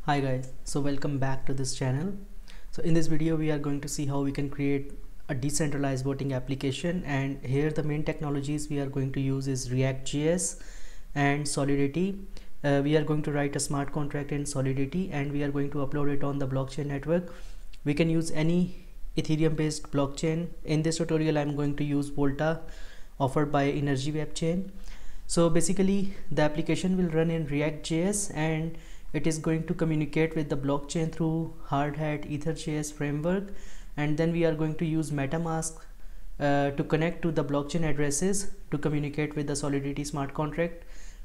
Hi guys, so welcome back to this channel. So in this video we are going to see how we can create a decentralized voting application, and here the main technologies we are going to use is React.js and Solidity. We are going to write a smart contract in Solidity and we are going to upload it on the blockchain network. We can use any Ethereum based blockchain. In this tutorial I'm going to use Volta offered by Energy Web Chain. So basically the application will run in React.js and it is going to communicate with the blockchain through hard hat Ether.js framework, and then we are going to use MetaMask to connect to the blockchain addresses to communicate with the Solidity smart contract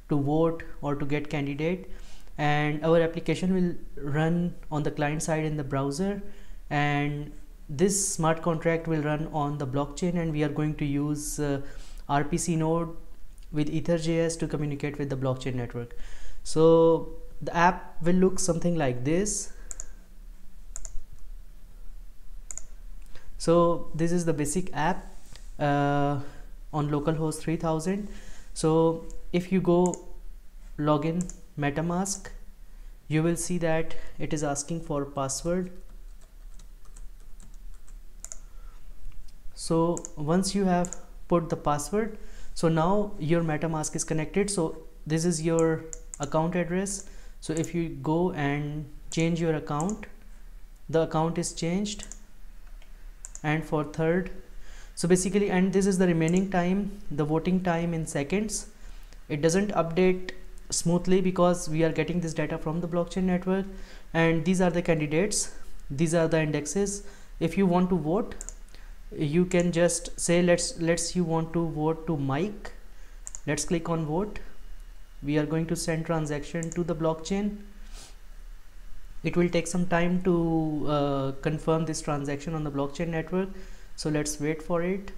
to vote or to get candidate. And our application will run on the client side in the browser, and this smart contract will run on the blockchain, and we are going to use RPC node with Ether.js to communicate with the blockchain network. So the app will look something like this. So this is the basic app on localhost 3000. So if you go login MetaMask, you will see that it is asking for password. So once you have put the password, so now your MetaMask is connected. So this is your account address. So if you go and change your account, the account is changed. And for third, so basically, and this is the remaining time, the voting time in seconds. It doesn't update smoothly because we are getting this data from the blockchain network, and these are the candidates, these are the indexes. If you want to vote, you can just say let's you want to vote to Mike. Let's click on vote. We are going to send transaction to the blockchain. It will take some time to confirm this transaction on the blockchain network, so let's wait for it.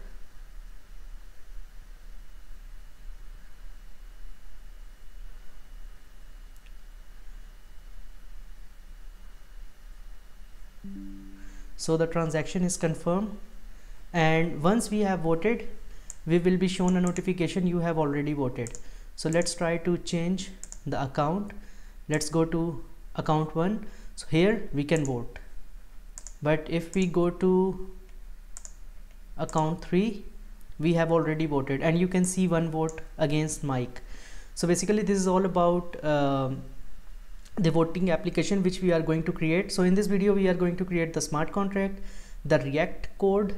So the transaction is confirmed, and once we have voted, we will be shown a notification you have already voted. So let's try to change the account. Let's go to account 1. So here we can vote, but if we go to account 3, we have already voted, and you can see one vote against Mike. So basically this is all about the voting application which we are going to create. So in this video we are going to create the smart contract, the React code,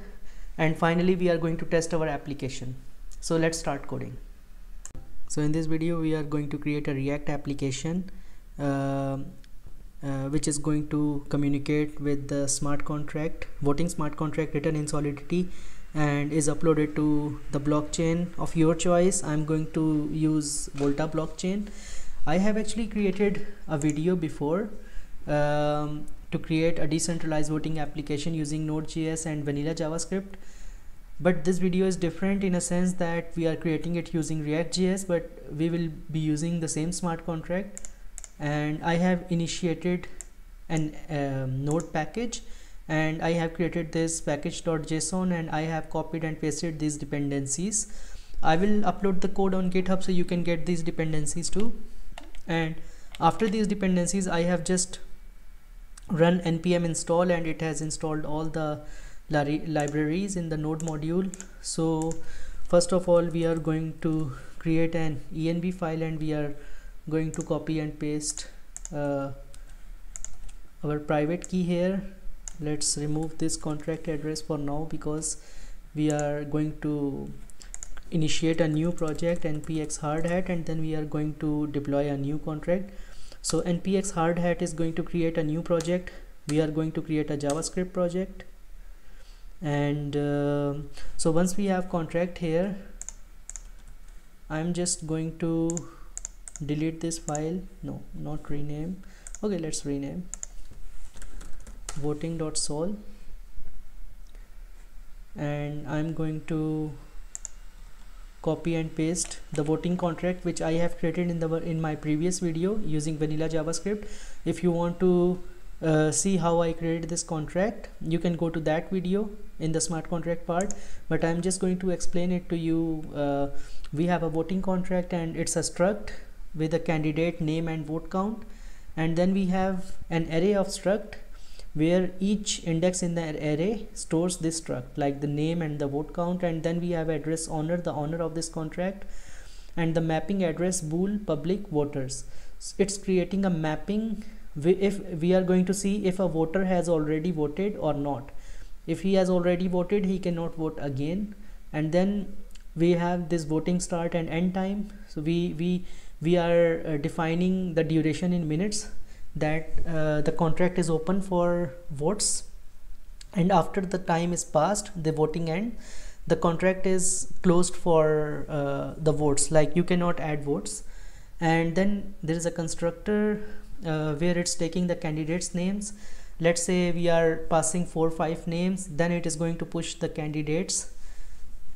and finally we are going to test our application. So let's start coding. So in this video we are going to create a React application which is going to communicate with the smart contract, voting smart contract written in Solidity, and is uploaded to the blockchain of your choice. I'm going to use Volta blockchain. I have actually created a video before to create a decentralized voting application using Node.js and vanilla JavaScript. But this video is different in a sense that we are creating it using React.js, but we will be using the same smart contract. And I have initiated an node package, and I have created this package.json, and I have copied and pasted these dependencies. I will upload the code on GitHub so you can get these dependencies too. And after these dependencies, I have just run npm install, and it has installed all the libraries in the node module. So first of all, we are going to create an env file, and we are going to copy and paste our private key here. Let's remove this contract address for now because we are going to initiate a new project, npx hard hat, and then we are going to deploy a new contract. So npx hard hat is going to create a new project. We are going to create a JavaScript project, and so once we have contract here, I'm just going to delete this file. No, not rename. Okay, let's rename voting.sol, and I'm going to copy and paste the voting contract which I have created in my previous video using vanilla JavaScript. If you want to see how I created this contract, you can go to that video in the smart contract part, but I'm just going to explain it to you. We have a voting contract, and it's a struct with a candidate name and vote count, and then we have an array of struct where each index in the array stores this struct, like the name and the vote count, and then we have address owner, the owner of this contract, and the mapping address bool public voters. It's creating a mapping. If we are going to see if a voter has already voted or not. If he has already voted, he cannot vote again. And then we have this voting start and end time. So we are defining the duration in minutes that the contract is open for votes, and after the time is passed, the voting end, the contract is closed for the votes, like you cannot add votes. And then there is a constructor where it's taking the candidates names. Let's say we are passing 4 or 5 names, then it is going to push the candidates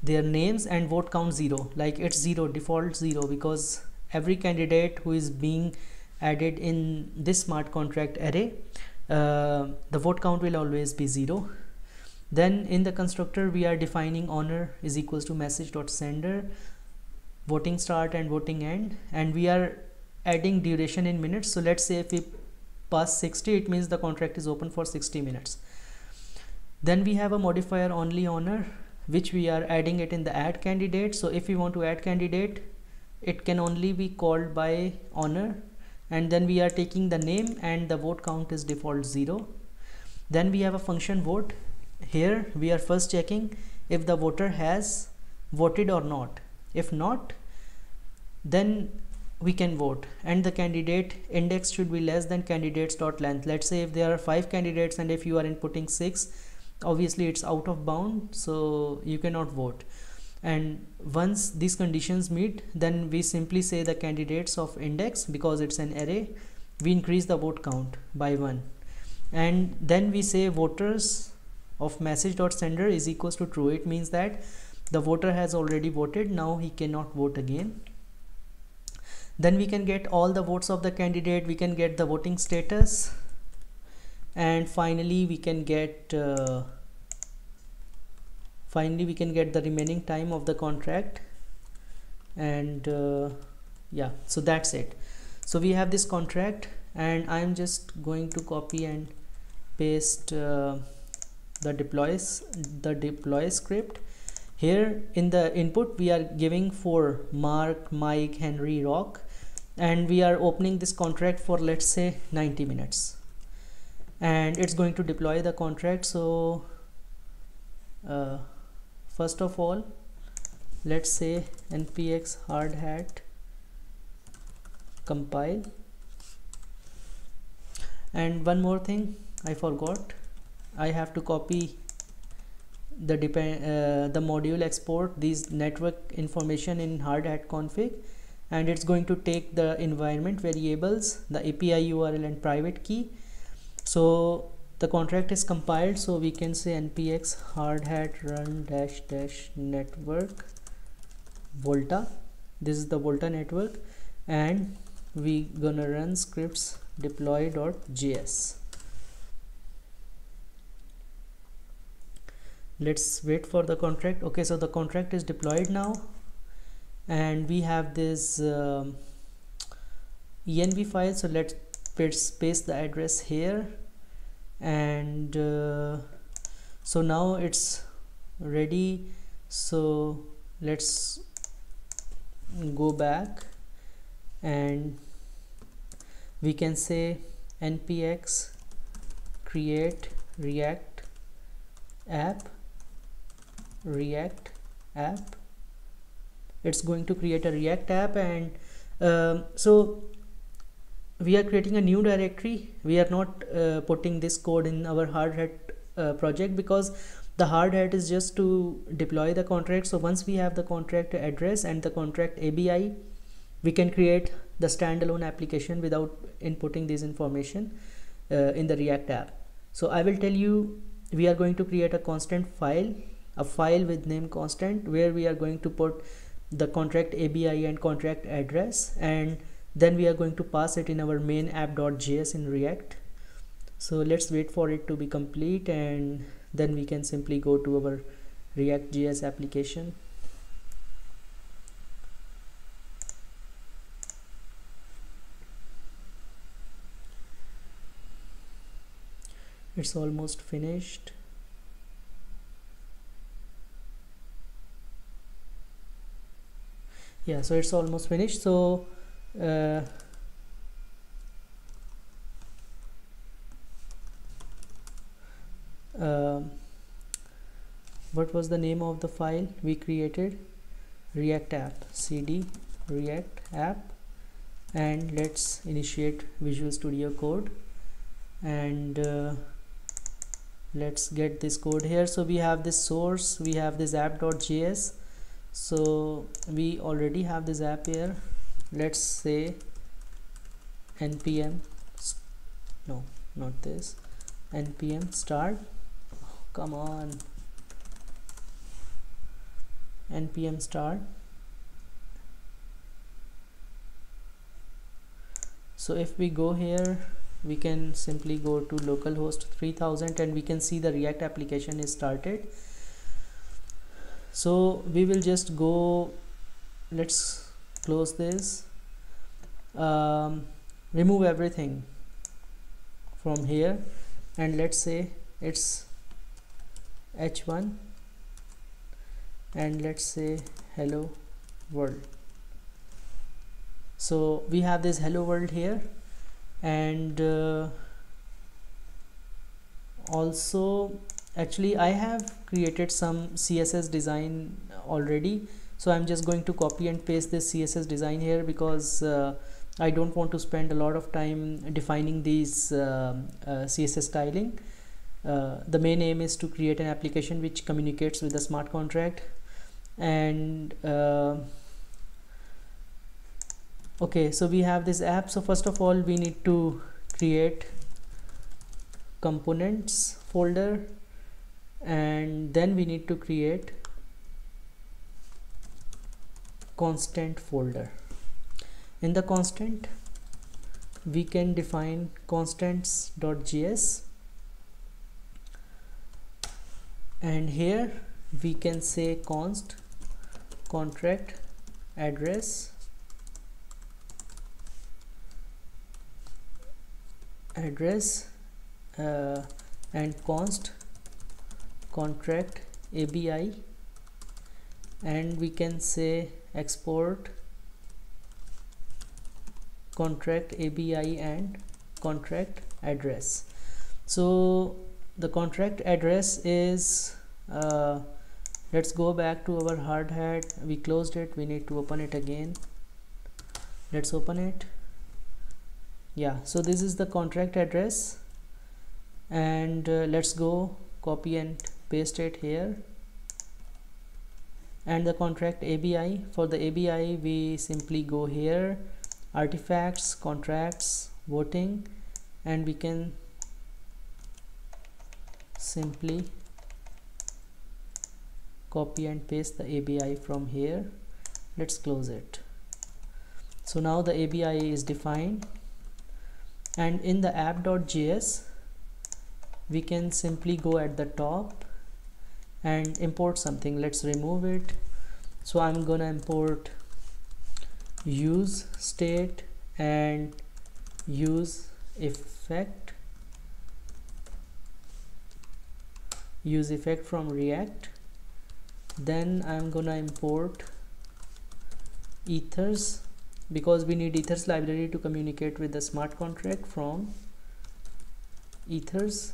their names and vote count 0, like it's 0, default 0, because every candidate who is being added in this smart contract array, the vote count will always be 0. Then in the constructor we are defining owner is equals to message.sender, voting start and voting end, and we are adding duration in minutes. So let's say if we pass 60, it means the contract is open for 60 minutes. Then we have a modifier only owner, which we are adding it in the add candidate. So if we want to add candidate, it can only be called by owner, and then we are taking the name and the vote count is default 0. Then we have a function vote. Here we are first checking if the voter has voted or not. If not, then we can vote, and the candidate index should be less than candidates.length. Let's say if there are 5 candidates and if you are inputting 6, obviously it's out of bound, so you cannot vote. And once these conditions meet, then we simply say the candidates of index, because it's an array, we increase the vote count by 1, and then we say voters of message.sender is equals to true. It means that the voter has already voted, now he cannot vote again. Then we can get all the votes of the candidate, we can get the voting status, and finally we can get the remaining time of the contract. And yeah, so that's it. So we have this contract, and I'm just going to copy and paste the deploy script. Here in the input we are giving for Mark, Mike, Henry, Rock, and we are opening this contract for, let's say, 90 minutes, and it's going to deploy the contract. So first of all, let's say npx hard hat compile. And one more thing I forgot, I have to copy the module export these network information in hard hat config, and it's going to take the environment variables, the API URL and private key. So the contract is compiled, so we can say npx hard hat run -- network volta. This is the volta network, and we gonna run scripts deploy.js. Let's wait for the contract. Okay, so the contract is deployed now, and we have this env file. So let's paste the address here, and so now it's ready. So let's go back, and we can say npx create react app. It's going to create a React app, and so we are creating a new directory. We are not putting this code in our hard hat project, because the hard hat is just to deploy the contract. So once we have the contract address and the contract ABI, we can create the standalone application without inputting this information in the React app. So I will tell you, we are going to create a constant file, a file with name constant, where we are going to put the contract ABI and contract address, and then we are going to pass it in our main app.js in React. So let's wait for it to be complete, and then we can simply go to our React.js application. It's almost finished. Yeah, so it's almost finished. So what was the name of the file we created? React app, cd react app, and let's initiate Visual Studio Code, and let's get this code here. So we have this source, we have this app.js, so we already have this app here. Let's say npm, no, not this, npm start, oh, come on, npm start. So if we go here, we can simply go to localhost 3000 and we can see the React application is started. So we will just go, let's close this, remove everything from here, and let's say it's h1, and let's say hello world. So we have this hello world here, and also actually I have created some CSS design already, so I'm just going to copy and paste this CSS design here because I don't want to spend a lot of time defining these CSS styling. The main aim is to create an application which communicates with the smart contract. And okay, so we have this app. So first of all, we need to create components folder, and then we need to create constant folder. In the constant, we can define constants.js, and here we can say const contract address and const contract ABI, and we can say export contract ABI and contract address. So the contract address is let's go back to our hard hat. We closed it, we need to open it again. Let's open it. Yeah, so this is the contract address, and let's go copy and paste it here. And the contract ABI, for the ABI we simply go here, artifacts, contracts, voting, and we can simply copy and paste the ABI from here. Let's close it. So now the ABI is defined, and in the app.js we can simply go at the top and import something. Let's remove it. So I'm gonna import use state and use effect from React. Then I'm gonna import ethers, because we need ethers library to communicate with the smart contract from ethers.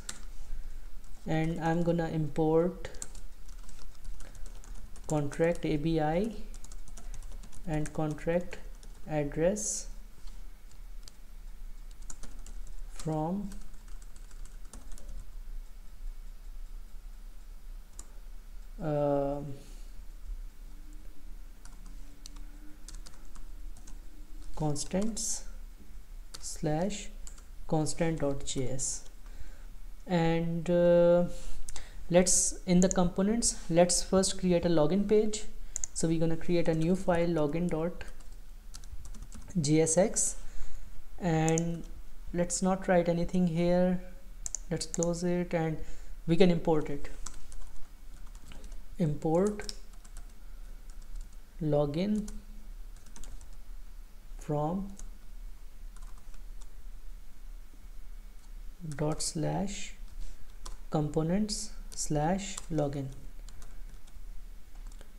And I'm gonna import contract ABI and contract address from constants slash constant.js. And let's, in the components, let's first create a login page. So we're gonna create a new file, login.jsx, and let's not write anything here. Let's close it, and we can import it. Import login from /, components slash login.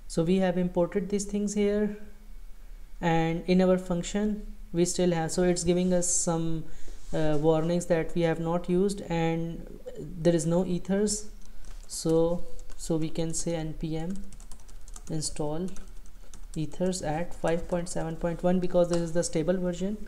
So we have imported these things here, and in our function we still have, so it's giving us some warnings that we have not used and there is no ethers. So we can say npm install ethers at 5.7.1 because this is the stable version.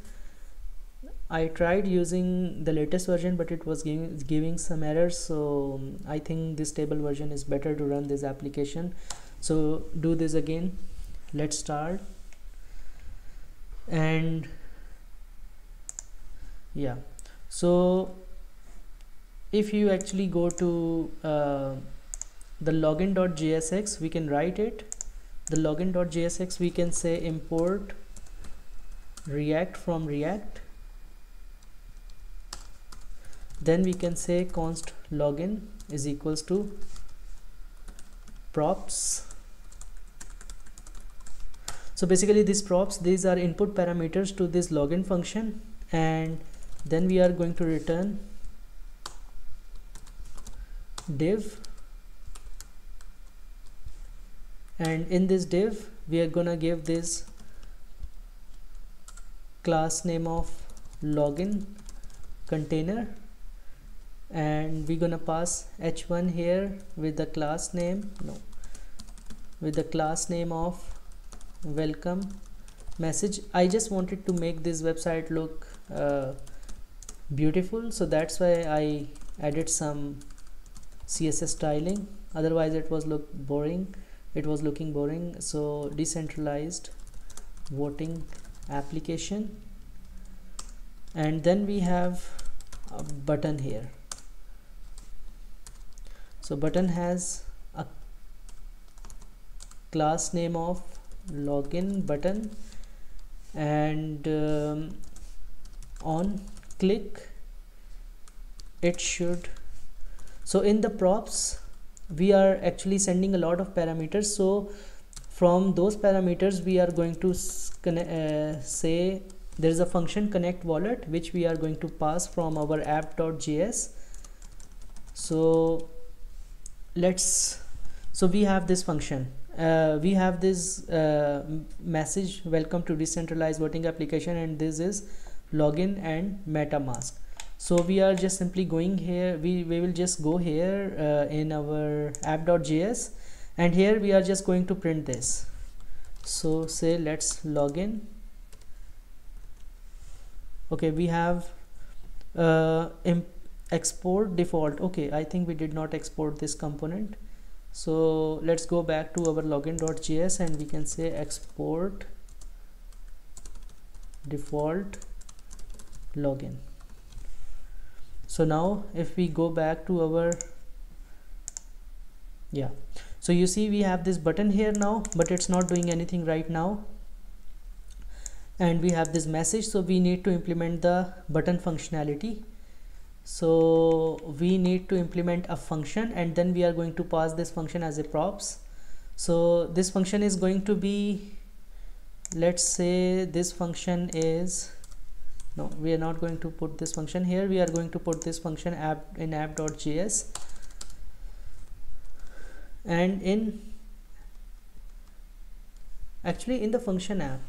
I tried using the latest version, but it was giving some errors, so I think this stable version is better to run this application. So do this again. Let's start. And yeah, so if you actually go to the login.jsx, we can write it. The login.jsx, we can say import react from react. Then we can say const login is equals to props. So basically these props, these are input parameters to this login function, and then we are going to return div, and in this div we are gonna give this class name of login container, and we're gonna pass h1 here with the class name, with the class name of welcome message. I just wanted to make this website look beautiful, so that's why I added some CSS styling, otherwise it was looking boring. So decentralized voting application, and then we have a button here. So button has a class name of login button, and on click it should, so in the props we are actually sending a lot of parameters. So from those parameters we are going to say there is a function connect wallet which we are going to pass from our app.js. So we have this function, we have this message, welcome to decentralized voting application, and this is login and MetaMask. So we are just simply going here, we will just go here in our app.js, and here we are just going to print this. So say let's login. Okay, we have export default. Okay, I think we did not export this component, so let's go back to our login.js and we can say export default login. So now if we go back to our, yeah, so you see we have this button here now, but it's not doing anything right now, and we have this message. So we need to implement the button functionality. So we need to implement a function, and then we are going to pass this function as a props. So this function is going to be, let's say this function is, no, we are not going to put this function here, we are going to put this function in app.js, and in the function app.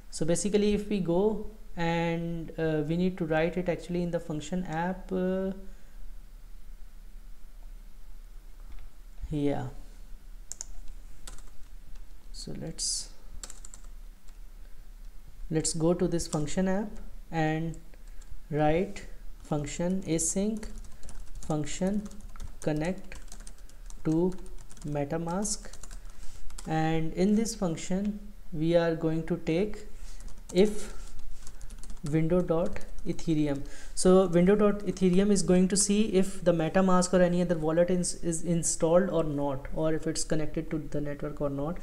So basically if we go and we need to write it actually in the function app, yeah, so let's go to this function app and write function async function connect to MetaMask, and in this function we are going to take if window.ethereum. So window.ethereum is going to see if the MetaMask or any other wallet is installed or not, or if it's connected to the network or not.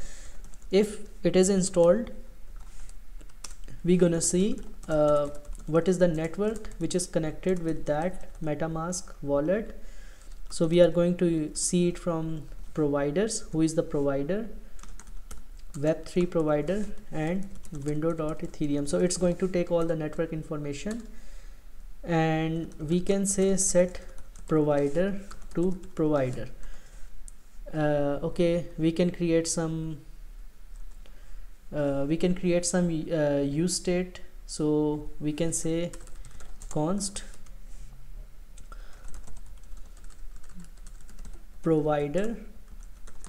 If it is installed, we're gonna see what is the network which is connected with that MetaMask wallet. So we are going to see it from providers, who is the provider, Web3 provider, and window.ethereum. So it's going to take all the network information, and we can say set provider to provider. Okay, we can create some use state. So we can say const provider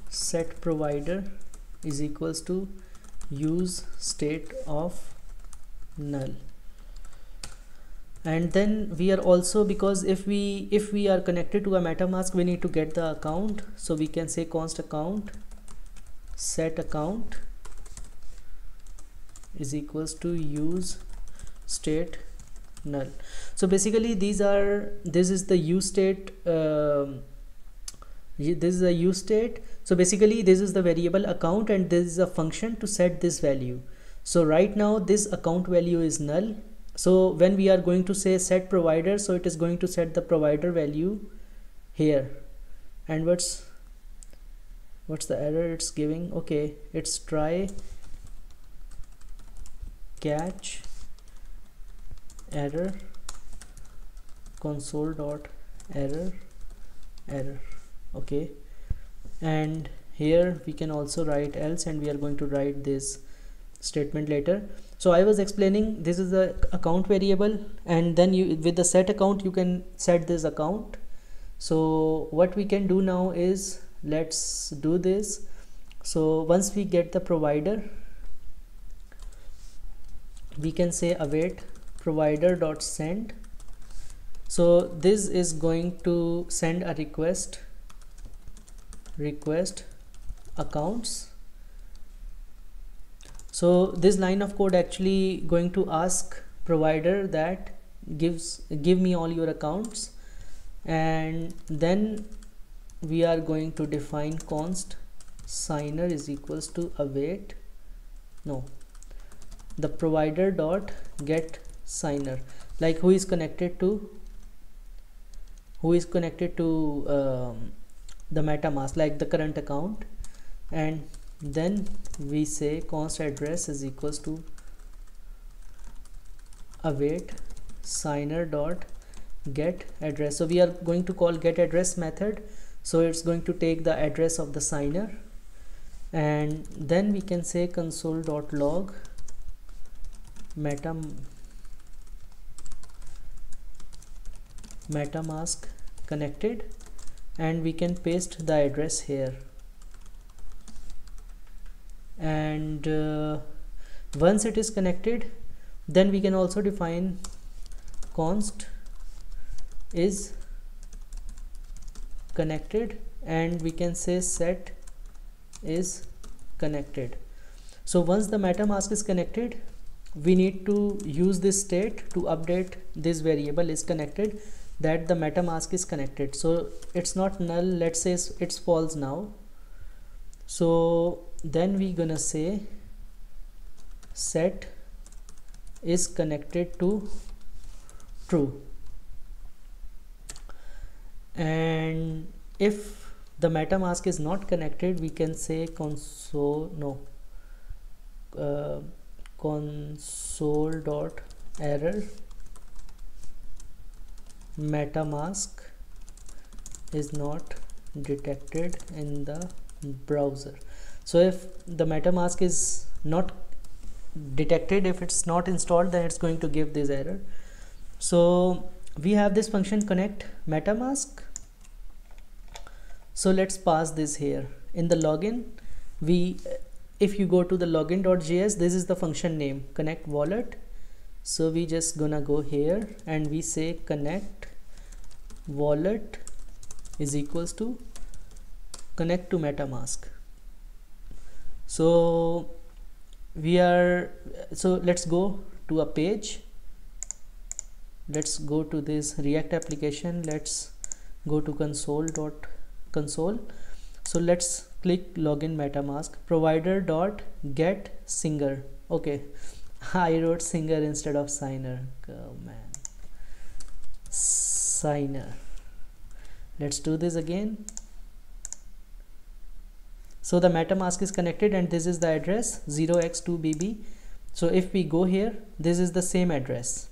set provider is equals to use state of null. And then we are also, because if we are connected to a MetaMask, we need to get the account. So we can say const account set account is equals to use state null. So basically this is the use state. This is a use state. So basically this is the variable account, and this is a function to set this value. So right now this account value is null. So when we are going to say set provider, so it is going to set the provider value here. And what's the error it's giving? Okay, it's try catch error console.error. Okay, and here we can also write else, and we are going to write this statement later. So I was explaining, this is the account variable, and then with the set account you can set this account. So what we can do now is, let's do this. So once we get the provider, we can say await provider.send. So this is going to send a request accounts. So this line of code actually going to ask provider that give me all your accounts, and then we are going to define const signer is equals to await the provider dot get signer, like who is connected to the MetaMask, like the current account. And then we say const address is equals to await signer dot get address. So we are going to call get address method, so it's going to take the address of the signer. And then we can say console.log MetaMask connected, and we can paste the address here. And once it is connected, then we can also define const is connected, and we can say set is connected. So once the MetaMask is connected, we need to use this state to update this variable is connected, that the MetaMask is connected. So it's not null, let's say it's false now. So then we gonna say set is connected to true. And if the MetaMask is not connected, we can say console.error MetaMask is not detected in the browser. So if the MetaMask is not detected, if it's not installed, then it's going to give this error. So we have this function connect MetaMask. So let's pass this here in the login. If you go to the login.js, this is the function name connect wallet. So we just gonna go here and we say connect wallet is equals to connect to MetaMask. So let's go to a page. Let's go to this React application. Let's go to console. So let's click login MetaMask provider.get singer. Okay, I wrote singer instead of signer. Oh man, signer. Let's do this again. So the MetaMask is connected, and this is the address 0x2bb. So if we go here, this is the same address.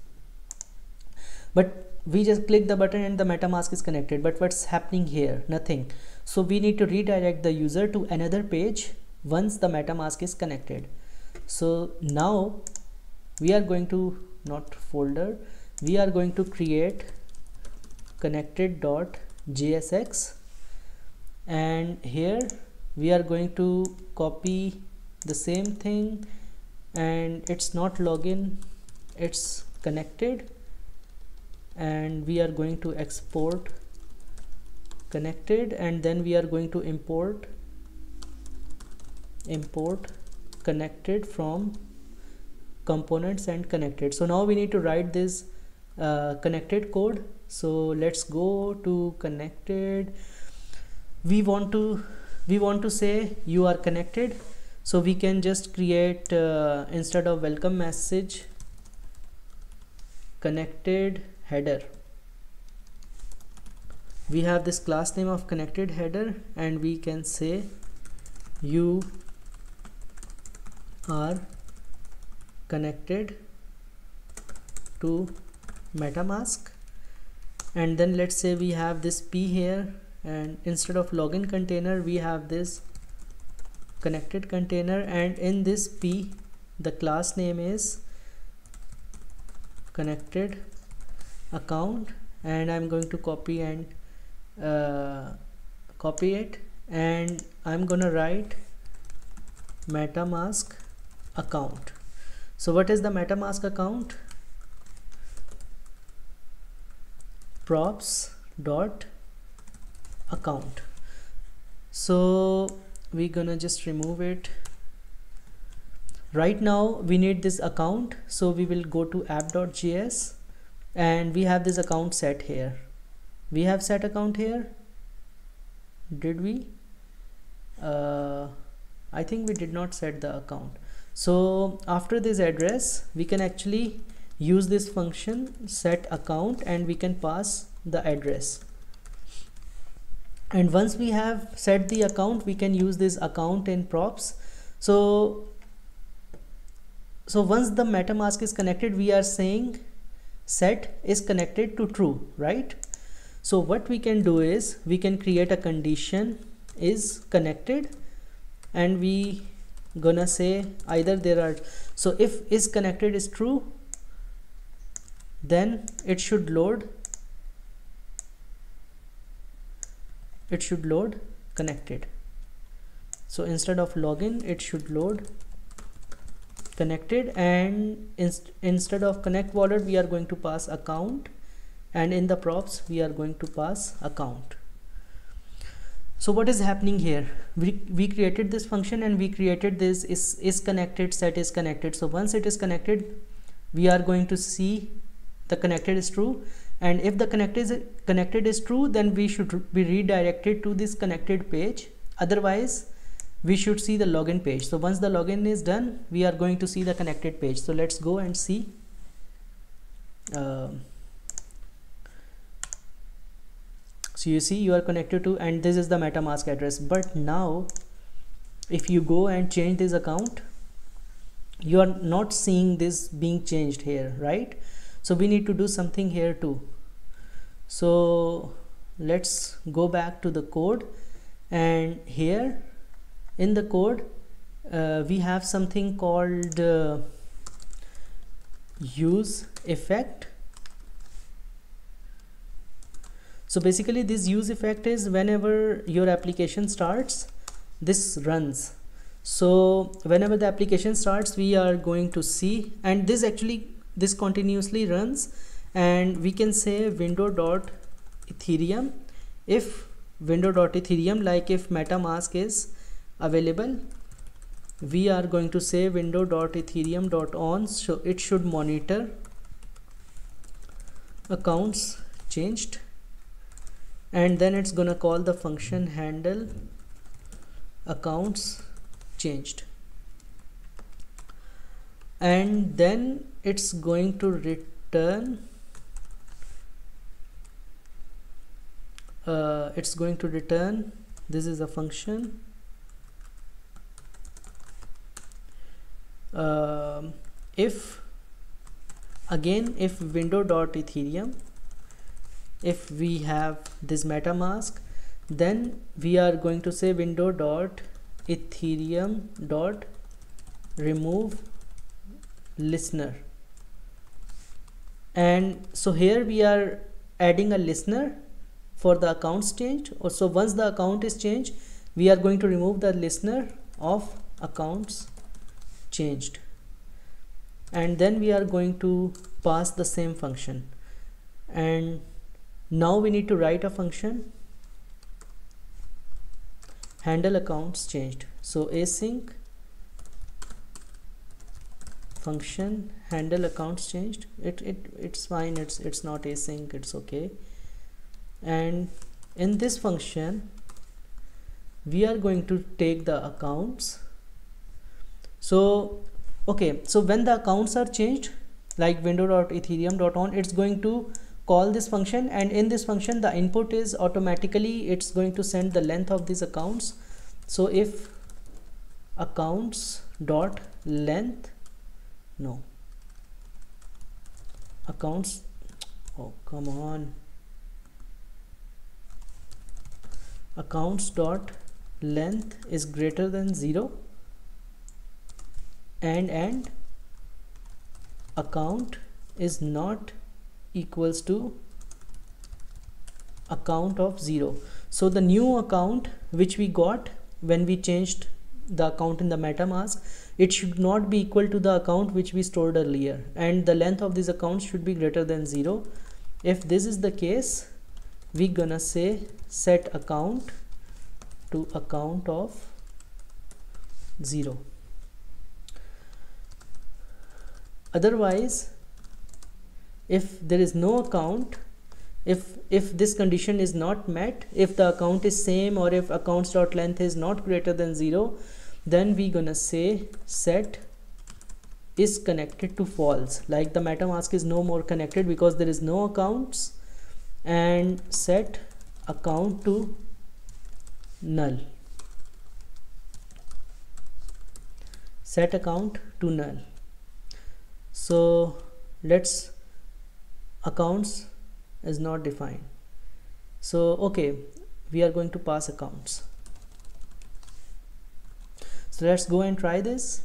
But we just click the button and the MetaMask is connected, but what's happening here? Nothing. So we need to redirect the user to another page once the MetaMask is connected. So now we are going to, not folder, we are going to create connected.jsx, and here we are going to copy the same thing, and it's not login, it's connected, and we are going to export connected, and then we are going to import connected from components and connected. So now we need to write this connected code. So let's go to connected. We want to say you are connected, so we can just create instead of welcome message, connected header. We have this class name of connected header, and we can say you are connected to MetaMask, and then let's say we have this p here, and instead of login container we have this connected container, and in this p the class name is connected account, and I'm going to copy and copy it, and I'm gonna write MetaMask account. So what is the MetaMask account? props dot account. So we're gonna just remove it. Right now we need this account, so we will go to app.js, and we have this account set here. We have set account here, did we? I think we did not set the account. So after this address we can actually use this function set account, and we can pass the address, and once we have set the account we can use this account in props. So once the MetaMask is connected, we are saying set is connected to true, right? So what we can do is we can create a condition is connected, and we gonna say either there are, so if is connected is true, then it should load connected. So instead of login it should load connected, and instead of connect wallet we are going to pass account, and in the props we are going to pass account. So what is happening here? We created this function, and we created this is connected, set is connected. So once it is connected, we are going to see the connected is true, and if the connected is true, then we should be redirected to this connected page. Otherwise we should see the login page. So once the login is done, we are going to see the connected page. So let's go and see. So you see you are connected to, and this is the MetaMask address. But now if you go and change this account, you are not seeing this being changed here, right? So we need to do something here too. So let's go back to the code, and here in the code we have something called use effect. So basically this use effect is whenever your application starts, this runs. So whenever the application starts, we are going to see, and this continuously runs, and we can say window.ethereum. If window.ethereum, like if MetaMask is available, we are going to say window.ethereum.on, so it should monitor accounts changed, and then it's gonna call the function handle accounts changed, and then it's going to return this is a function if window.ethereum if we have this MetaMask, then we are going to say window dot Ethereum dot remove listener. And so here we are adding a listener for the accounts changed. So once the account is changed, we are going to remove the listener of accounts changed, and then we are going to pass the same function. And now we need to write a function handle accounts changed. So async function handle accounts changed. It's fine, it's not async, it's okay. And in this function we are going to take the accounts. So okay, so when the accounts are changed, like window.ethereum.on, it's going to call this function, and in this function the input is automatically it's going to send the length of these accounts. So if accounts dot length, no, accounts, oh come on, accounts dot length is greater than 0, and account is not equals to account of 0. So the new account which we got when we changed the account in the MetaMask, it should not be equal to the account which we stored earlier, and the length of these accounts should be greater than 0. If this is the case, we gonna say set account to account of 0. Otherwise, if there is no account, if this condition is not met, if the account is same, or if accounts dot length is not greater than 0, then we gonna say set is connected to false, like the MetaMask is no more connected because there is no accounts, and set account to null. Set account to null. So let's, accounts is not defined. So okay, we are going to pass accounts. So let's go and try this.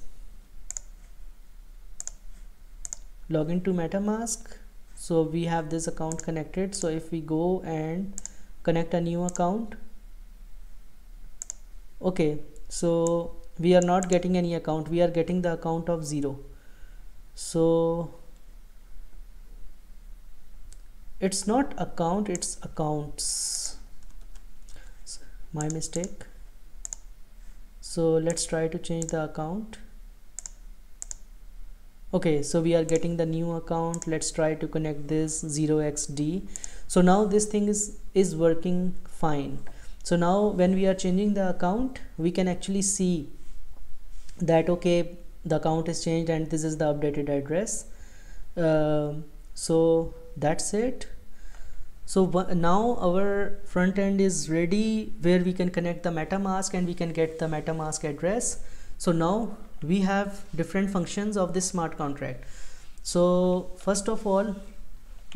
Log into MetaMask. So we have this account connected. So if we go and connect a new account, okay, so we are not getting any account, we are getting the account of 0. So it's not account, it's accounts, my mistake. So let's try to change the account. Okay, so we are getting the new account. Let's try to connect this 0xd. So now this thing is working fine. So now when we are changing the account, we can actually see that okay, the account is changed and this is the updated address. So that's it. So now our front end is ready, where we can connect the MetaMask and we can get the MetaMask address. So now we have different functions of this smart contract. So first of all,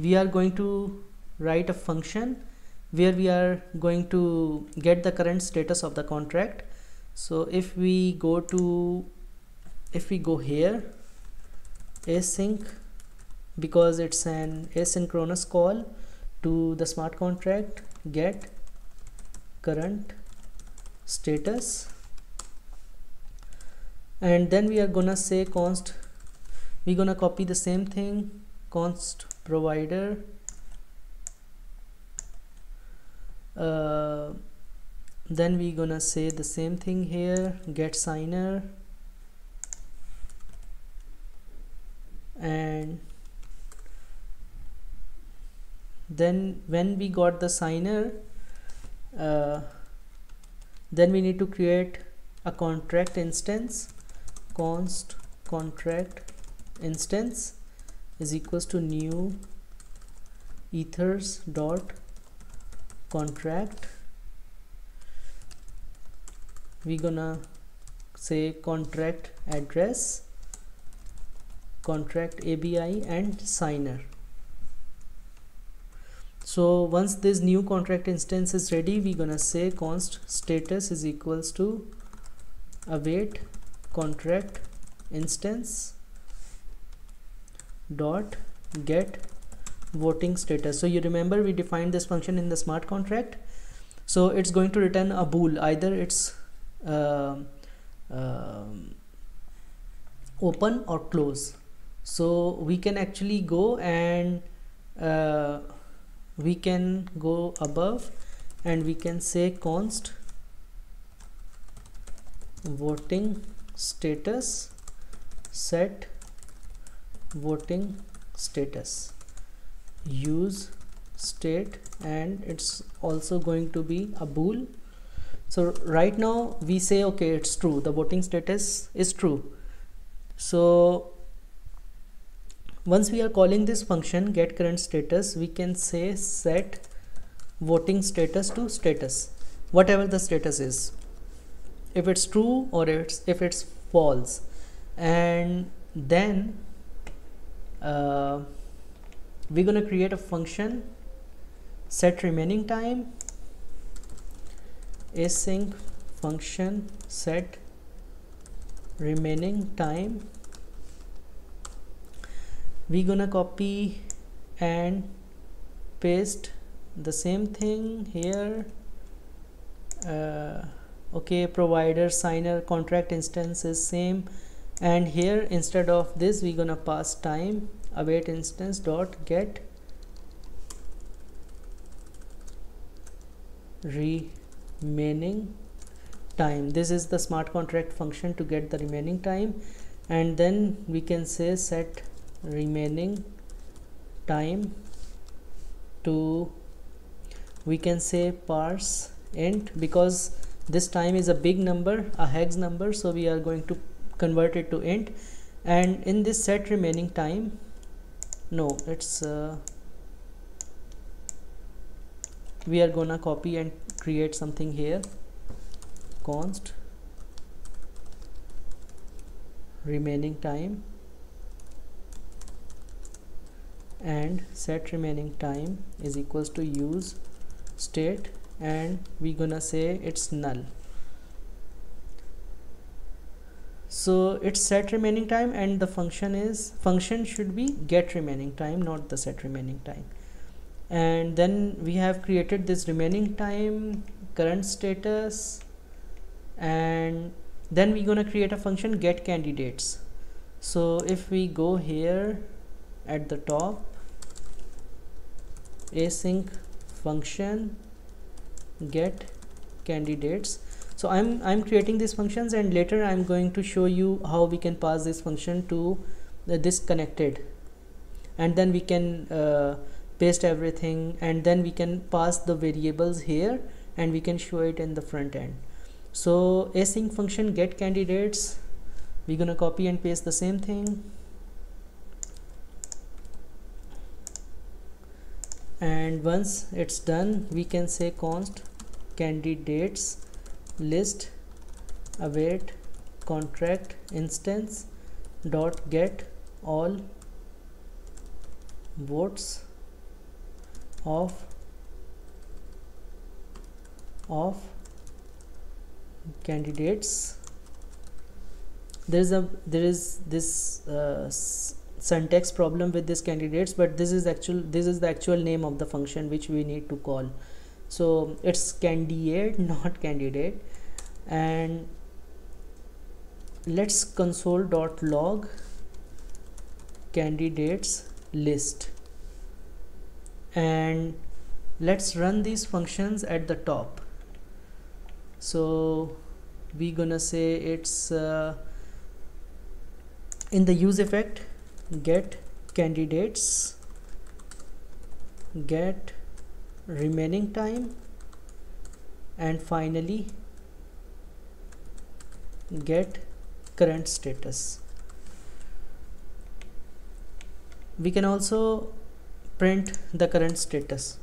we are going to write a function where we are going to get the current status of the contract. So if we go here, async, because it's an asynchronous call to the smart contract, get current status, and then we are gonna say const, we're gonna copy the same thing, const provider, then we're gonna say the same thing here, get signer, and then when we got the signer, then we need to create a contract instance. Const contract instance is equals to new ethers dot contract. We gonna say contract address, contract ABI, and signer. So once this new contract instance is ready, we're gonna say const status is equals to await contract instance dot get voting status. So you remember we defined this function in the smart contract, so it's going to return a bool, either it's open or close. So we can actually go and we can go above and we can say const voting status set voting status use state, and it's also going to be a bool. So right now we say okay, it's true, the voting status is true. So once we are calling this function get current status, we can say set voting status to status, whatever the status is, if it's true or if it's false. And then we're gonna create a function set remaining time, async function set remaining time. We're gonna copy and paste the same thing here. Okay, provider signer contract instance is same, and here instead of this we're gonna pass time await instance dot get remaining time. This is the smart contract function to get the remaining time, and then we can say set remaining time to, we can say parse int, because this time is a big number, a hex number, so we are going to convert it to int. And in this set remaining time, no, it's we are gonna copy and create something here, const remaining time and set remaining time is equals to use state, and we're gonna say it's null. So it's set remaining time, and the function should be get remaining time, not the set remaining time. And then we have created this remaining time current status, and then we're gonna create a function get candidates. So if we go here at the top, async function get candidates. So I'm creating these functions, and later I'm going to show you how we can pass this function to this connected, and then we can paste everything, and then we can pass the variables here and we can show it in the front end. So async function get candidates, we're gonna copy and paste the same thing, and once it's done we can say const candidates list await contract instance dot get all votes of candidates. There is this syntax problem with this candidates, but this is the actual name of the function which we need to call. So it's candidate, not candidate. And let's console.log candidates list, and let's run these functions at the top. So we're gonna say it's in the use effect get candidates, get remaining time, and finally get current status. We can also print the current status,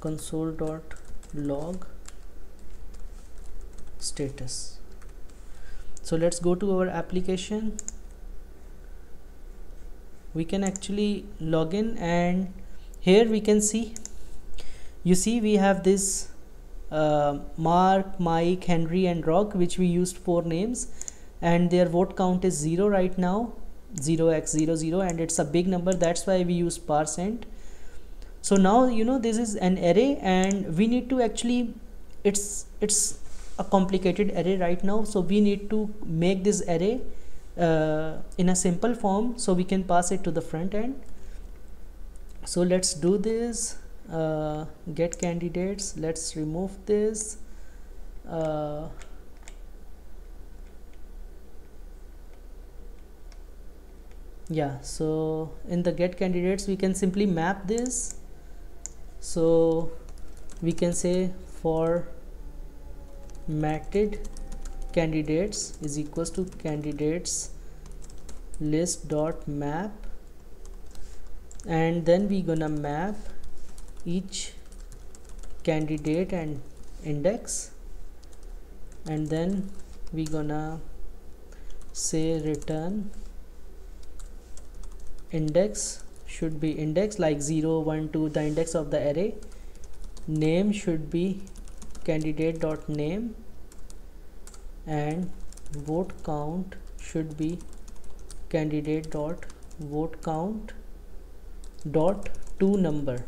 console.log status. So let's go to our application. We can actually log in, and here we can see you see we have this Mark, Mike, Henry and Rock, which we used 4 names, and their vote count is 0 right now, 0x00, and it's a big number, that's why we use %. So now you know this is an array, and we need to actually, it's a complicated array right now, so we need to make this array in a simple form so we can pass it to the front end. So let's do this. Get candidates, let's remove this. Yeah, so in the get candidates we can simply map this. So we can say formatted candidates is equals to candidates list dot map, and then we gonna map each candidate and index, and then we gonna say return index should be index like 0 1 2, the index of the array. Name should be candidate dot name, and vote count should be candidate dot vote count dot to number,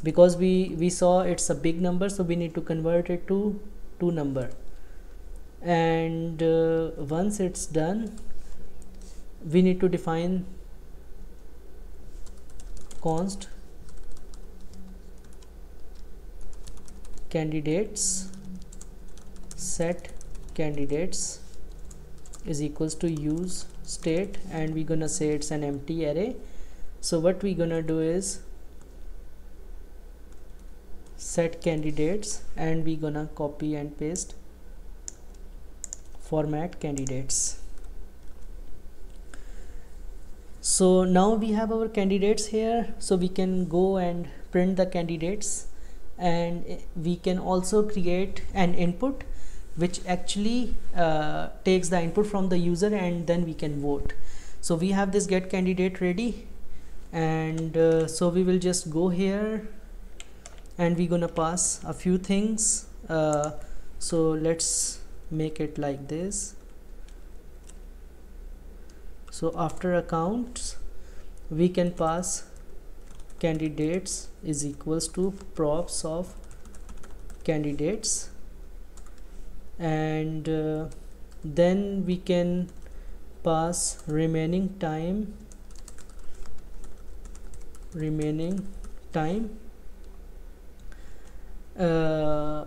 because we saw it's a big number, so we need to convert it to number. And once it's done, we need to define const candidates set candidates is equals to use state, and we're gonna say it's an empty array. So what we're gonna do is set candidates, and we're gonna copy and paste format candidates. So now we have our candidates here, so we can go and print the candidates, and we can also create an input which actually takes the input from the user, and then we can vote. So we have this get candidate ready, and so we will just go here and we're gonna pass a few things. So let's make it like this. So after accounts we can pass candidates is equals to props of candidates, and then we can pass remaining time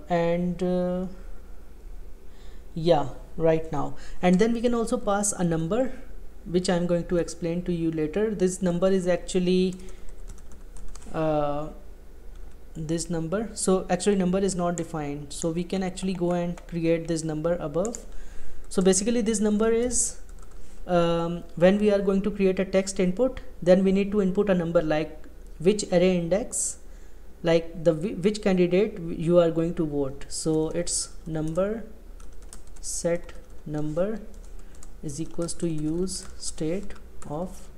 and yeah, right now. And then we can also pass a number, which I'm going to explain to you later. This number is actually this number, so actually number is not defined, so we can actually go and create this number above. So basically this number is when we are going to create a text input, then we need to input a number like which array index, like the which candidate you are going to vote. So it's number set number is equals to use state of,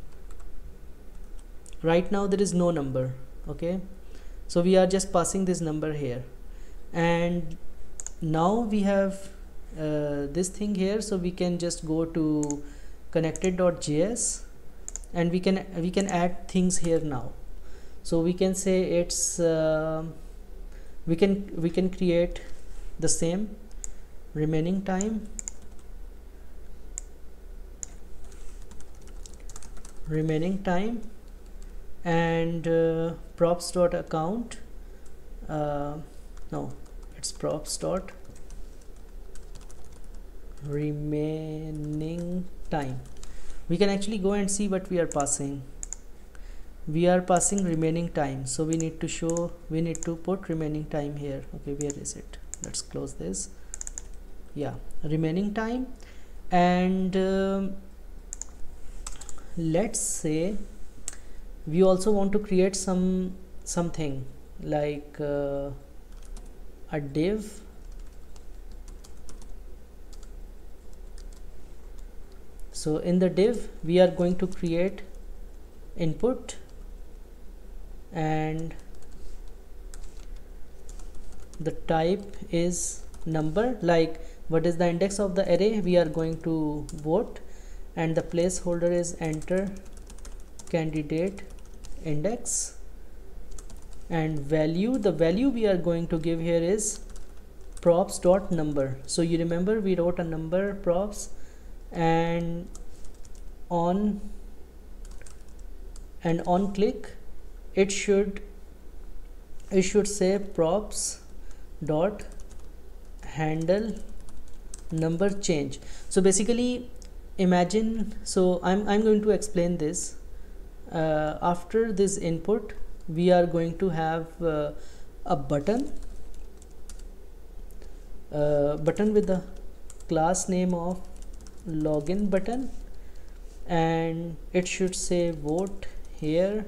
right now there is no number, okay, so we are just passing this number here. And now we have this thing here, so we can just go to connected.js, and we can add things here now. So we can say it's we can create the same remaining time, and props dot account, no, it's props dot remaining time. We can actually go and see what we are passing. We are passing remaining time, so we need to put remaining time here. Okay, where is it? Let's close this. Yeah, remaining time. And let's say we also want to create something like a div. So in the div we are going to create input, and the type is number, like what is the index of the array we are going to vote, and the placeholder is enter candidate index, and value, the value we are going to give here is props dot number. So you remember we wrote a number props, and on click it should say props dot handle number change. So basically imagine, so I'm going to explain this. After this input we are going to have a button with the class name of login button, and it should say vote here,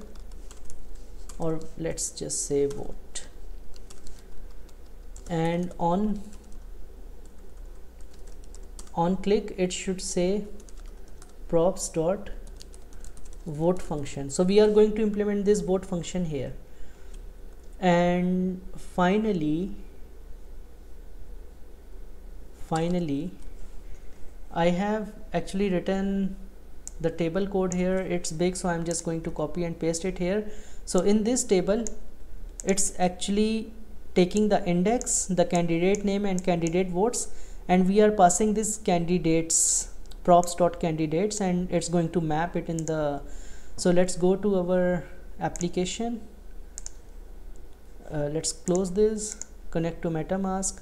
or let's just say vote, and on click it should say props dot vote function. So we are going to implement this vote function here, and finally I have actually written the table code here. It's big, so I'm just going to copy and paste it here. So in this table it's actually taking the index, the candidate name and candidate votes, and we are passing this candidates props dot candidates, and it's going to map it in the. So let's go to our application, let's close this, connect to MetaMask.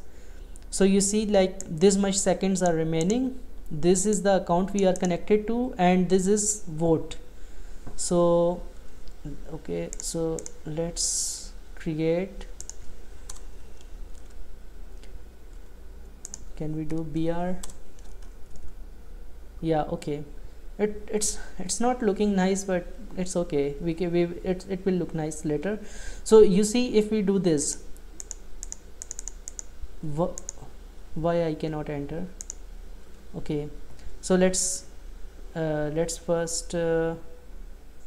So you see, like, this much seconds are remaining. This is the account we are connected to, and this is vote. So okay, so let's create, can we do BR? Yeah, okay, it's not looking nice, but it's okay, it will look nice later. So you see, if we do this, why I cannot enter? Okay, so let's first,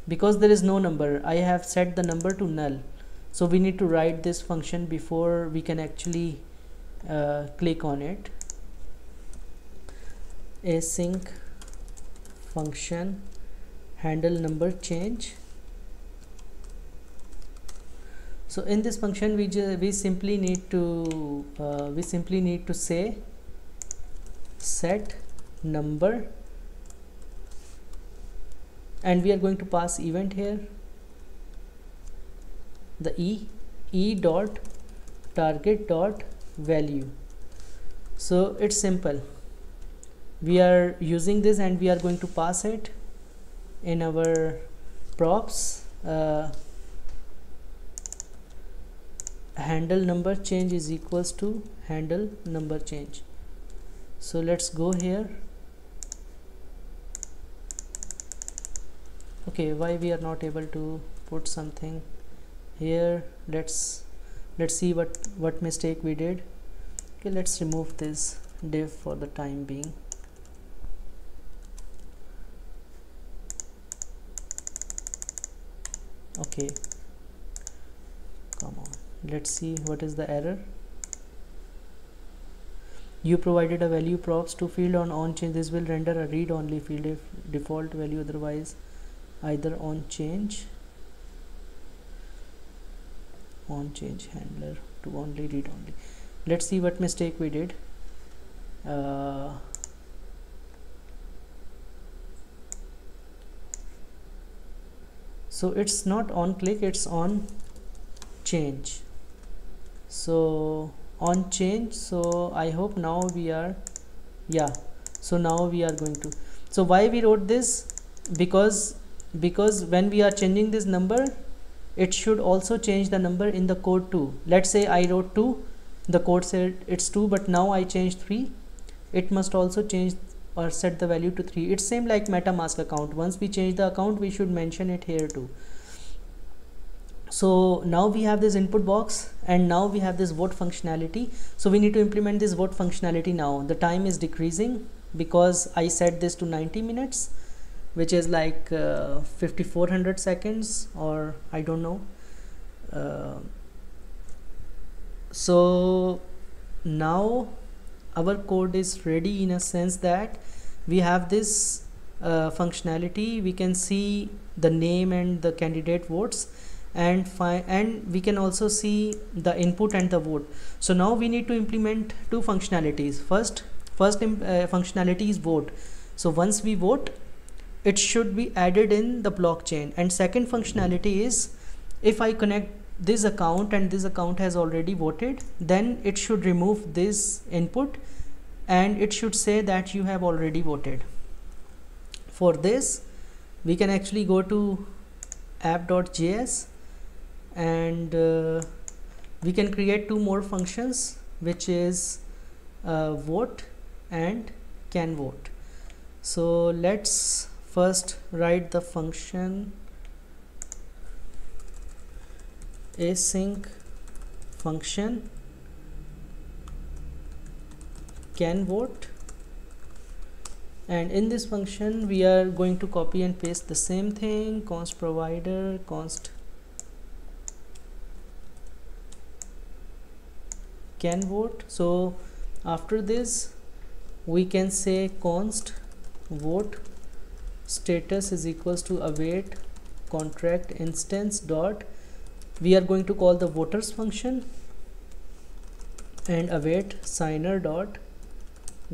because there is no number, I have set the number to null, so we need to write this function before we can actually click on it. Async function handle number change. So in this function we simply need to say set number, and we are going to pass event here, the e dot target dot value. So it's simple, we are using this and we are going to pass it in our props. Handle number change is equals to handle number change. So let's go here. Okay, why we are not able to put something here? Let's see what mistake we did. Okay, let's remove this div for the time being. Okay, come on, let's see what is the error. You provided a value props to field on change. This will render a read only field if default value otherwise either on change handler to only read only. Let's see what mistake we did. So it's not on click, it's on change. So on change, so I hope now we are, yeah, so now we are going to. So why we wrote this? Because when we are changing this number, it should also change the number in the code too. Let's say I wrote 2, the code said it's 2, but now I changed 3, it must also change or set the value to 3. It's same like MetaMask account. Once we change the account, we should mention it here too. So now we have this input box, and now we have this vote functionality. So we need to implement this vote functionality now. The time is decreasing because I set this to 90 minutes, which is like 5400 seconds, or I don't know. So now our code is ready, in a sense that we have this functionality. We can see the name and the candidate votes, and we can also see the input and the vote. So now we need to implement two functionalities. First functionality is vote. So once we vote, it should be added in the blockchain. And second functionality is, if I connect this account and this account has already voted, then it should remove this input and it should say that you have already voted. For this, we can actually go to app.js and we can create two more functions, which is vote and can vote. So let's first write the function async function can vote, and in this function we are going to copy and paste the same thing, const provider const can vote. So after this we can say const vote status is equals to await contract instance dot, we are going to call the voters function, and await signer dot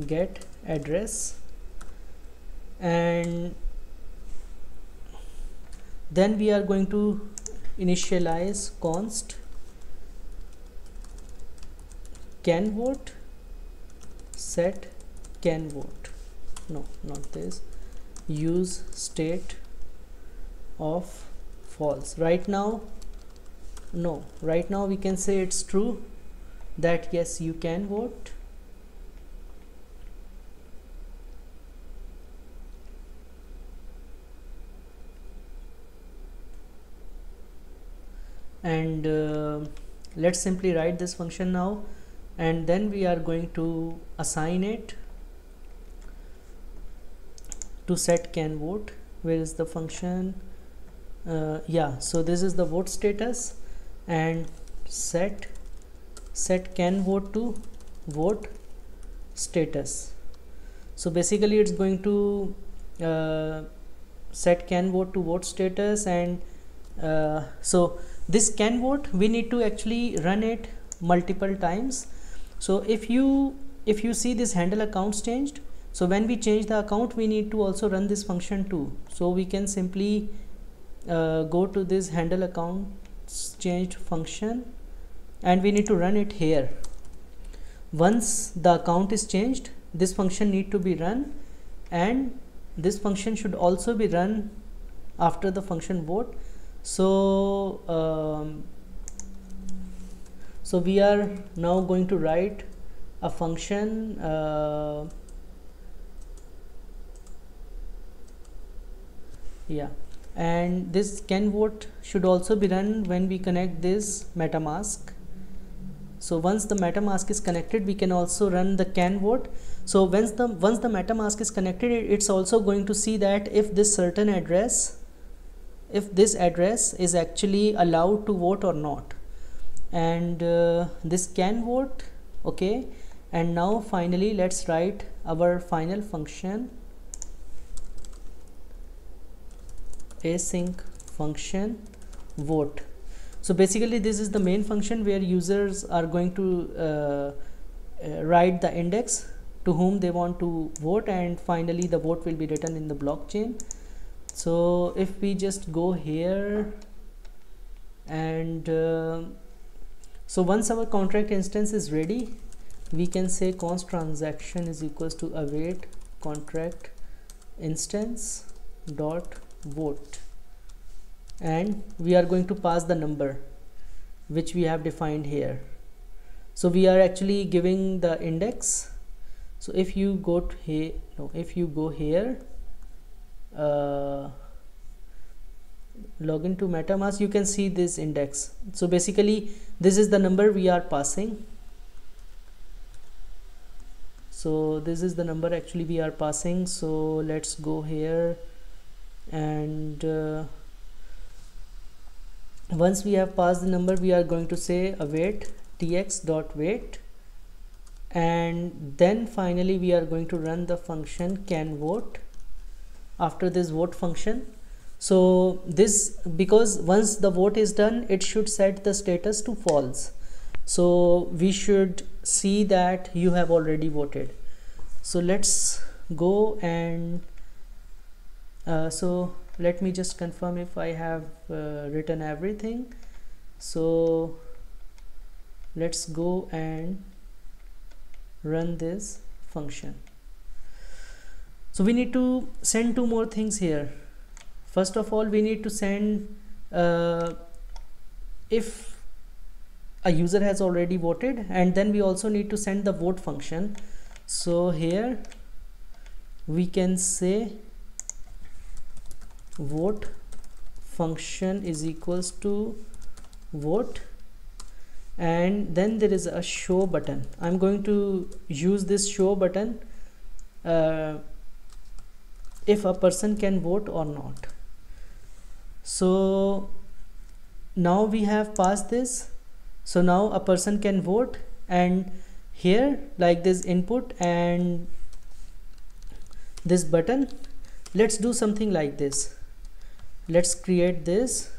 get address, and then we are going to initialize const can vote set can vote, no, not this, use state of false. Right now we can say it's true, that yes, you can vote. And let's simply write this function now, and then we are going to assign it to set can vote. Where is the function? Yeah, so this is the vote status, and set can vote to vote status. So basically it's going to set can vote to vote status, and so this can vote, we need to actually run it multiple times. So if you see this handle accounts changed, so when we change the account we need to also run this function too. So we can simply go to this handle accounts changed function, and we need to run it here. Once the account is changed, this function need to be run, and this function should also be run after the function vote. So so we are now going to write a function yeah, and this can vote should also be run when we connect this MetaMask. So once the MetaMask is connected, we can also run the can vote. So once the MetaMask is connected, it's also going to see that if this certain address, if this address is actually allowed to vote or not, and this can vote. Okay, and now finally let's write our final function async function vote. So basically this is the main function where users are going to write the index to whom they want to vote, and finally the vote will be written in the blockchain. So if we just go here, and so once our contract instance is ready, we can say const transaction is equals to await contract instance dot vote, and we are going to pass the number which we have defined here. So we are actually giving the index. So if you go to here, no, if you go here, log into MetaMask, you can see this index. So basically this is the number we are passing. So this is the number actually we are passing. So let's go here, and once we have passed the number, we are going to say await tx.wait, and then finally we are going to run the function can vote after this vote function. So this, because once the vote is done, it should set the status to false. So we should see that you have already voted. So let's go and so let me just confirm if I have written everything. So let's go and run this function. So we need to send two more things here. First of all, we need to send if a user has already voted, and then we also need to send the vote function. So here we can say vote function is equals to vote, and then there is a show button. I'm going to use this show button if a person can vote or not. So now we have passed this. So now a person can vote, and here like this input and this button, let's do something like this. Let's create this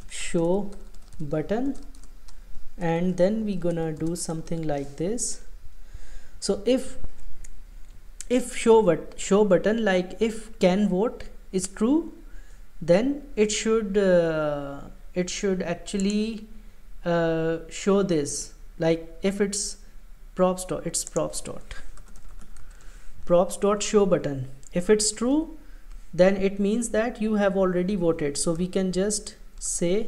show button, and then we gonna do something like this. So if show button, like if can vote is true, then it should actually show this. Like if it's props dot show button, if it's true, then it means that you have already voted. So we can just say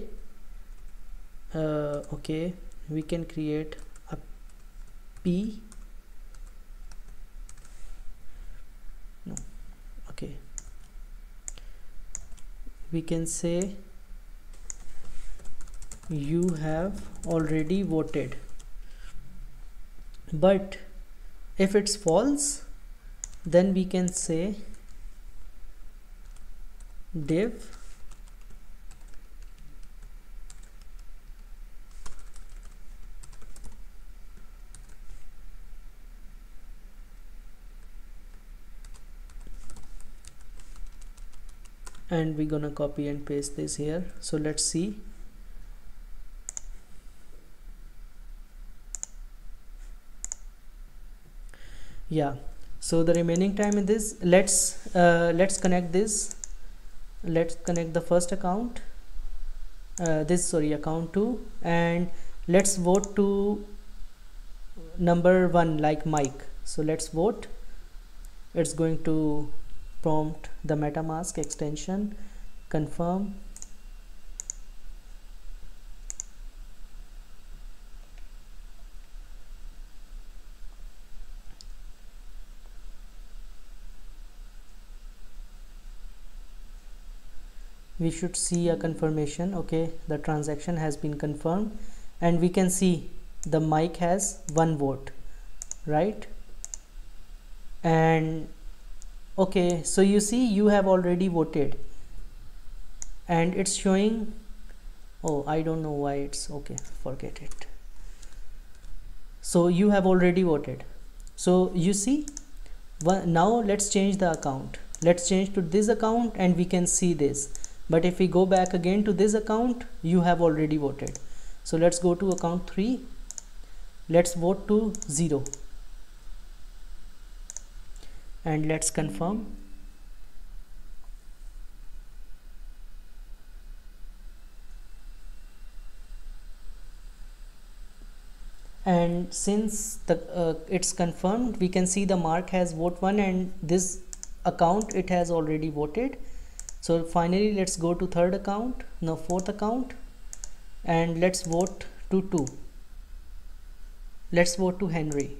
okay, we can create a p no okay we can say you have already voted. But if it's false, then we can say div and we're gonna copy and paste this here. So let's see. Yeah, so the remaining time in this, let's connect this. Let's connect the first account, account 2, and let's vote to number 1 like Mike. So let's vote. It's going to prompt the MetaMask extension, confirm. We should see a confirmation. Okay, the transaction has been confirmed, and we can see the Mike has 1 vote, right? And okay, so you see you have already voted, and it's showing, oh, I don't know why it's okay, forget it. So you have already voted. So you see, now let's change the account. Let's change to this account, and we can see this. But if we go back again to this account, you have already voted. So let's go to account 3. Let's vote to 0. And let's confirm. And since the it's confirmed, we can see the Mark has vote 1, and this account, it has already voted. So finally let's go to third account, now fourth account, and let's vote to 2. Let's vote to Henry.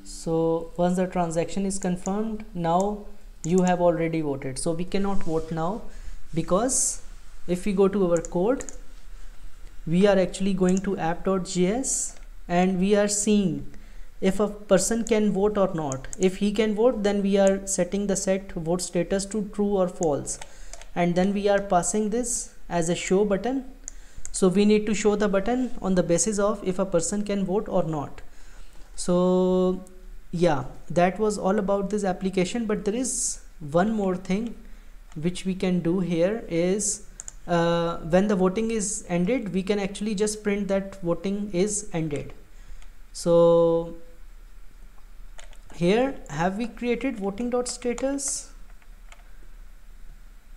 So once the transaction is confirmed, now you have already voted. So we cannot vote now, because if we go to our code, we are actually going to app.js, and we are seeing if a person can vote or not. If he can vote, then we are setting the set vote status to true or false, and then we are passing this as a show button. So we need to show the button on the basis of if a person can vote or not. So yeah, that was all about this application. But there is one more thing which we can do here is when the voting is ended, we can actually just print that voting is ended. So here, have we created voting.status?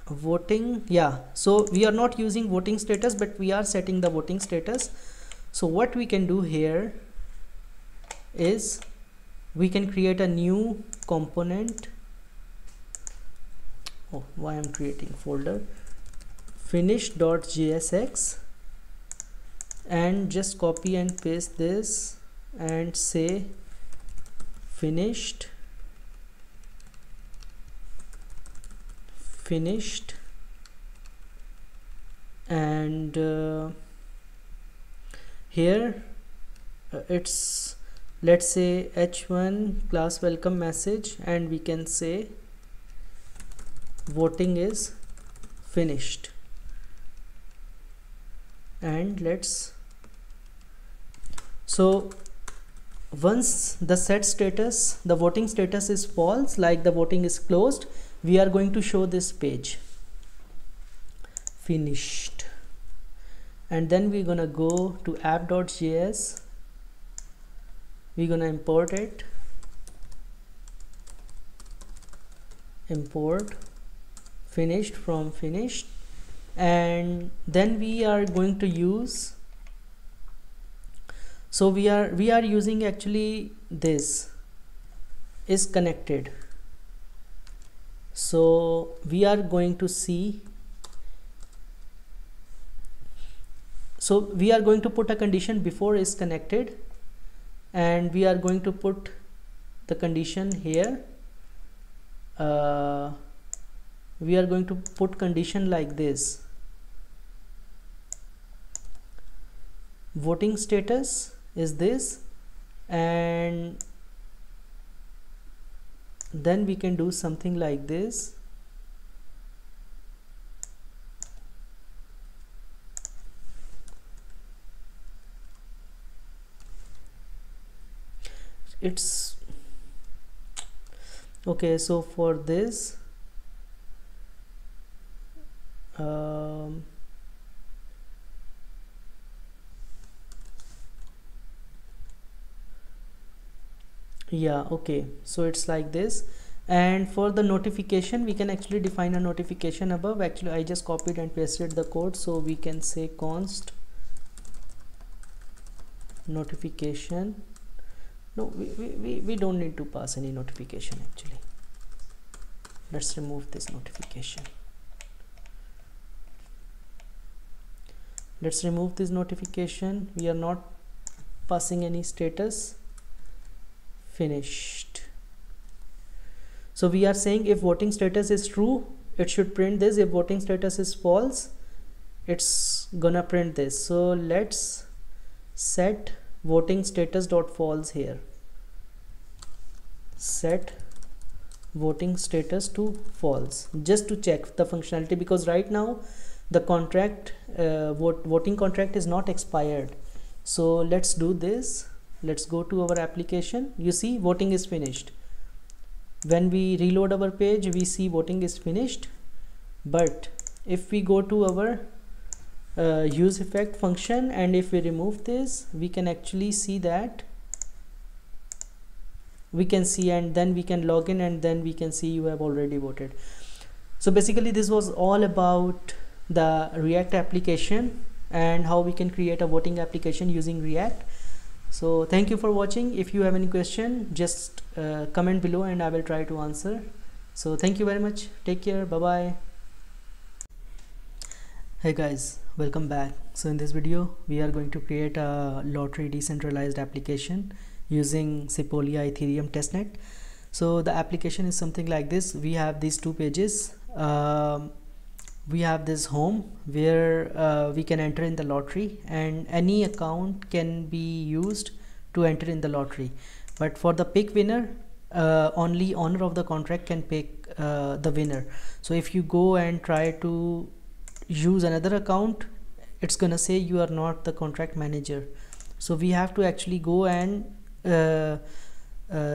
Voting, yeah. So we are not using voting status, but we are setting the voting status. So what we can do here is we can create a new component. Oh, why I'm creating folder finish.jsx, and just copy and paste this and say finished and here it's, let's say, h1 class welcome message, and we can say voting is finished. And let's, so once the set status, the voting status is false, like the voting is closed, we are going to show this page finished. And then we're gonna go to app.js, we're gonna import it, import finished from finished, and then we are going to use, so we are using actually this is connected. So we are going to see, so we are going to put a condition before is connected, and we are going to put the condition here. We are going to put condition like this: voting status is this, and then we can do something like this. It's okay. So for this yeah, okay, so it's like this. And for the notification, we can actually define a notification above. Actually, I just copied and pasted the code, so we can say const notification. No, we don't need to pass any notification. Actually, let's remove this notification. Let's remove this notification. We are not passing any status. Finished. So we are saying if voting status is true, it should print this. If voting status is false, it's gonna print this. So let's set voting status dot false here. Set voting status to false, just to check the functionality, because right now the contract voting contract is not expired. So let's do this. Let's go to our application. You see voting is finished. When we reload our page, we see voting is finished. But if we go to our use effect function, and if we remove this, we can actually see that we can see, and then we can log in, and then we can see you have already voted. So basically this was all about the React application and how we can create a voting application using React. So thank you for watching. If you have any question, just comment below and I will try to answer. So thank you very much. Take care. Bye bye. Hey guys, welcome back. So in this video we are going to create a lottery decentralized application using Sepolia Ethereum testnet. So the application is something like this. We have these two pages. We have this home where we can enter in the lottery, and any account can be used to enter in the lottery. but for the pick winner, only owner of the contract can pick the winner. So if you go and try to use another account, it's gonna say you are not the contract manager. So we have to actually go and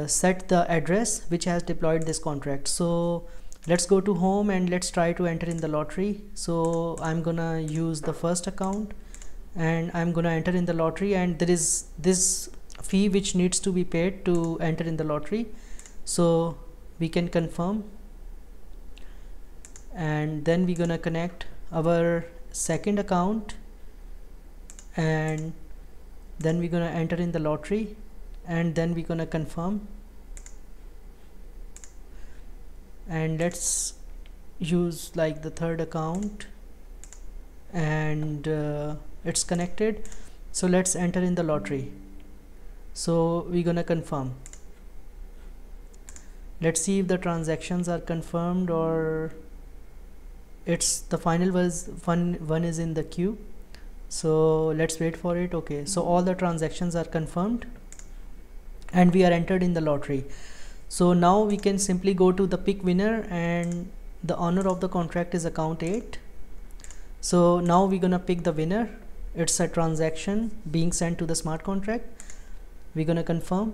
set the address which has deployed this contract. So let's go to home and let's try to enter in the lottery. So I'm gonna use the first account and I'm gonna enter in the lottery, and there is this fee which needs to be paid to enter in the lottery. So we can confirm, and then we're gonna connect our second account, and then we're gonna enter in the lottery, and then we're gonna confirm. And let's use like the third account, and it's connected. So let's enter in the lottery. So we're gonna confirm. Let's see if the transactions are confirmed or it's the final one is in the queue. So let's wait for it. Okay, so all the transactions are confirmed and we are entered in the lottery. So now we can simply go to the pick winner, and the owner of the contract is account 8. So now we're gonna pick the winner. It's a transaction being sent to the smart contract. We're gonna confirm,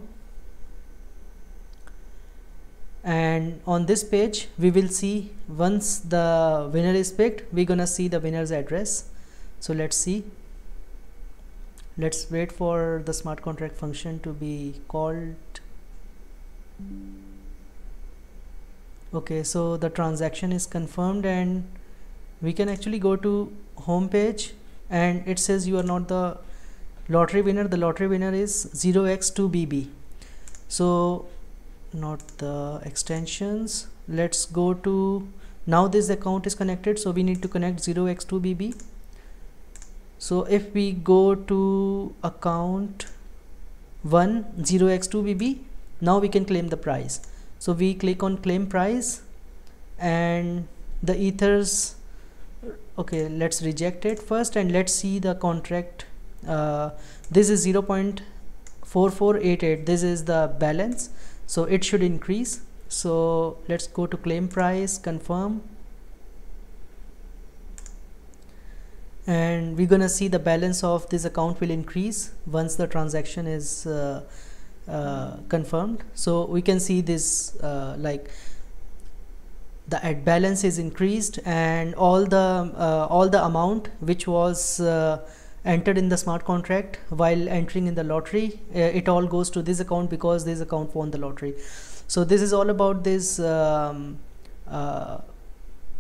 and on this page we will see, once the winner is picked, we're gonna see the winner's address. So let's see. Let's wait for the smart contract function to be called. Okay, so the transaction is confirmed, and we can actually go to home page, and it says you are not the lottery winner. The lottery winner is 0x2bb. So not the extensions. Let's go to, now this account is connected, so we need to connect 0x2bb. So if we go to account 1 0x2bb, now we can claim the prize. So we click on claim prize, and the ethers, okay, let's reject it first, and let's see the contract. This is 0.4488. this is the balance, so it should increase. So let's go to claim price, confirm, and we're gonna see the balance of this account will increase once the transaction is confirmed. So we can see this like the ad balance is increased, and all the amount which was entered in the smart contract while entering in the lottery, it all goes to this account because this account won the lottery. So this is all about this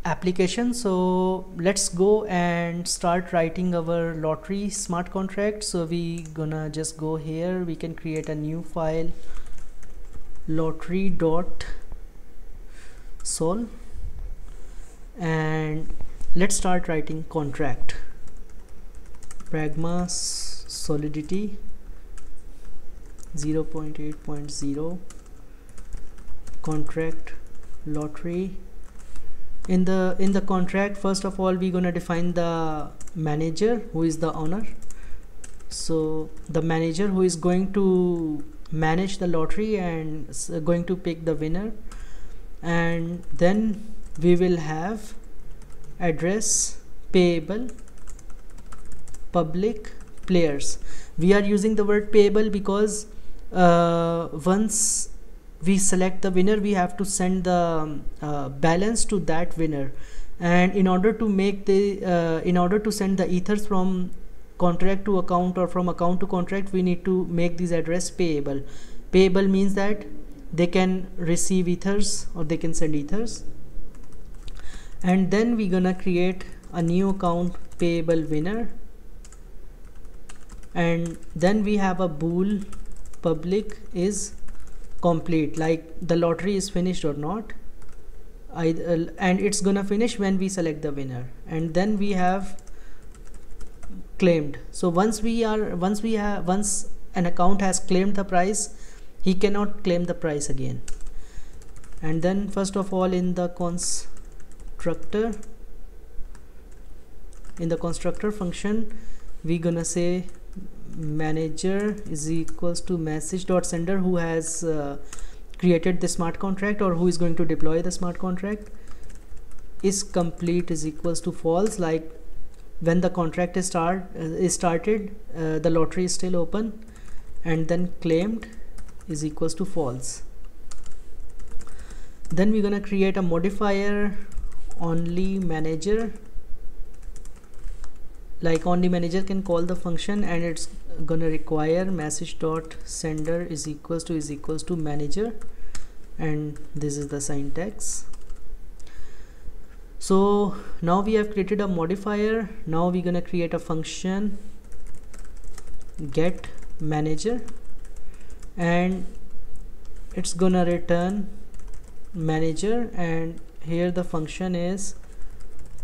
application. So let's go and start writing our lottery smart contract. So we gonna just go here, we can create a new file, lottery.sol, and let's start writing contract. Pragma Solidity 0.8.0 contract lottery. In the contract, first of all, we're gonna define the manager, who is the owner. So the manager who is going to manage the lottery and going to pick the winner, and then we will have address, payable, public, players. We are using the word payable because once we select the winner, we have to send the balance to that winner, and in order to make the in order to send the ethers from contract to account or from account to contract, we need to make this address payable. Payable means that they can receive ethers or they can send ethers. And then we're gonna create a new account, payable winner, and then we have a bool, public is complete, like the lottery is finished or not, and it's gonna finish when we select the winner. And then we have claimed. So once an account has claimed the price, he cannot claim the price again. And then first of all, in the constructor function, we're gonna say manager is equals to message.sender, who has created the smart contract or who is going to deploy the smart contract, is complete is equals to false, like when the contract is started, the lottery is still open, and then claimed is equals to false. Then we're gonna create a modifier only manager, like only manager can call the function, and it's gonna require message.sender is equals to manager, and this is the syntax. So now we have created a modifier. Now we're gonna create a function get manager, and it's gonna return manager, and here the function is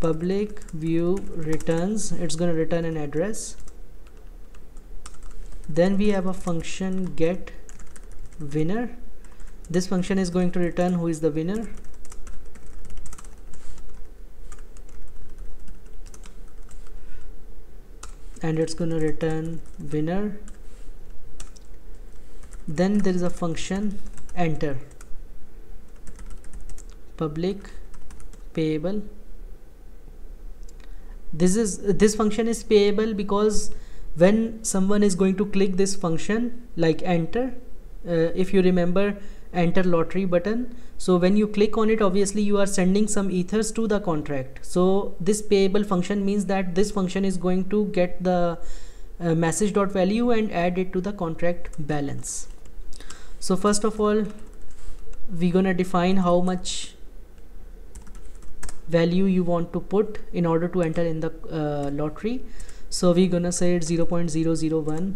public view returns, it's gonna return an address. Then we have a function get winner. This function is going to return who is the winner. And it's going to return winner. Then there is a function enter, public payable. This function is payable because when someone is going to click this function like enter, if you remember enter lottery button, so when you click on it, obviously you are sending some ethers to the contract. So this payable function means that this function is going to get the message.value and add it to the contract balance. So first of all, we're gonna define how much value you want to put in order to enter in the lottery. So we're gonna say it's 0.001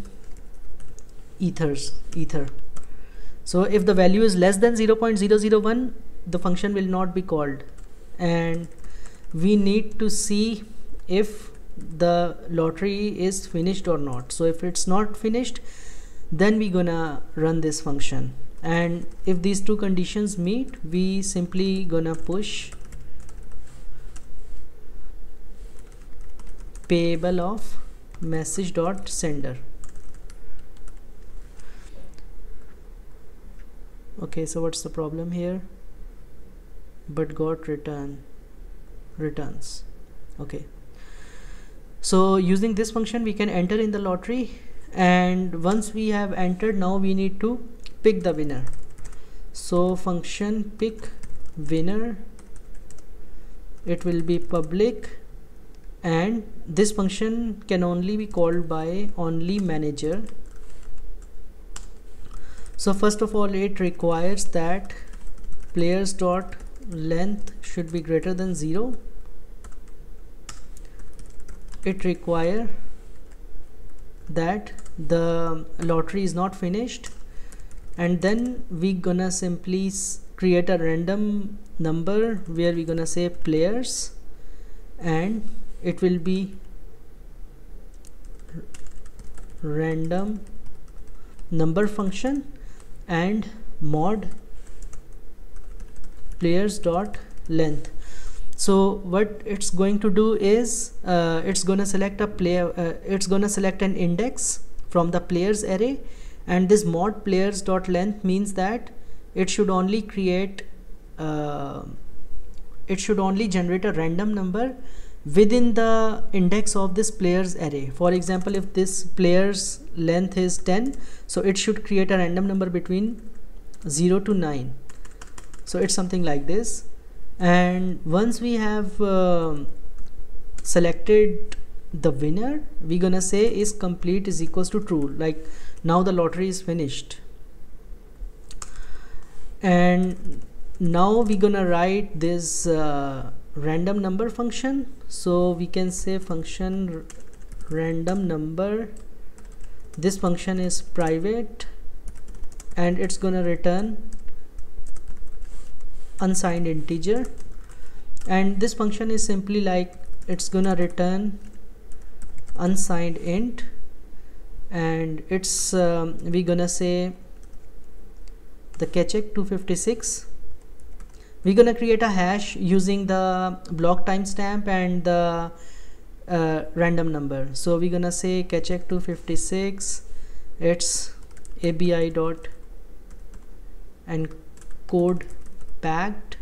ether. So if the value is less than 0.001, the function will not be called, and we need to see if the lottery is finished or not. So if it's not finished, then we're gonna run this function, and if these two conditions meet, we simply gonna push payable of message.sender. Okay, so what's the problem here? But got returns. Okay, so using this function we can enter in the lottery, and once we have entered, now we need to pick the winner. So function pick winner, it will be public, and this function can only be called by only manager. So first of all, it requires that players dot length should be greater than 0. It requires that the lottery is not finished, and then we gonna simply create a random number where we gonna say players, and it will be random number function and mod players dot length. So what it's going to do is it's gonna select a player, it's gonna select an index from the players array, and this mod players dot length means that it should only create it should only generate a random number within the index of this players array. For example, if this players length is 10, so it should create a random number between 0 to 9. So it's something like this. And once we have selected the winner, we're gonna say is complete is equals to true, like now the lottery is finished. And now we're gonna write this random number function. So we can say function random number, this function is private, and it's gonna return unsigned integer, and this function is simply like it's gonna return unsigned int, and it's we gonna say the catcheck 256. We're gonna create a hash using the block timestamp and the random number. So we're gonna say catcheck 256, it's ABI dot encode packed,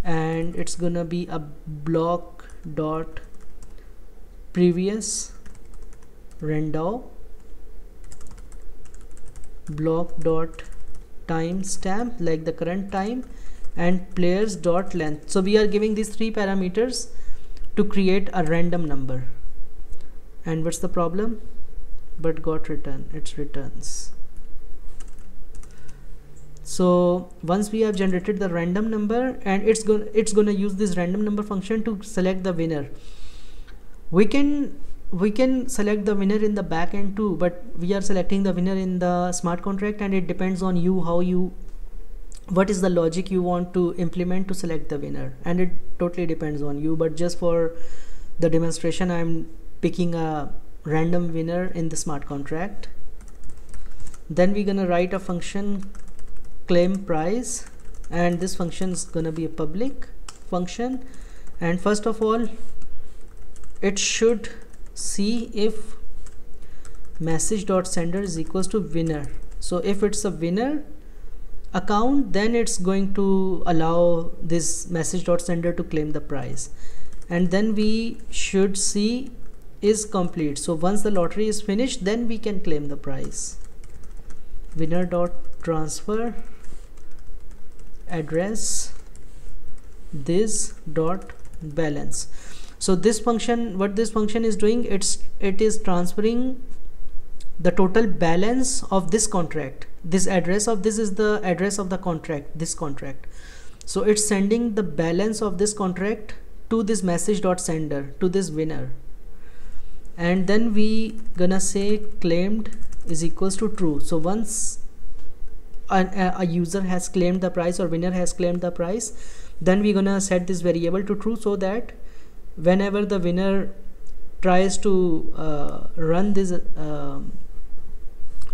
and it's gonna be a block dot previous random block dot timestamp, like the current time, and players dot length. So we are giving these three parameters to create a random number. And what's the problem? But got return, it returns. So once we have generated the random number, and it's gonna use this random number function to select the winner. We can select the winner in the back end too, but we are selecting the winner in the smart contract, and it depends on you what is the logic you want to implement to select the winner, and it totally depends on you. But just for the demonstration, I'm picking a random winner in the smart contract. Then we're gonna write a function claim price, and this function is gonna be a public function. And first of all, it should see if message.sender is equals to winner. So if it's a winner account, then it's going to allow this message.sender to claim the prize. And then we should see is complete. So once the lottery is finished, then we can claim the prize. Winner.transfer address this dot balance. So this function, what this function is doing, it is transferring the total balance of this contract. This address of this is the address of the contract, this contract. So it's sending the balance of this contract to this message.sender, to this winner. And then we gonna say claimed is equals to true. So once a user has claimed the price, or winner has claimed the price, then we're gonna set this variable to true, so that whenever the winner tries to run this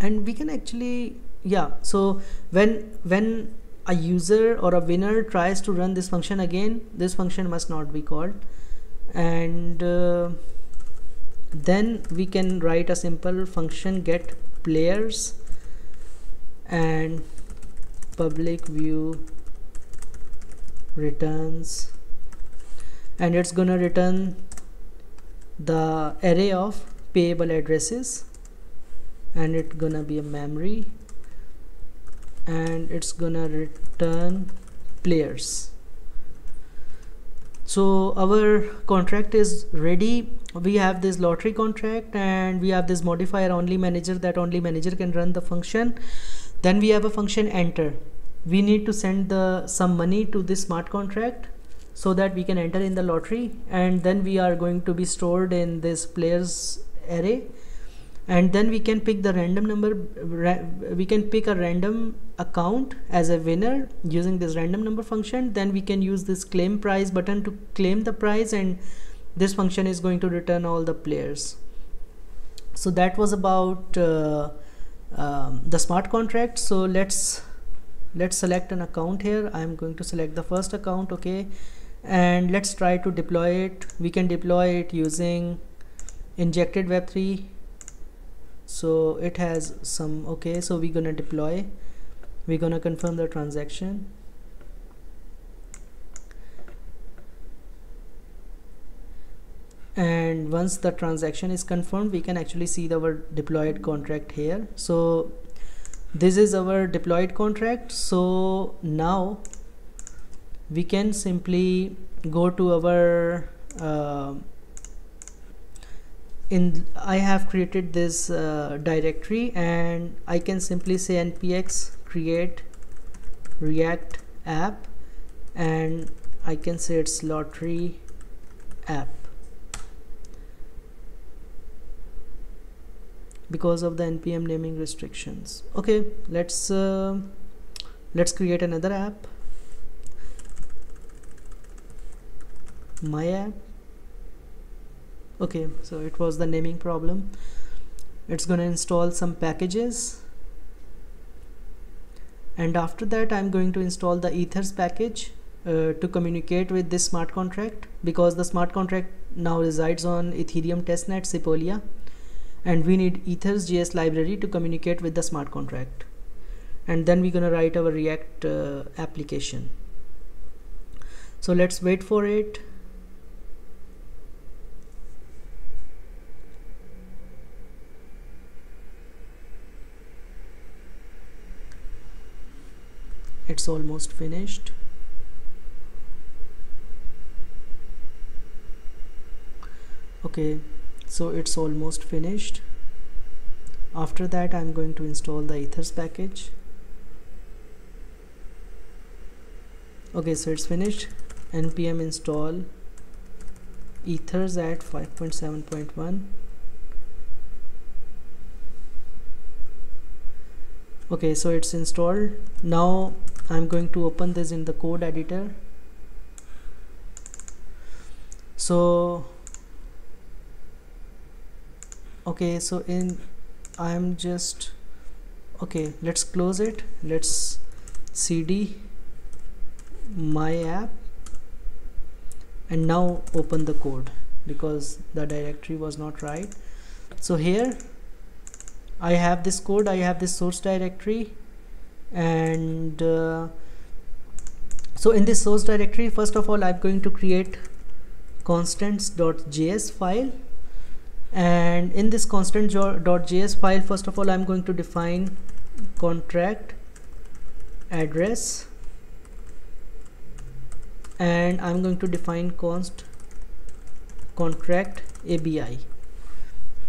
and we can actually, yeah, so when a user or a winner tries to run this function again, this function must not be called. And then we can write a simple function get players and public view returns, and it's gonna return the array of payable addresses, and it's gonna be a memory, and it's gonna return players. So our contract is ready. We have this lottery contract, and we have this modifier only manager, that only manager can run the function. Then we have a function enter. We need to send some money to this smart contract so that we can enter in the lottery, and then we are going to be stored in this players array. And then we can pick the random number, we can pick a random account as a winner using this random number function. Then we can use this claim prize button to claim the prize, and this function is going to return all the players. So that was about the smart contract. So let's select an account here. I'm going to select the first account, okay, and let's try to deploy it. We can deploy it using injected Web3. So it has some, okay, so we're gonna deploy, we're gonna confirm the transaction, and once the transaction is confirmed, we can actually see our deployed contract here. So this is our deployed contract. So now we can simply go to our I have created this directory, and I can simply say npx create react app, and I can say it's lottery app because of the npm naming restrictions. Okay, let's create another app, my app. Okay, so it was the naming problem. It's gonna install some packages, and after that I'm going to install the ethers package. to communicate with this smart contract, because the smart contract now resides on Ethereum testnet Sepolia, and we need ethers.js library to communicate with the smart contract. And then we're gonna write our React application. So let's wait for it. It's almost finished. Okay, so it's almost finished. After that, I'm going to install the ethers package. Okay, so it's finished. npm install ethers at 5.7.1. okay, so it's installed. Now I'm going to open this in the code editor. So okay, so I'm just okay, let's close it. Let's cd my app and now open the code, because the directory was not right. So here I have this code, I have this source directory, and so in this source directory, first of all, I'm going to create constants.js file, and in this constant.js file, first of all, I'm going to define contract address, and I'm going to define contract ABI.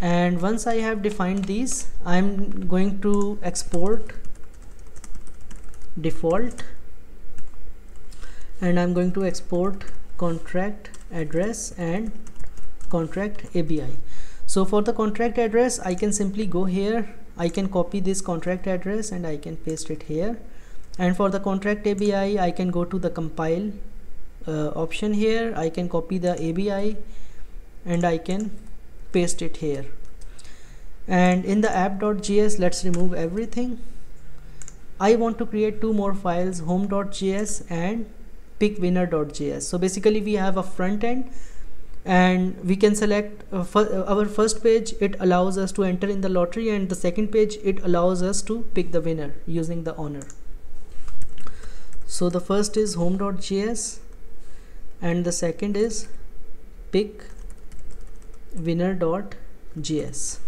And once I have defined these, I'm going to export default, and I'm going to export contract address and contract ABI. So for the contract address, I can simply go here, I can copy this contract address and I can paste it here. And for the contract ABI, I can go to the compile option here, I can copy the ABI and I can paste it here. And in the app.js, let's remove everything. I want to create two more files, home.js and pickwinner.js. So basically we have a front end, and we can select our first page, it allows us to enter in the lottery, and the second page, it allows us to pick the winner using the honor. So the first is home.js and the second is pickwinner.js.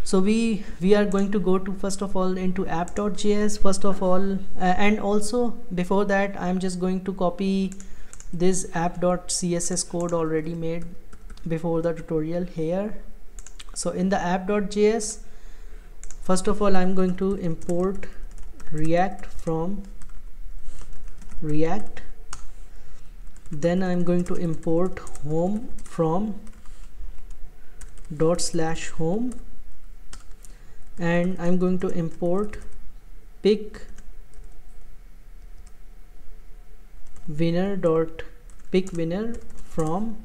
So we are going to go to first of all into app.js first of all, and also before that I'm just going to copy this app.css code already made before the tutorial here. So in the app.js, first of all I'm going to import React from React, then I'm going to import home from /home, and I'm going to import pickwinner from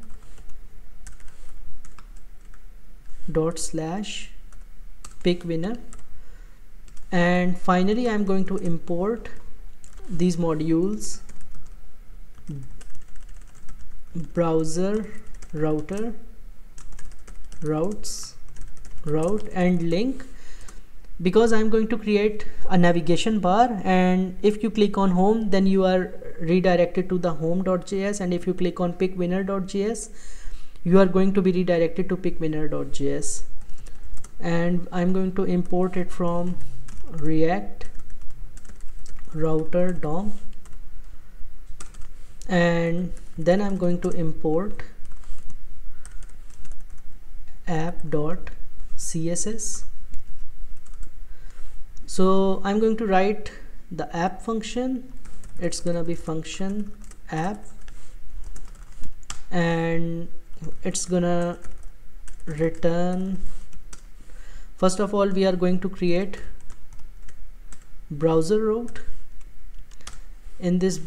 /pickwinner, and finally I'm going to import these modules browser router route and link, because I'm going to create a navigation bar, and if you click on home then you are redirected to the home.js, and if you click on pickwinner.js you are going to be redirected to pickwinner.js. And I'm going to import it from React router DOM, and then I'm going to import app.css. So I'm going to write the app function, it's gonna be function app, and it's gonna return, first of all we are going to create browser route. In this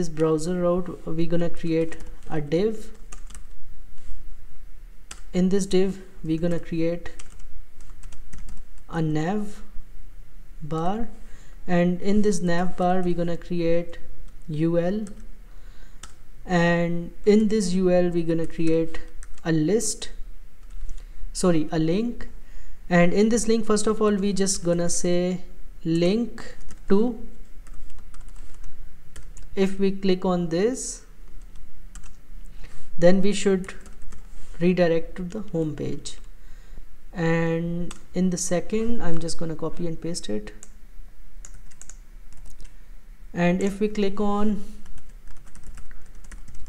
browser route we're gonna create a div. In this div we're gonna create a nav bar, and in this nav bar we're gonna create UL, and in this UL we're gonna create a link, and in this link, first of all, we just gonna say link to. If we click on this, then we should redirect to the home page, and in the second I'm just gonna copy and paste it, and if we click on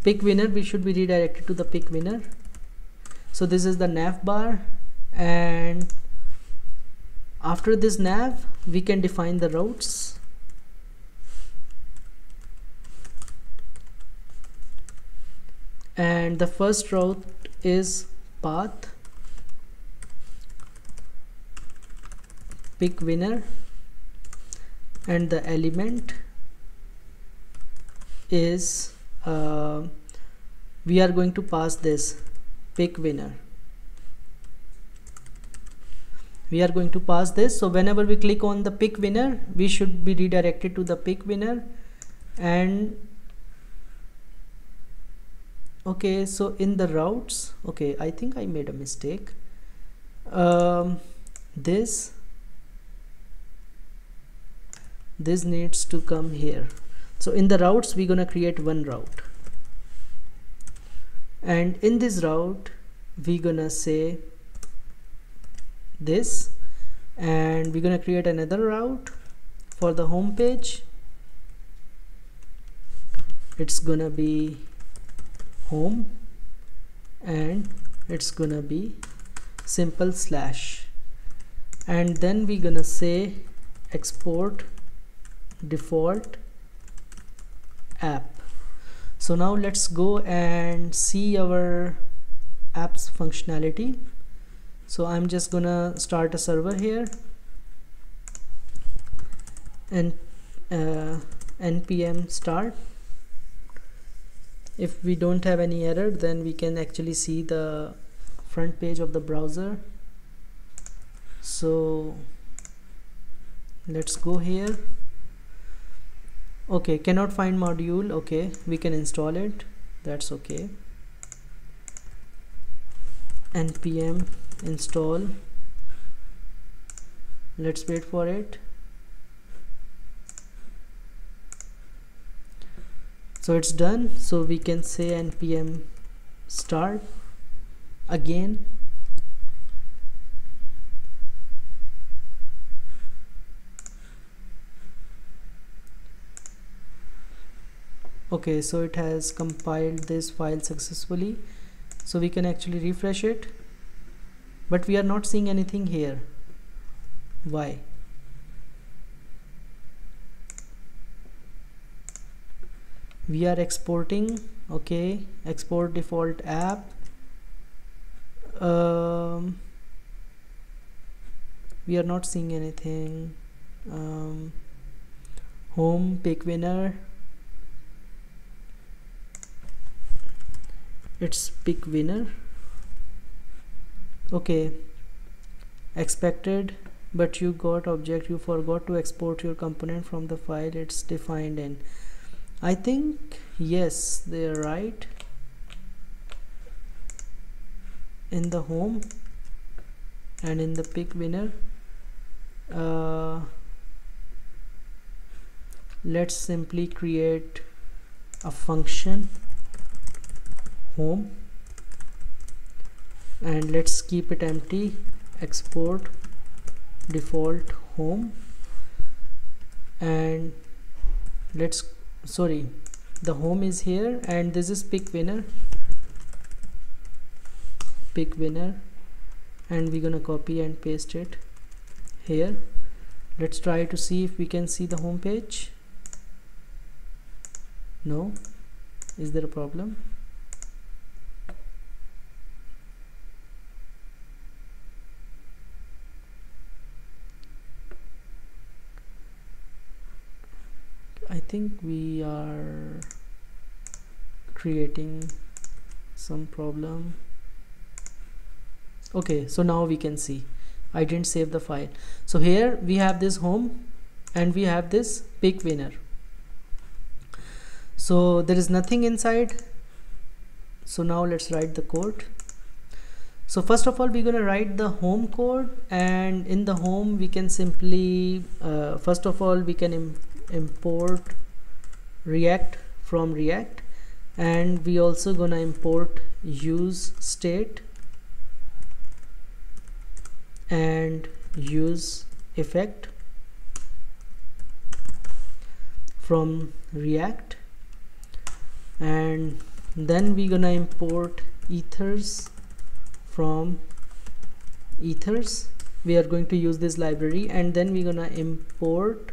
pick winner, we should be redirected to the pick winner. So this is the nav bar, and after this nav we can define the routes. And the first route is path pick winner, and the element is we are going to pass this pick winner. We are going to pass this, so whenever we click on the pick winner, we should be redirected to the pick winner. And okay, so in the routes, okay, I think I made a mistake. This needs to come here. So in the routes we're gonna create one route, and in this route we're gonna say this, and we're gonna create another route for the home page. It's gonna be home, and it's gonna be simple slash, and then we're gonna say export default app. So now let's go and see our app's functionality. So I'm just gonna start a server here, and npm start. If we don't have any error, then we can actually see the front page of the browser. So let's go here. Okay, cannot find module. Okay, we can install it, that's okay. npm install, let's wait for it. So it's done, so we can say npm start again. Okay, so it has compiled this file successfully, so we can actually refresh it, but we are not seeing anything here. Why? We are exporting. Okay, export default app. We are not seeing anything. Home pick winner, it's pick winner. Okay, expected, but you got object, you forgot to export your component from the file it's defined in. I think yes, they're right. In the home and in the pick winner, let's simply create a function home, and let's keep it empty. Export default home, and let's, sorry, the home is here, and this is pick winner, and we're gonna copy and paste it here. Let's try to see if we can see the home page. No. Is there a problem? I think we are creating some problem. Okay, so now we can see. I didn't save the file. So here we have this home and we have this pick winner. So there is nothing inside. So now let's write the code. So first of all, we're going to write the home code, and in the home we can simply first of all we can import React from React, and we also gonna import use state and use effect from React, and then we're gonna import ethers from ethers. We are going to use this library, and then we're gonna import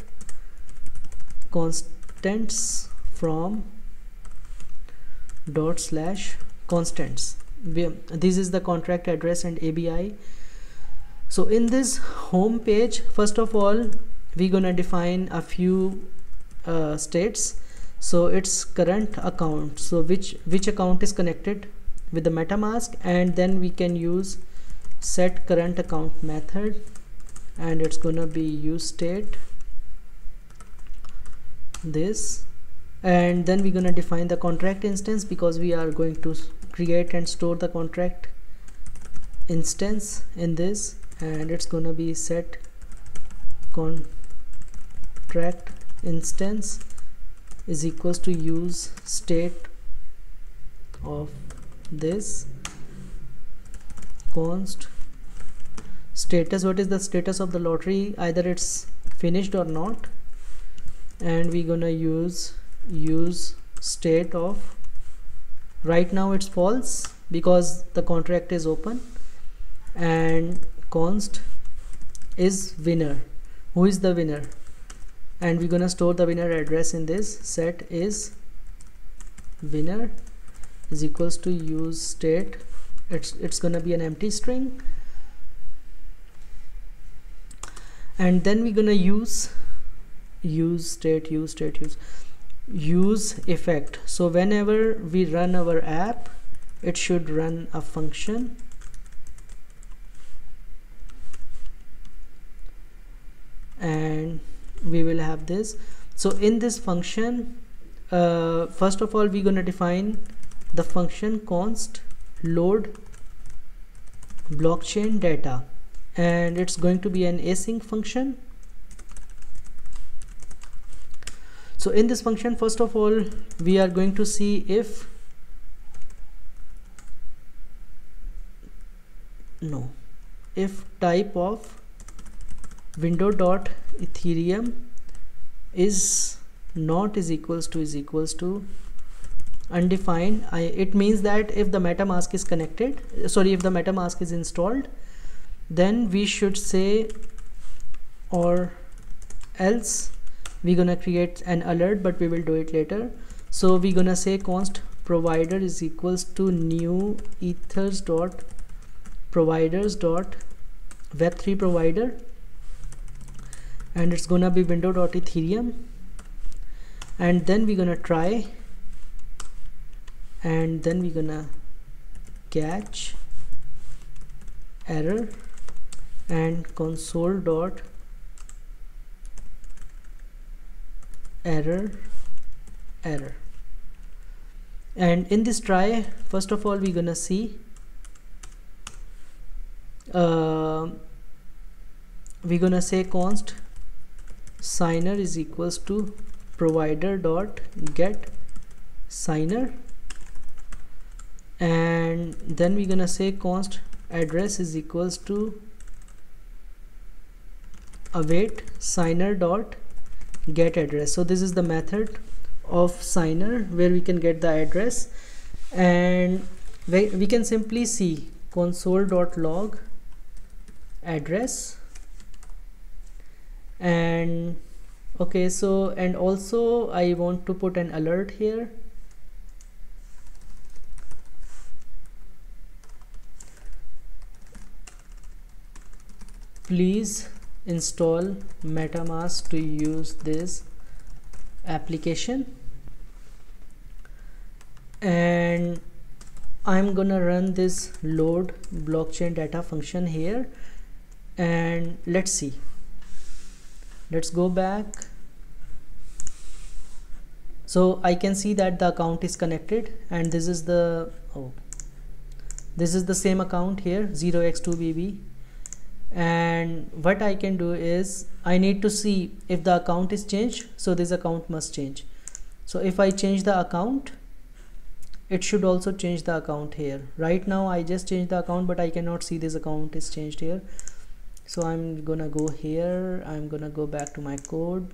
constants from /constants. This is the contract address and ABI. So in this home page, first of all we're gonna define a few states. So it's current account, so which account is connected with the MetaMask, and then we can use set current account method, and it's gonna be use state this, and then we're gonna define the contract instance, because we are going to create and store the contract instance in this, and it's gonna be set contract instance is equals to use state of this const status. What is the status of the lottery? Either it's finished or not, and we're gonna use state of, right now it's false because the contract is open, and const is winner. Who is the winner? And we're gonna store the winner address in this. Set is winner is equals to use state. It's gonna be an empty string, and then we're gonna use state use effect. So whenever we run our app, it should run a function, and we will have this. So in this function, first of all we're going to define the function const load blockchain data, and it's going to be an async function. So in this function, first of all we are going to see if type of window.ethereum is not is equals to undefined. It means that if the MetaMask is connected, if the MetaMask is installed, then we should say, or else we're gonna create an alert, but we will do it later. So we're gonna say const provider is equals to new ethers dot providers dot web3 provider, and it's gonna be window.ethereum, and then we're gonna try, and then we're gonna catch error and console dot error, and in this try, first of all we're gonna see we're gonna say const signer is equals to provider dot get signer, and then we're gonna say const address is equals to await signer dot get address. So this is the method of signer where we can get the address, and we can simply see console.log address, and okay, so and also I want to put an alert here. Please install MetaMask to use this application, and I'm gonna run this load blockchain data function here, and let's see. Let's go back. So I can see that the account is connected, and this is the same account here, 0x2bb. And what I can do is I need to see if the account is changed, so this account must change. So if I change the account, it should also change the account here. Right now I just changed the account, but I cannot see this account is changed here. So I'm gonna go here, I'm gonna go back to my code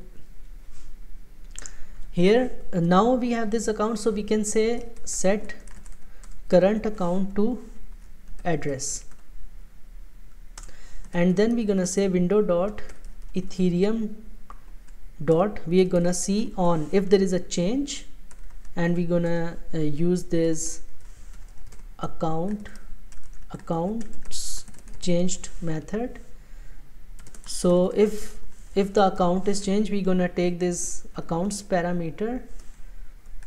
here. Now we have this account, so we can say set current account to address, and then we're gonna say window dot Ethereum dot, we're gonna see on if there is a change, and we're gonna use this accounts changed method. So if the account is changed, we're gonna take this accounts parameter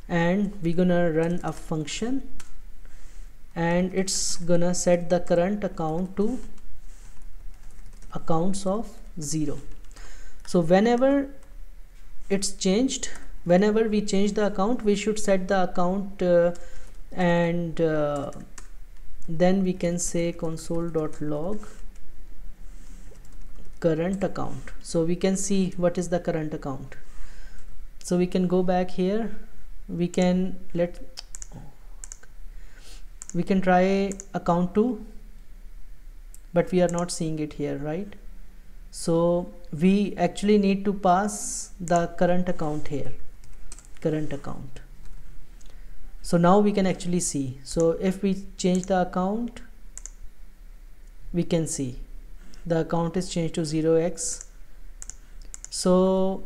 and we're gonna run a function, and it's gonna set the current account to accounts of 0. So whenever it's changed, whenever we change the account, we should set the account and then we can say console.log current account, so we can see what is the current account. So we can go back here, we can try account 2, but we are not seeing it here, right? So we actually need to pass the current account here, current account. So now we can actually see. So if we change the account, we can see the account is changed to 0x. So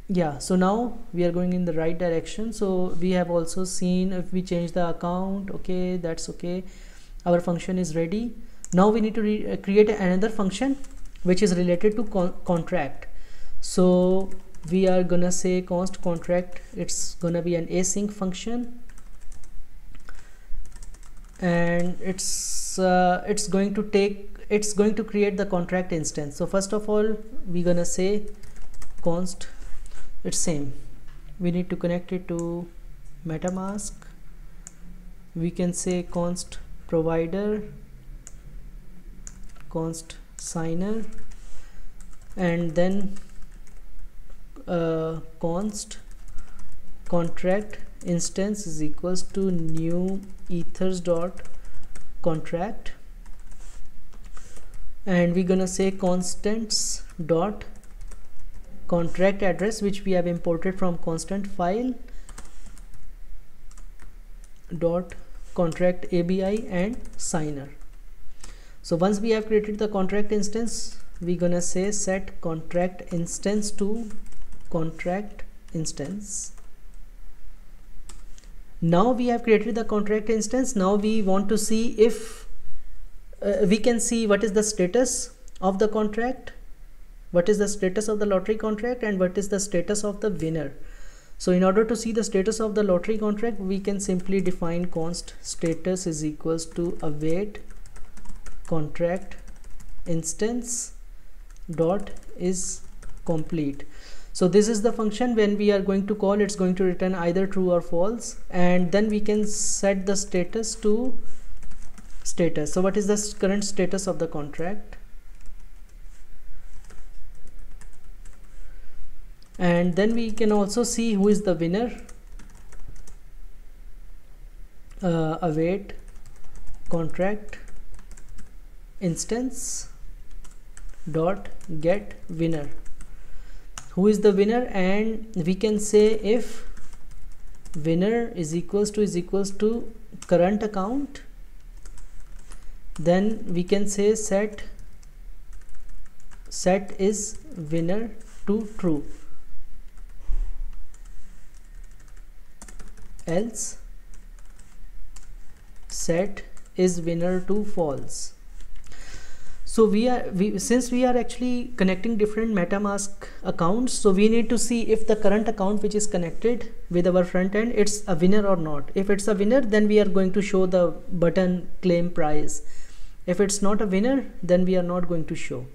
yeah, so now we are going in the right direction. So we have also seen if we change the account, okay, that's okay, our function is ready. Now we need to create another function which is related to contract. So we are gonna say const contract, it's gonna be an async function, and it's going to create the contract instance. So first of all, we're gonna say const, it's same, we need to connect it to MetaMask. We can say const provider, const signer, and then const contract instance is equals to new ethers dot contract, and we're gonna say constants dot contract address, which we have imported from constant file dot contract ABI and signer. So once we have created the contract instance, we're gonna say set contract instance to contract instance. Now we have created the contract instance. Now we want to see if we can see what is the status of the contract, what is the status of the lottery contract, and what is the status of the winner. So in order to see the status of the lottery contract, we can simply define const status is equals to await contract instance dot is complete. So this is the function. When we are going to call, it's going to return either true or false, and then we can set the status to status. So what is the current status of the contract, and then we can also see who is the winner. Await contract instance dot get winner, who is the winner, and we can say if winner is equals to current account, then we can say set is winner to true, else set is winner to false. So since we are actually connecting different MetaMask accounts, so we need to see if the current account which is connected with our front end, it's a winner or not. If it's a winner, then we are going to show the button claim prize. If it's not a winner, then we are not going to show.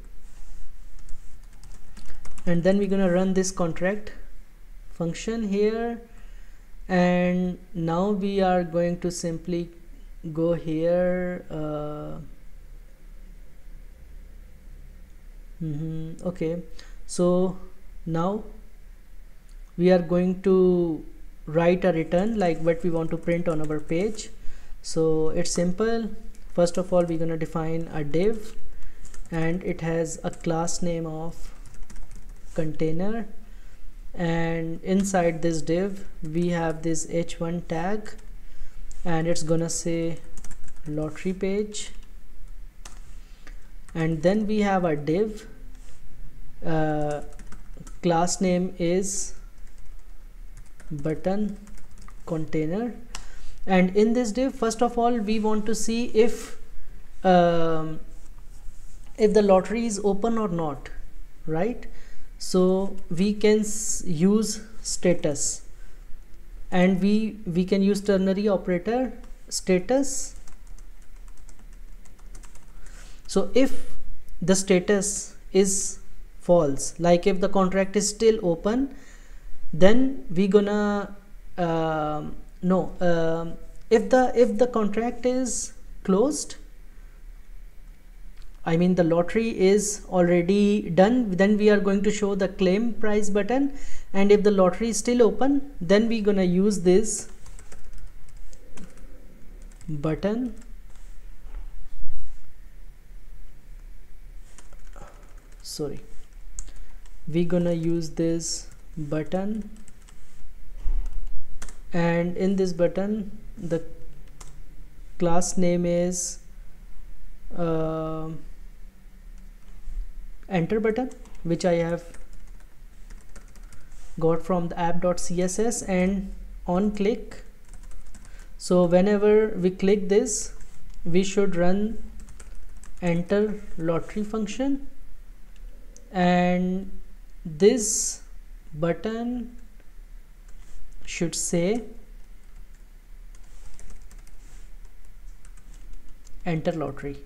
And then we're going to run this contract function here, and now we are going to simply go here. Okay, so now we are going to write a return like what we want to print on our page. So it's simple. First of all, we're going to define a div, and it has a class name of container, and inside this div we have this h1 tag, and it's gonna say lottery page. And then we have a div, class name is button container, and in this div, first of all, we want to see if the lottery is open or not, right? So we can use status, and we can use ternary operator status. So if the status is false, like if the contract is still open, then we gonna if the contract is closed, I mean the lottery is already done, then we are going to show the claim price button. And if the lottery is still open, then we gonna use this button we're gonna use this button, and in this button the class name is enter button, which I have got from the app.css, and on click. So whenever we click this, we should run enter lottery function, and this button should say enter lottery.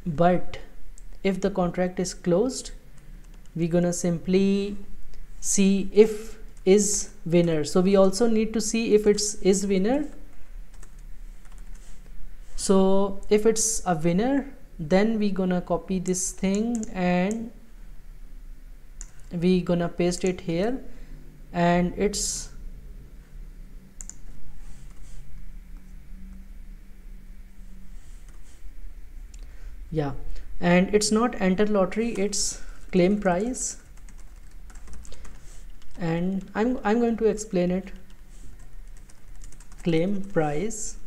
But if the contract is closed, we're gonna simply see if is winner. So we also need to see if it's is winner. So if it's a winner, then we gonna copy this thing and we gonna paste it here, and it's and it's not enter lottery, it's claim price, and I'm going to explain it. Claim price,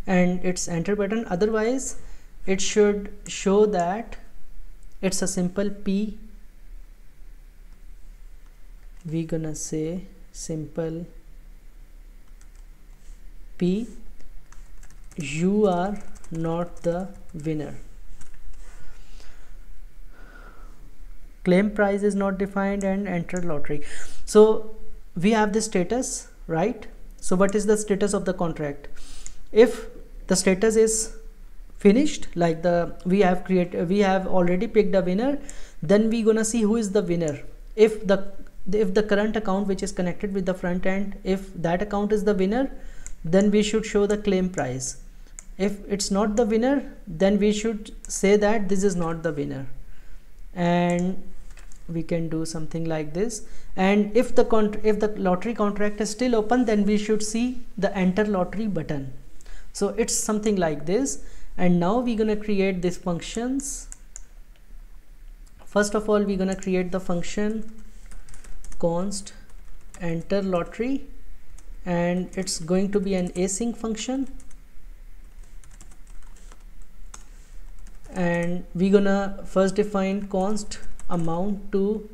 and it's enter button. Otherwise it should show that it's a simple P. We gonna say simple P, you are not the winner. Claim price is not defined and enter lottery. So we have the status, right? So what is the status of the contract? If the status is finished, like we have already picked a winner, then we gonna see who is the winner. If the current account which is connected with the front end, if that account is the winner, then we should show the claim price. If it's not the winner, then we should say that this is not the winner, and we can do something like this. And if the lottery contract is still open, then we should see the enter lottery button. So it's something like this. And now we're gonna create these functions. First of all, we're gonna create the function const enter lottery, and it's going to be an async function, and we're gonna first define const amount to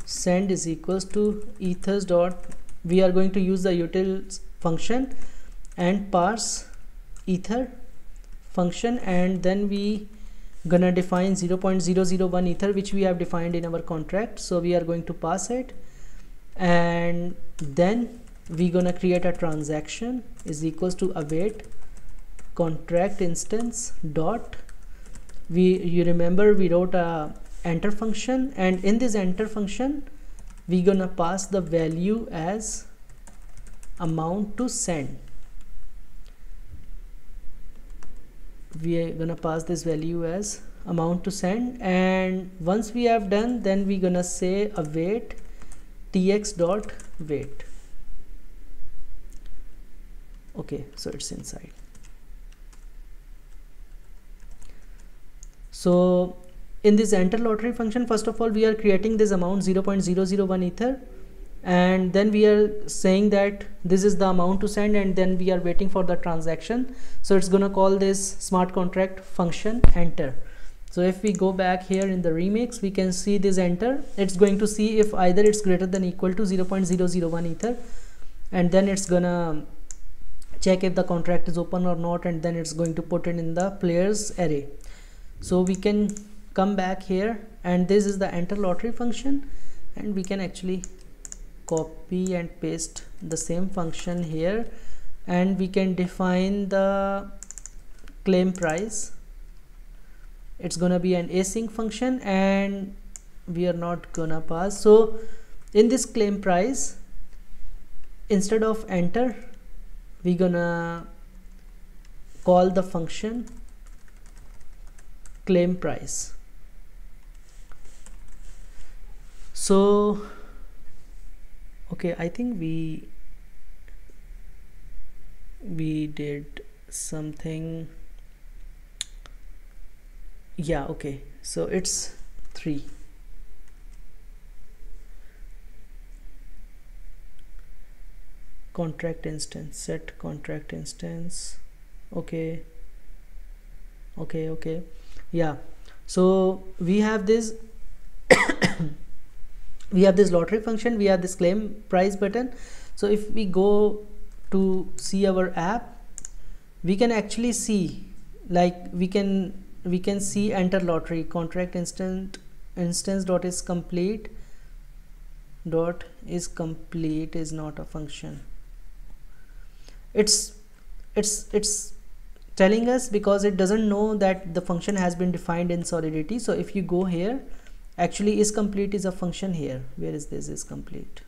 send is equals to ethers dot, we are going to use the utils function and parse ether function, and then we gonna define 0.001 ether, which we have defined in our contract. So we are going to pass it, and then we gonna create a transaction is equals to await contract instance dot you remember we wrote a enter function, and in this enter function we're gonna pass the value as amount to send. We are gonna pass this value as amount to send, and once we have done, then we're gonna say await tx dot wait. Okay, so it's inside. So in this enter lottery function, first of all we are creating this amount 0.001 ether, and then we are saying that this is the amount to send, and then we are waiting for the transaction. So it's gonna call this smart contract function enter. So if we go back here in the remix, we can see this enter. It's going to see if either it's greater than equal to 0.001 ether, and then it's gonna check if the contract is open or not, and then it's going to put it in the players array. So we can come back here, and this is the enter lottery function, and we can actually copy and paste the same function here, and we can define the claim price. It's gonna be an async function, and we are not gonna pass. So in this claim price, instead of enter, we're gonna call the function claim price. So okay, I think we did something. Yeah, okay, so it's 3. Contract instance, set contract instance. Okay, yeah. So we have this we have this lottery function, we have this claim price button. So if we go to see our app, we can actually see, like we can see enter lottery contract instance dot is complete is not a function. It's telling us because it doesn't know that the function has been defined in Solidity. So if you go here, actually is complete is a function here. Where is this is complete?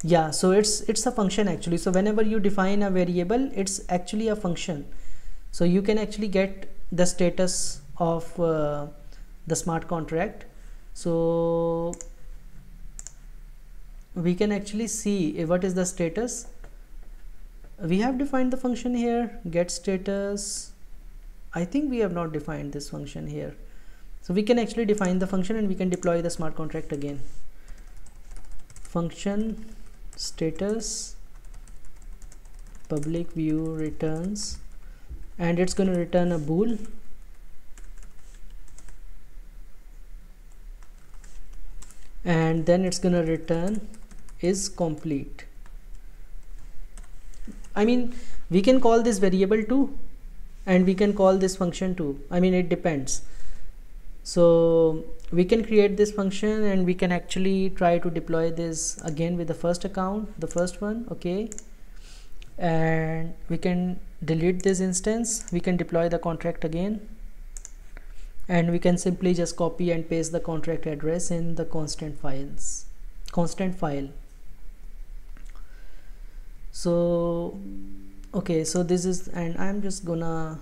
Yeah, so it's a function actually. So whenever you define a variable, it's actually a function. So you can actually get the status of the smart contract. So we can actually see what is the status. We have defined the function here, get status. I think we have not defined this function here. So we can actually define the function, and we can deploy the smart contract again. Function status public view returns, and it's going to return a bool, and then it's going to return is complete. I mean, we can call this variable too, and we can call this function too. I mean, it depends. So we can create this function, and we can actually try to deploy this again with the first account, the first one. Okay, and we can delete this instance. We can deploy the contract again, and we can simply just copy and paste the contract address in the constant file. So okay, so this is, and I'm just gonna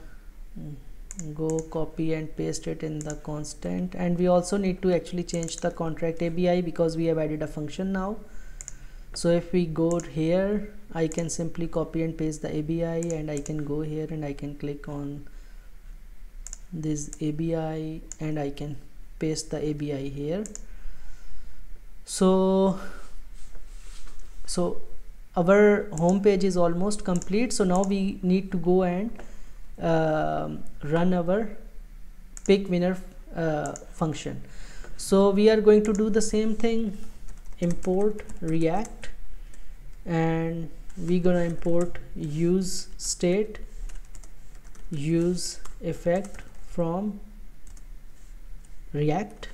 go copy and paste it in the constant, and we also need to actually change the contract ABI because we have added a function now. So if we go here, I can simply copy and paste the ABI, and I can go here and I can click on this ABI, and I can paste the ABI here. So our home page is almost complete. So now we need to go and run our pick winner function. So we are going to do the same thing, import React, and we're gonna import use state, use effect from React.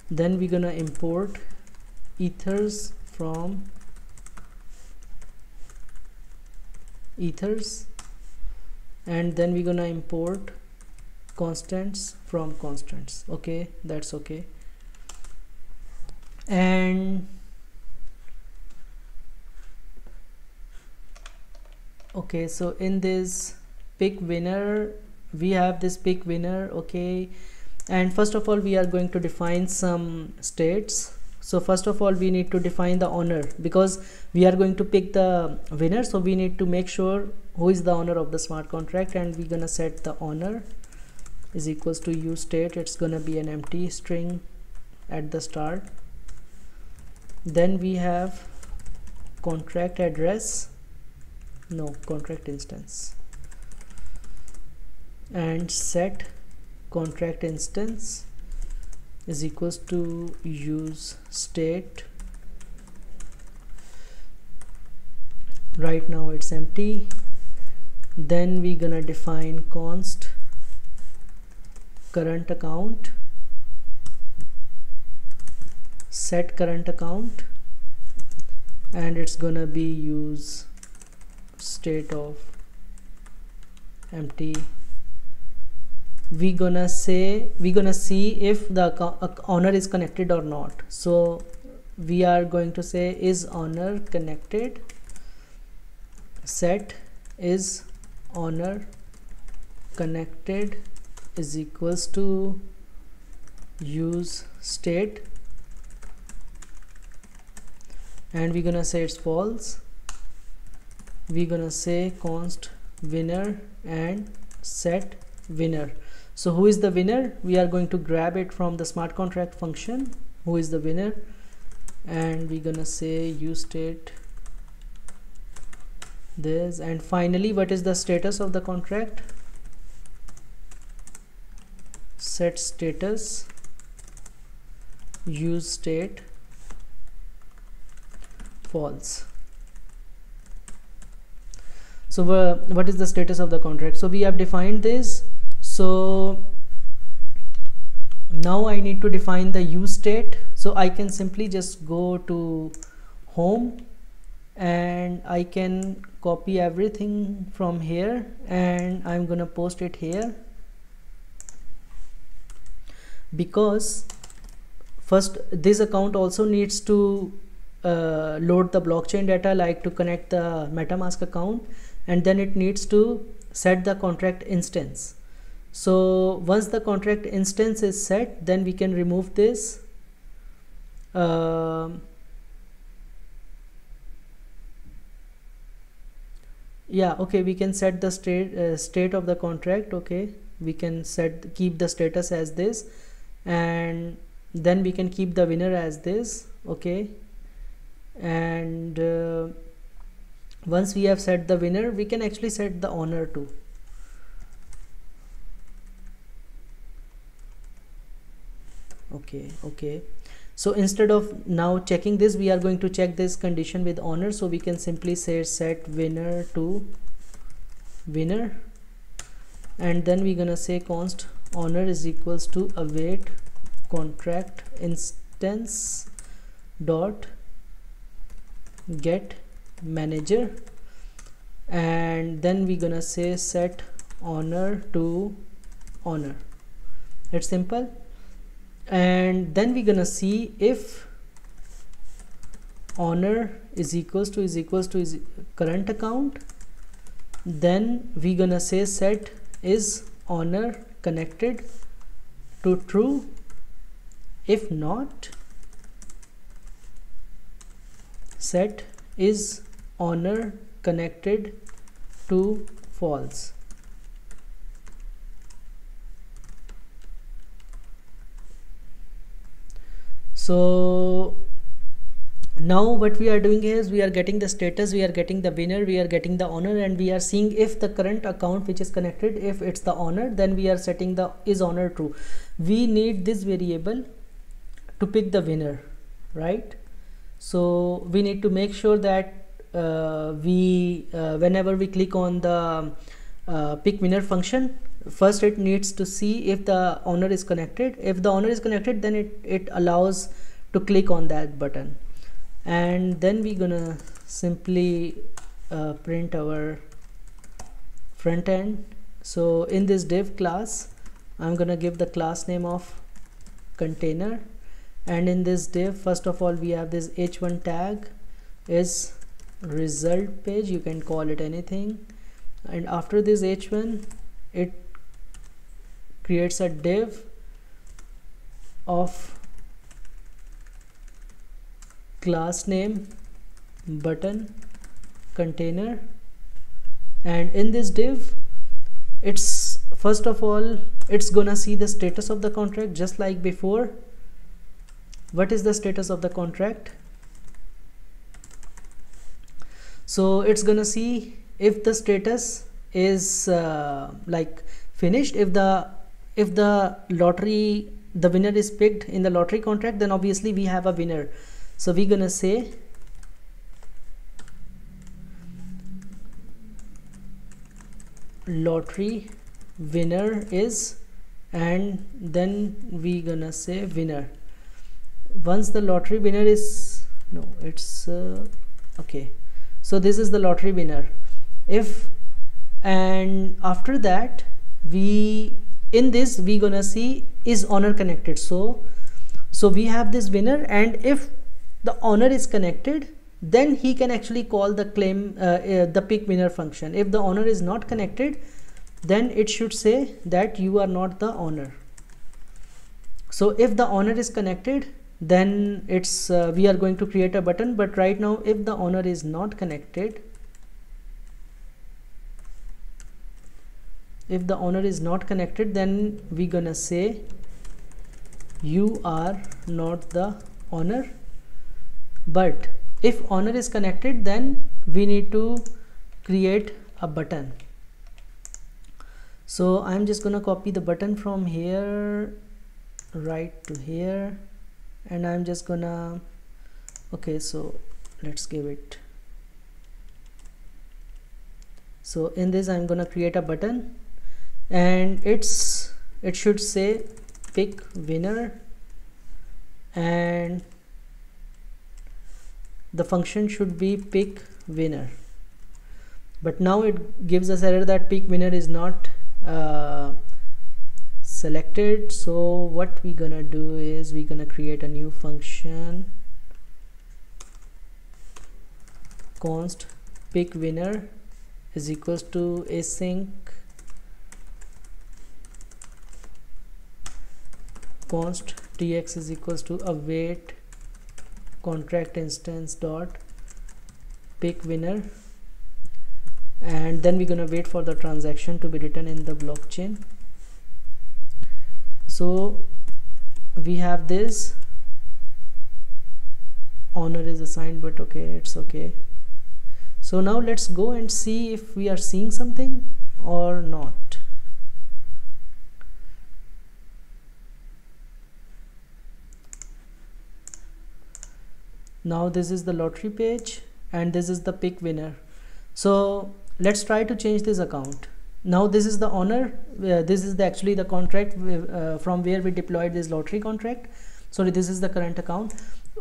Then we're gonna import ethers from ethers, and then we're gonna import constants from constants. Okay, that's okay. And okay, so in this pick winner, we have this pick winner. Okay, and first of all we are going to define some states. So first of all we need to define the owner, because we are going to pick the winner, so we need to make sure who is the owner of the smart contract, and we're gonna set the owner is equals to use state. It's gonna be an empty string at the start. Then we have contract address, no, contract instance, and set contract instance is equals to use state. Right now it's empty. Then we gonna define const current account, set current account, and it's gonna be use state of empty. We gonna see if the owner is connected or not. So we are going to say is owner connected, set is owner connected is equals to use state, and we're gonna say it's false. We're gonna say const winner and set winner. So who is the winner? We are going to grab it from the smart contract function, who is the winner, and we're gonna say use state this. And finally, what is the status of the contract? Set status use state false. So what is the status of the contract? So we have defined this. So now I need to define the use state. So I can simply just go to home and I can copy everything from here, and I'm gonna post it here, because first this account also needs to load the blockchain data, like to connect the MetaMask account, and then it needs to set the contract instance. So once the contract instance is set, then we can remove this yeah, okay, we can set the state of the contract. Okay, we can keep the status as this, and then we can keep the winner as this. Okay, and once we have set the winner, we can actually set the owner too. Okay, so instead of now checking this, we are going to check this condition with owner. So we can simply say set winner to winner, and then we're gonna say const owner is equals to await contract instance dot get manager, and then we're gonna say set owner to owner. It's simple. And then we're gonna see if owner is equals to is current account, then we're gonna say set is owner connected to true. If not, set is owner connected to false. So now what we are doing is we are getting the status, we are getting the winner, we are getting the owner, and we are seeing if the current account which is connected, if it's the owner, then we are setting the is owner true. We need this variable to pick the winner, right? So we need to make sure that whenever we click on the pick winner function, first it needs to see if the owner is connected. If the owner is connected, then it allows to click on that button, and then we're gonna simply print our front end. So in this div class, I'm gonna give the class name of container, and in this div, first of all, we have this h1 tag is result page, you can call it anything, and after this h1 it creates a div of class name button container, and in this div, it's first of all it's gonna see the status of the contract just like before. What is the status of the contract? So it's gonna see if the status is like finished. If the lottery, the winner is picked in the lottery contract, then obviously we have a winner. So we're gonna say lottery winner is, and then we gonna say winner. Once the lottery winner is, no, it's okay, so this is the lottery winner. If, and after that we, in this we gonna see is owner connected. So we have this winner, and if the owner is connected, then he can actually call the claim the pick winner function. If the owner is not connected, then it should say that you are not the owner. So if the owner is connected, then it's we are going to create a button. But right now, if the owner is not connected, then we gonna say you are not the owner. But if owner is connected, then we need to create a button. So I'm just gonna copy the button from here right to here, and I'm just gonna, okay, so let's give it. So in this I'm gonna create a button, and it should say pick winner, and the function should be pick winner. But now it gives us error that pick winner is not selected. So what we gonna do is we gonna create a new function, const pick winner is equals to async const tx is equals to await contract instance dot pick winner, and then we're gonna wait for the transaction to be written in the blockchain. So we have this owner is assigned, but okay, it's okay. So now let's go and see if we are seeing something or not. Now this is the lottery page, and this is the pick winner. So let's try to change this account. Now this is the owner, this is actually the contract from where we deployed this lottery contract. Sorry, this is the current account.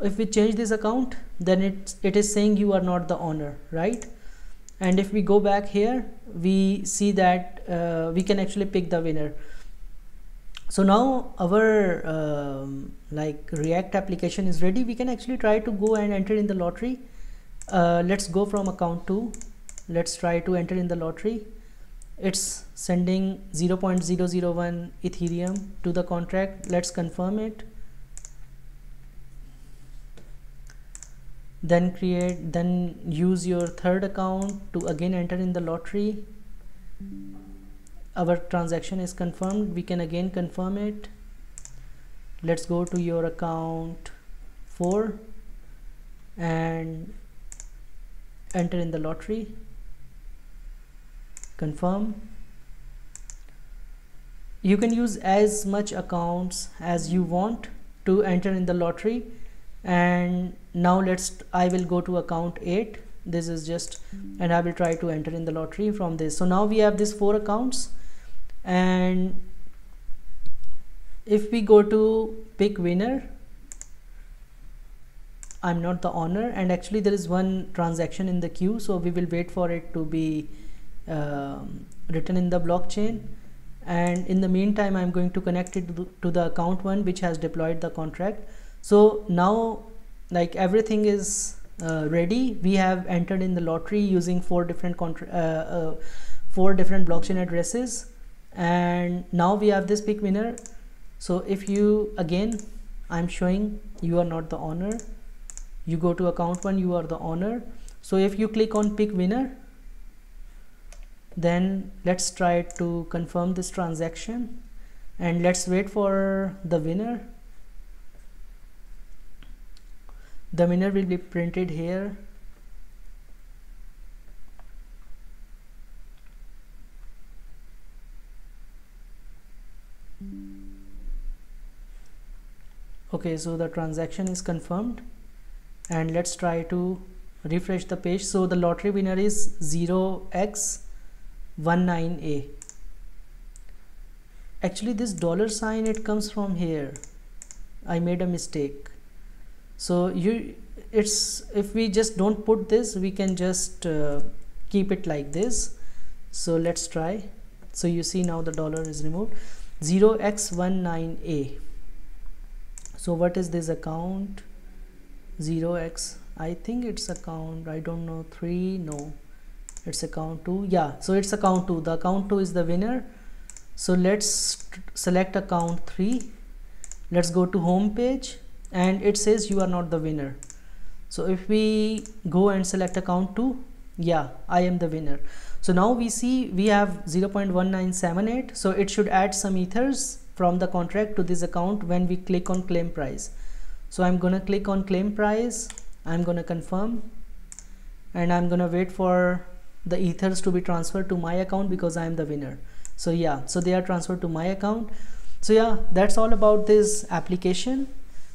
If we change this account, then it is saying you are not the owner, right? And if we go back here, we see that we can actually pick the winner. So now our like React application is ready. We can actually try to go and enter in the lottery. Let's go from account 2. Let's try to enter in the lottery. It's sending 0.001 Ethereum to the contract. Let's confirm it. Then use your third account to again enter in the lottery. Our transaction is confirmed. We can again confirm it. Let's go to your account 4 and enter in the lottery. Confirm. You can use as much accounts as you want to enter in the lottery. And now I will go to account 8. This is just, and I will try to enter in the lottery from this. So now we have these 4 accounts, and if we go to pick winner, I'm not the owner, and actually there is one transaction in the queue, so we will wait for it to be written in the blockchain, and in the meantime I'm going to connect it to the account one which has deployed the contract. So now like everything is ready. We have entered in the lottery using four different blockchain addresses, and now we have this pick winner. So if you, again I'm showing you are not the owner, you go to account one, you are the owner. So if you click on pick winner, then let's try to confirm this transaction and let's wait for the winner. The winner will be printed here. Okay, so the transaction is confirmed, and let's try to refresh the page. So the lottery winner is 0x19A. Actually this $, it comes from here. I made a mistake. So if we just don't put this, we can just keep it like this. So let's try. So you see now the $, is removed. 0x19A. So what is this account? 0x, I think it's account, I don't know, 3, no, it's account 2. Yeah, so it's account 2. The account 2 is the winner. So let's select account 3. Let's go to home page, and it says you are not the winner. So if we go and select account 2, yeah, I am the winner. So now we see we have 0.1978. So it should add some ethers from the contract to this account when we click on claim price. So I'm gonna click on claim price, I'm gonna confirm, and I'm gonna wait for the ethers to be transferred to my account because I am the winner. So yeah, so they are transferred to my account. So yeah, that's all about this application.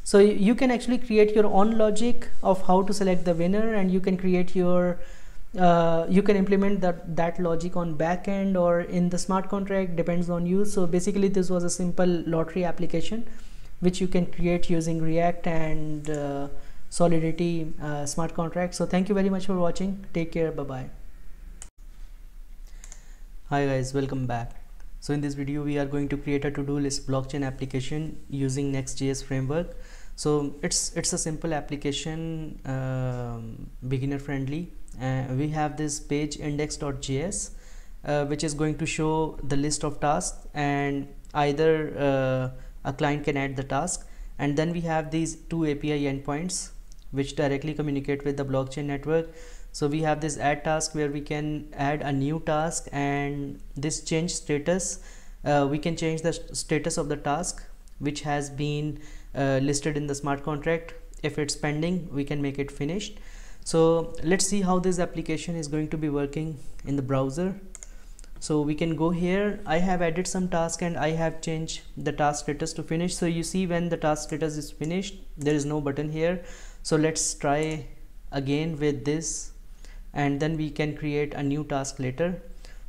So you can actually create your own logic of how to select the winner, and you can create your you can implement that logic on backend or in the smart contract, depends on you. So basically this was a simple lottery application which you can create using React and Solidity smart contract. So thank you very much for watching. Take care. Bye bye. Hi guys, welcome back. So in this video we are going to create a to-do list blockchain application using NextJS framework. So it's a simple application, beginner friendly. We have this page index.js which is going to show the list of tasks, and either a client can add the task, and then we have these two API endpoints which directly communicate with the blockchain network. So we have this add task where we can add a new task, and this change status, we can change the status of the task which has been listed in the smart contract. If it's pending, we can make it finished. So let's see how this application is going to be working in the browser. So we can go here. I have added some task and I have changed the task status to finish. So you see when the task status is finished, there is no button here. So let's try again with this, and then we can create a new task later.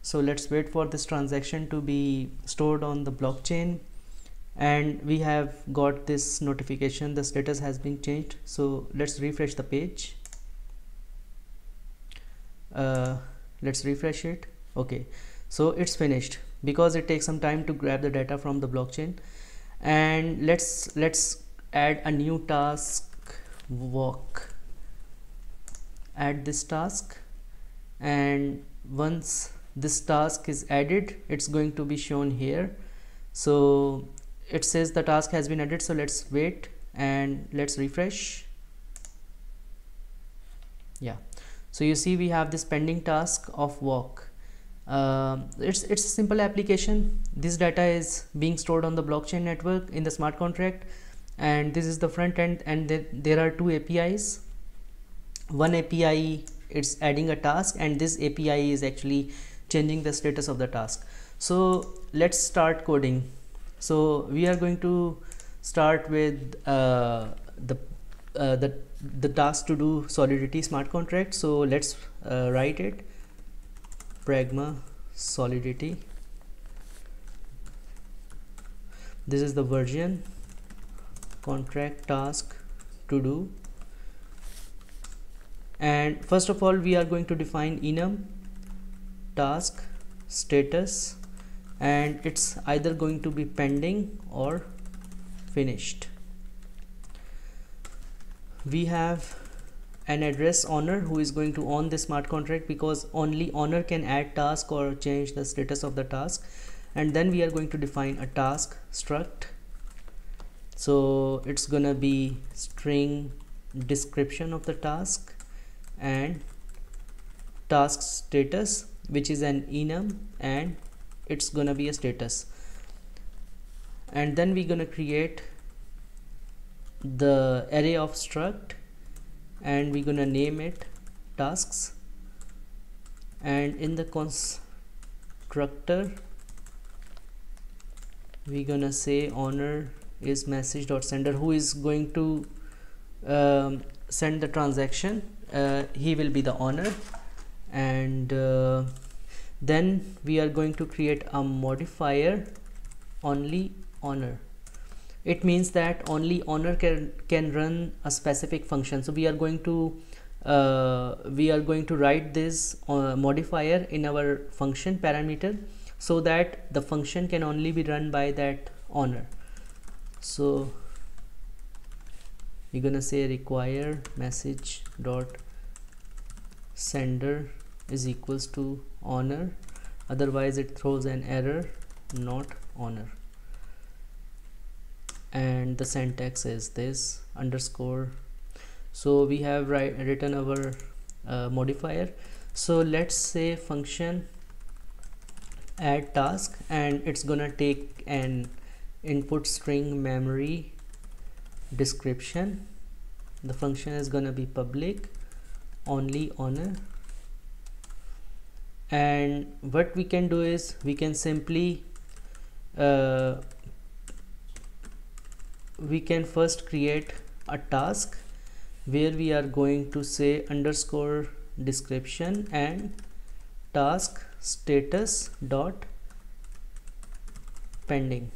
So let's wait for this transaction to be stored on the blockchain, and we have got this notification, the status has been changed. So let's refresh the page. Let's refresh it. Okay, so it's finished because it takes some time to grab the data from the blockchain. And let's add a new task, walk. Add this task, and once this task is added, it's going to be shown here. So it says the task has been added. So let's wait and let's refresh. Yeah, so you see we have this pending task of walk. It's a simple application. This data is being stored on the blockchain network in the smart contract, and this is the front end, and there are two APIs. One API, it's adding a task, and this API is actually changing the status of the task. So let's start coding. So we are going to start with the task to do Solidity smart contract. So let's write it, pragma Solidity. This is the version, contract task to do. And first of all, we are going to define enum task status, and it's either going to be pending or finished. We have an address owner who is going to own the smart contract, because only owner can add task or change the status of the task. And then we are going to define a task struct. So it's gonna be string description of the task and task status, which is an enum, and it's gonna be a status. And then we're gonna create the array of struct, and we're gonna name it tasks, and in the constructor we're gonna say owner is message.sender, who is going to send the transaction. He will be the owner. And then we are going to create a modifier only owner. It means that only owner can run a specific function. So we are going to write this modifier in our function parameter, so that the function can only be run by that owner. So we're gonna say require message dot sender is equals to owner, otherwise it throws an error, not owner. And the syntax is this underscore. So we have written our modifier. So let's say function add task, and it's gonna take an input string memory description. The function is gonna be public only owner. And what we can do is we can simply we can first create a task where we are going to say underscore description and task status dot pending.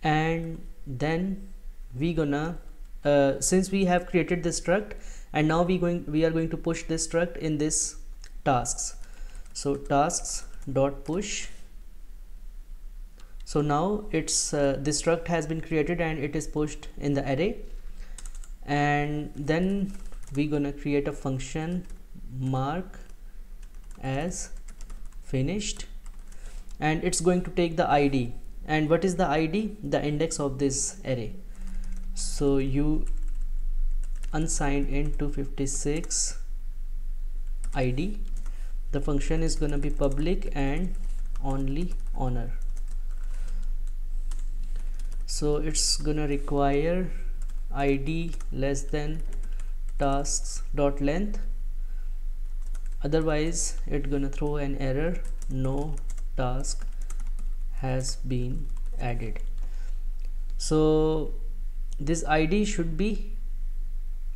And then we gonna since we have created this struct, and now we are going to push this struct in this tasks. So tasks dot push. So now it's this struct has been created and it is pushed in the array. And then we're gonna create a function mark as finished, and it's going to take the ID. And what is the ID? The index of this array. So you unsigned int 256 ID. The function is gonna be public and only owner. So it's gonna require ID less than tasks dot length, otherwise it's gonna throw an error, no task has been added. So this ID should be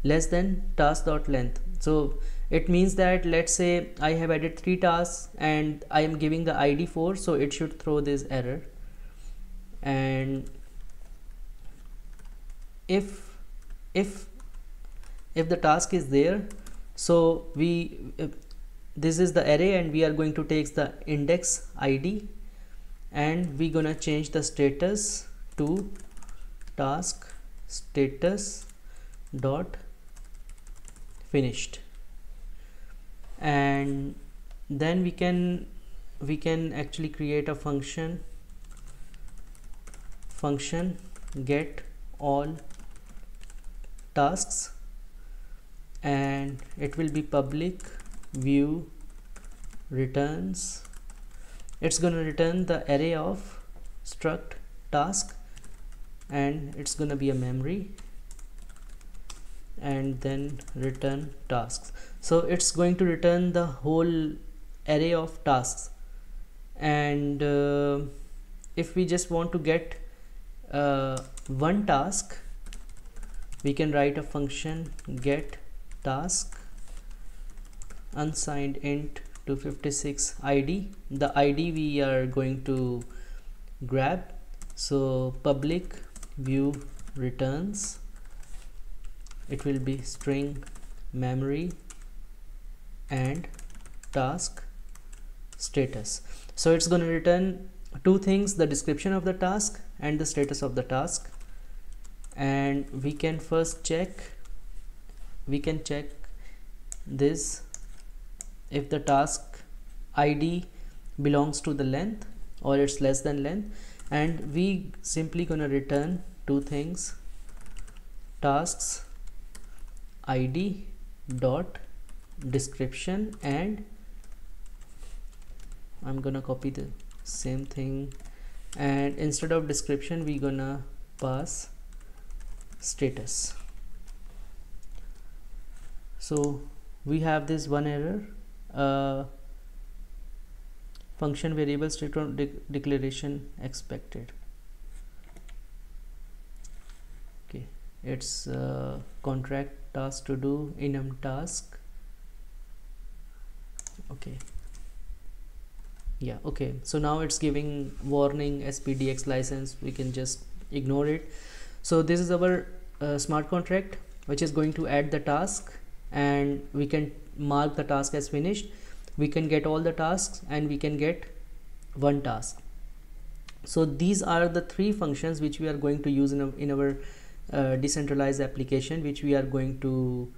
less than task dot length. So it means that, let's say I have added 3 tasks and I am giving the ID 4, so it should throw this error. And if the task is there, so this is the array, and we are going to take the index ID, and we're gonna change the status to task status dot finished. And then we can actually create a function get all tasks, and it will be public view returns. It's going to return the array of struct task, and it's going to be a memory, and then return tasks. So it's going to return the whole array of tasks. And if we just want to get one task, we can write a function get task unsigned int 256 ID. The ID we are going to grab. So public view returns, it will be string memory and task status. So it's going to return two things, the description of the task and the status of the task. And we can first check, we can check this if the task ID belongs to the length or it's less than length, and we simply gonna return two things, tasks ID dot description, and I'm gonna copy the same thing, and instead of description we gonna pass status. So we have this one error, function variable statement declaration expected. Okay, it's contract task to do enum task. Okay, yeah, okay, so now it's giving warning SPDX license, we can just ignore it. So this is our smart contract which is going to add the task, and we can mark the task as finished. We can get all the tasks and we can get one task. So these are the three functions which we are going to use in our decentralized application, which we are going to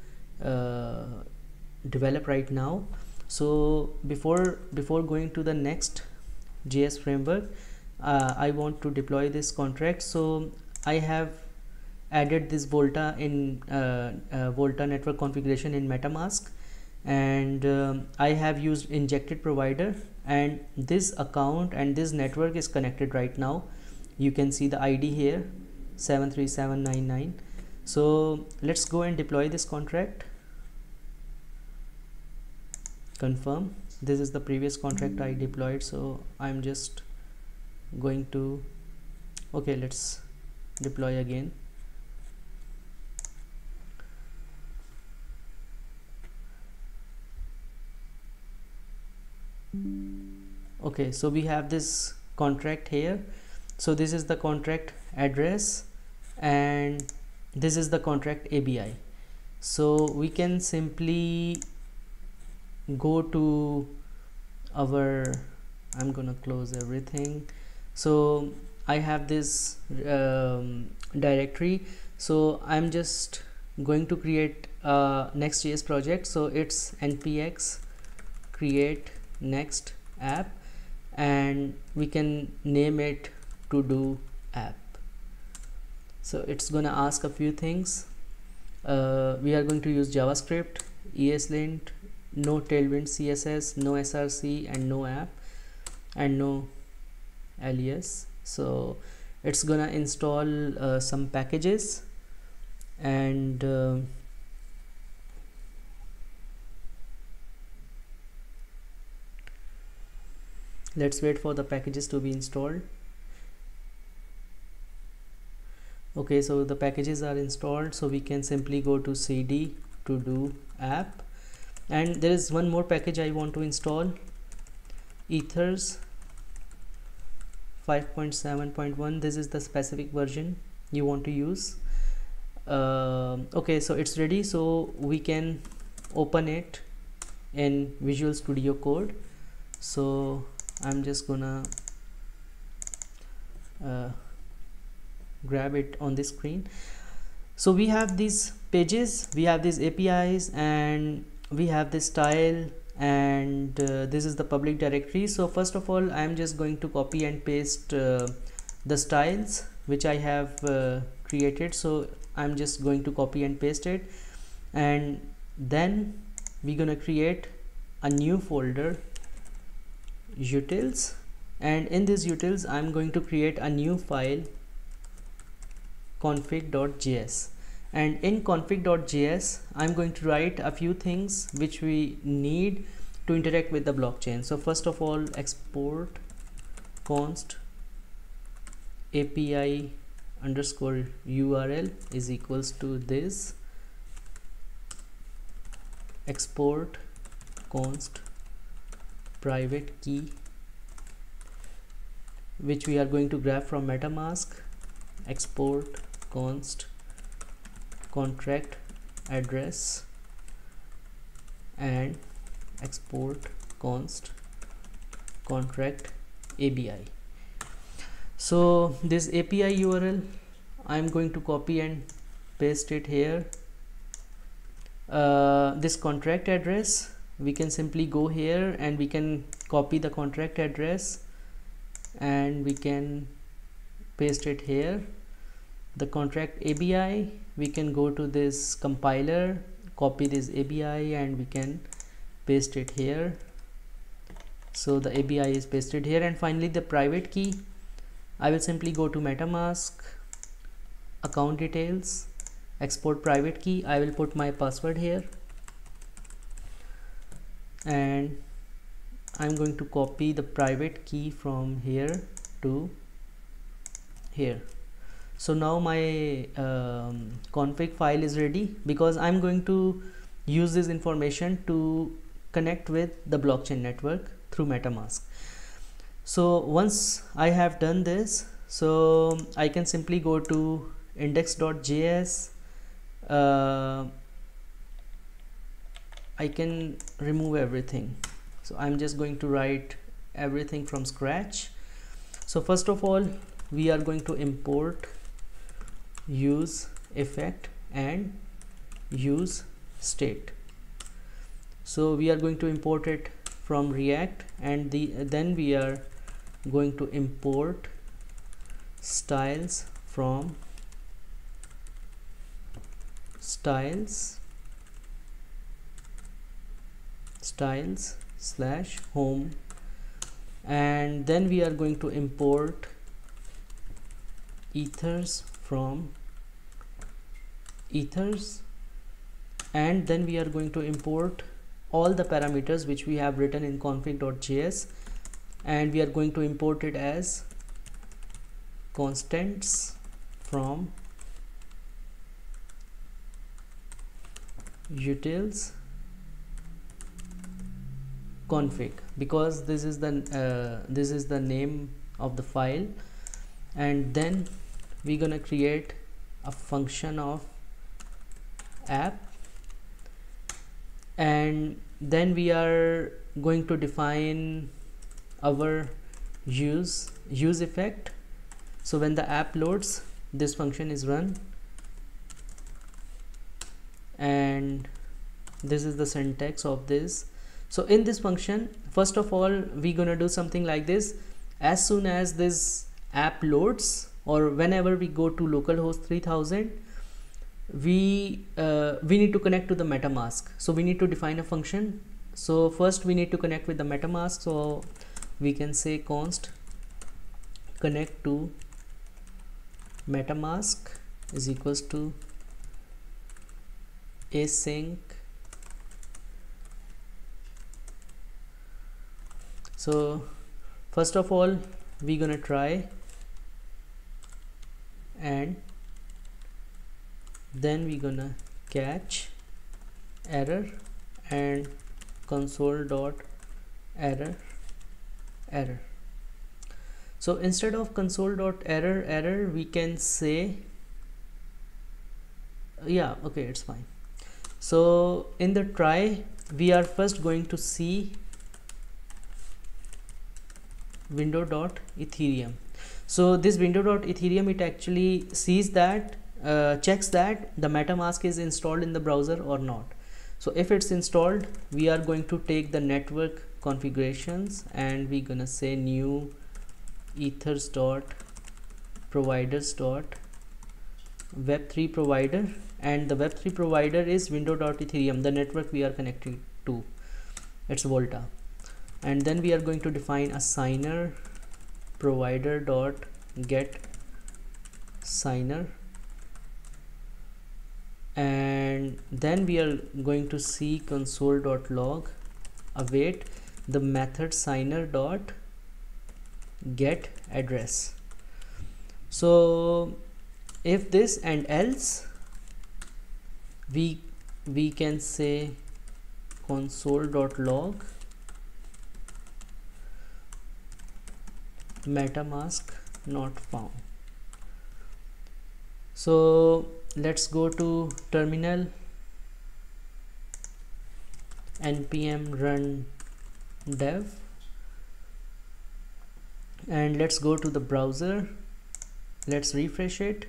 develop right now. So before going to the next JS framework, I want to deploy this contract. So I have added this Volta in Volta network configuration in MetaMask, and I have used injected provider, and this account and this network is connected right now. You can see the ID here 73799. So let's go and deploy this contract. Confirm. This is the previous contract I deployed, so I'm just going to, okay, let's deploy again. Okay, so we have this contract here. So this is the contract address and this is the contract ABI. So we can simply go to our, I'm gonna close everything. So I have this directory, so I'm just going to create a NextJS project. So it's npx create next app, and we can name it to do app. So it's gonna ask a few things. We are going to use JavaScript, ESLint, no Tailwind CSS, no SRC, and no app, and no alias. So it's gonna install some packages, and let's wait for the packages to be installed. Okay, so the packages are installed, so we can simply go to cd to do app, and there is one more package I want to install, ethers 5.7.1. this is the specific version you want to use. Okay, so it's ready, so we can open it in Visual Studio Code. So I'm just gonna grab it on the screen. So we have these pages, we have these APIs, and we have this style, and this is the public directory. So first of all, I'm just going to copy and paste the styles which I have created. So I'm just going to copy and paste it, and then we're gonna create a new folder, utils, and in this utils I'm going to create a new file, config.js, and in config.js I'm going to write a few things which we need to interact with the blockchain. So first of all, export const API underscore URL is equals to this, export const private key, which we are going to grab from MetaMask, export const contract address, and export const contract ABI. So this API URL I'm going to copy and paste it here. This contract address, we can simply go here and we can copy the contract address and we can paste it here. The contract ABI, we can go to this compiler, copy this ABI and we can paste it here. So the ABI is pasted here. And finally the private key, I will simply go to MetaMask, account details, export private key. I will put my password here and I'm going to copy the private key from here to here. So now my config file is ready, because I'm going to use this information to connect with the blockchain network through MetaMask. So once I have done this, so I can simply go to index.js. I can remove everything. So I'm just going to write everything from scratch. So first of all, we are going to import use effect and use state. So we are going to import it from React, and then we are going to import styles from styles/home, and then we are going to import ethers from ethers, and then we are going to import all the parameters which we have written in config.js, and we are going to import it as constants from utils config, because this is the name of the file. And then we're gonna create a function of app, and then we are going to define our use effect. So when the app loads, this function is run, and this is the syntax of this. So in this function, first of all, we're gonna do something like this. As soon as this app loads, or whenever we go to localhost 3000, we need to connect to the MetaMask. So we need to define a function. So first we need to connect with the MetaMask. So we can say const connect to MetaMask is equals to async. So first of all, we're gonna try, and then we're gonna catch error and console.error. So instead of console.error, we can say, yeah, okay, it's fine. So in the try, we are first going to see window.ethereum. So this window.ethereum, it actually sees that, checks that the MetaMask is installed in the browser or not. So if it's installed, we are going to take the network configurations, and we're gonna say new ethers.providers.web3 provider, and the web3 provider is window.ethereum, the network we are connected to, it's Volta. And then we are going to define a signer provider.get signer, and then we are going to see console.log await the method signer.get address. So if this and else, we can say console.log MetaMask not found. So let's go to terminal, npm run dev, and let's go to the browser. Let's refresh it.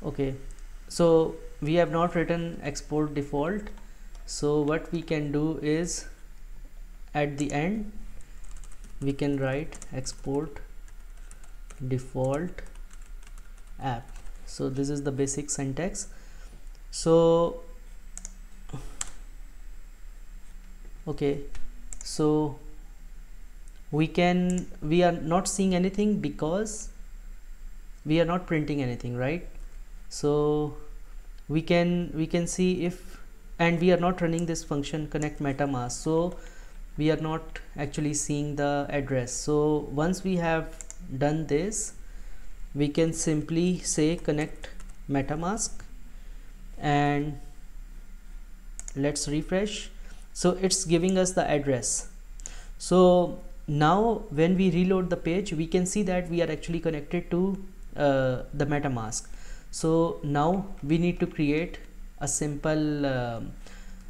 Okay, so we have not written export default, so what we can do is at the end we can write export default app. So this is the basic syntax. So okay, so we are not seeing anything because we are not printing anything, right? So we can see if, and we are not running this function connect MetaMask, so we are not actually seeing the address. So once we have done this, we can simply say connect MetaMask, and let's refresh. So it's giving us the address. So now when we reload the page, we can see that we are actually connected to the MetaMask. So now we need to create a simple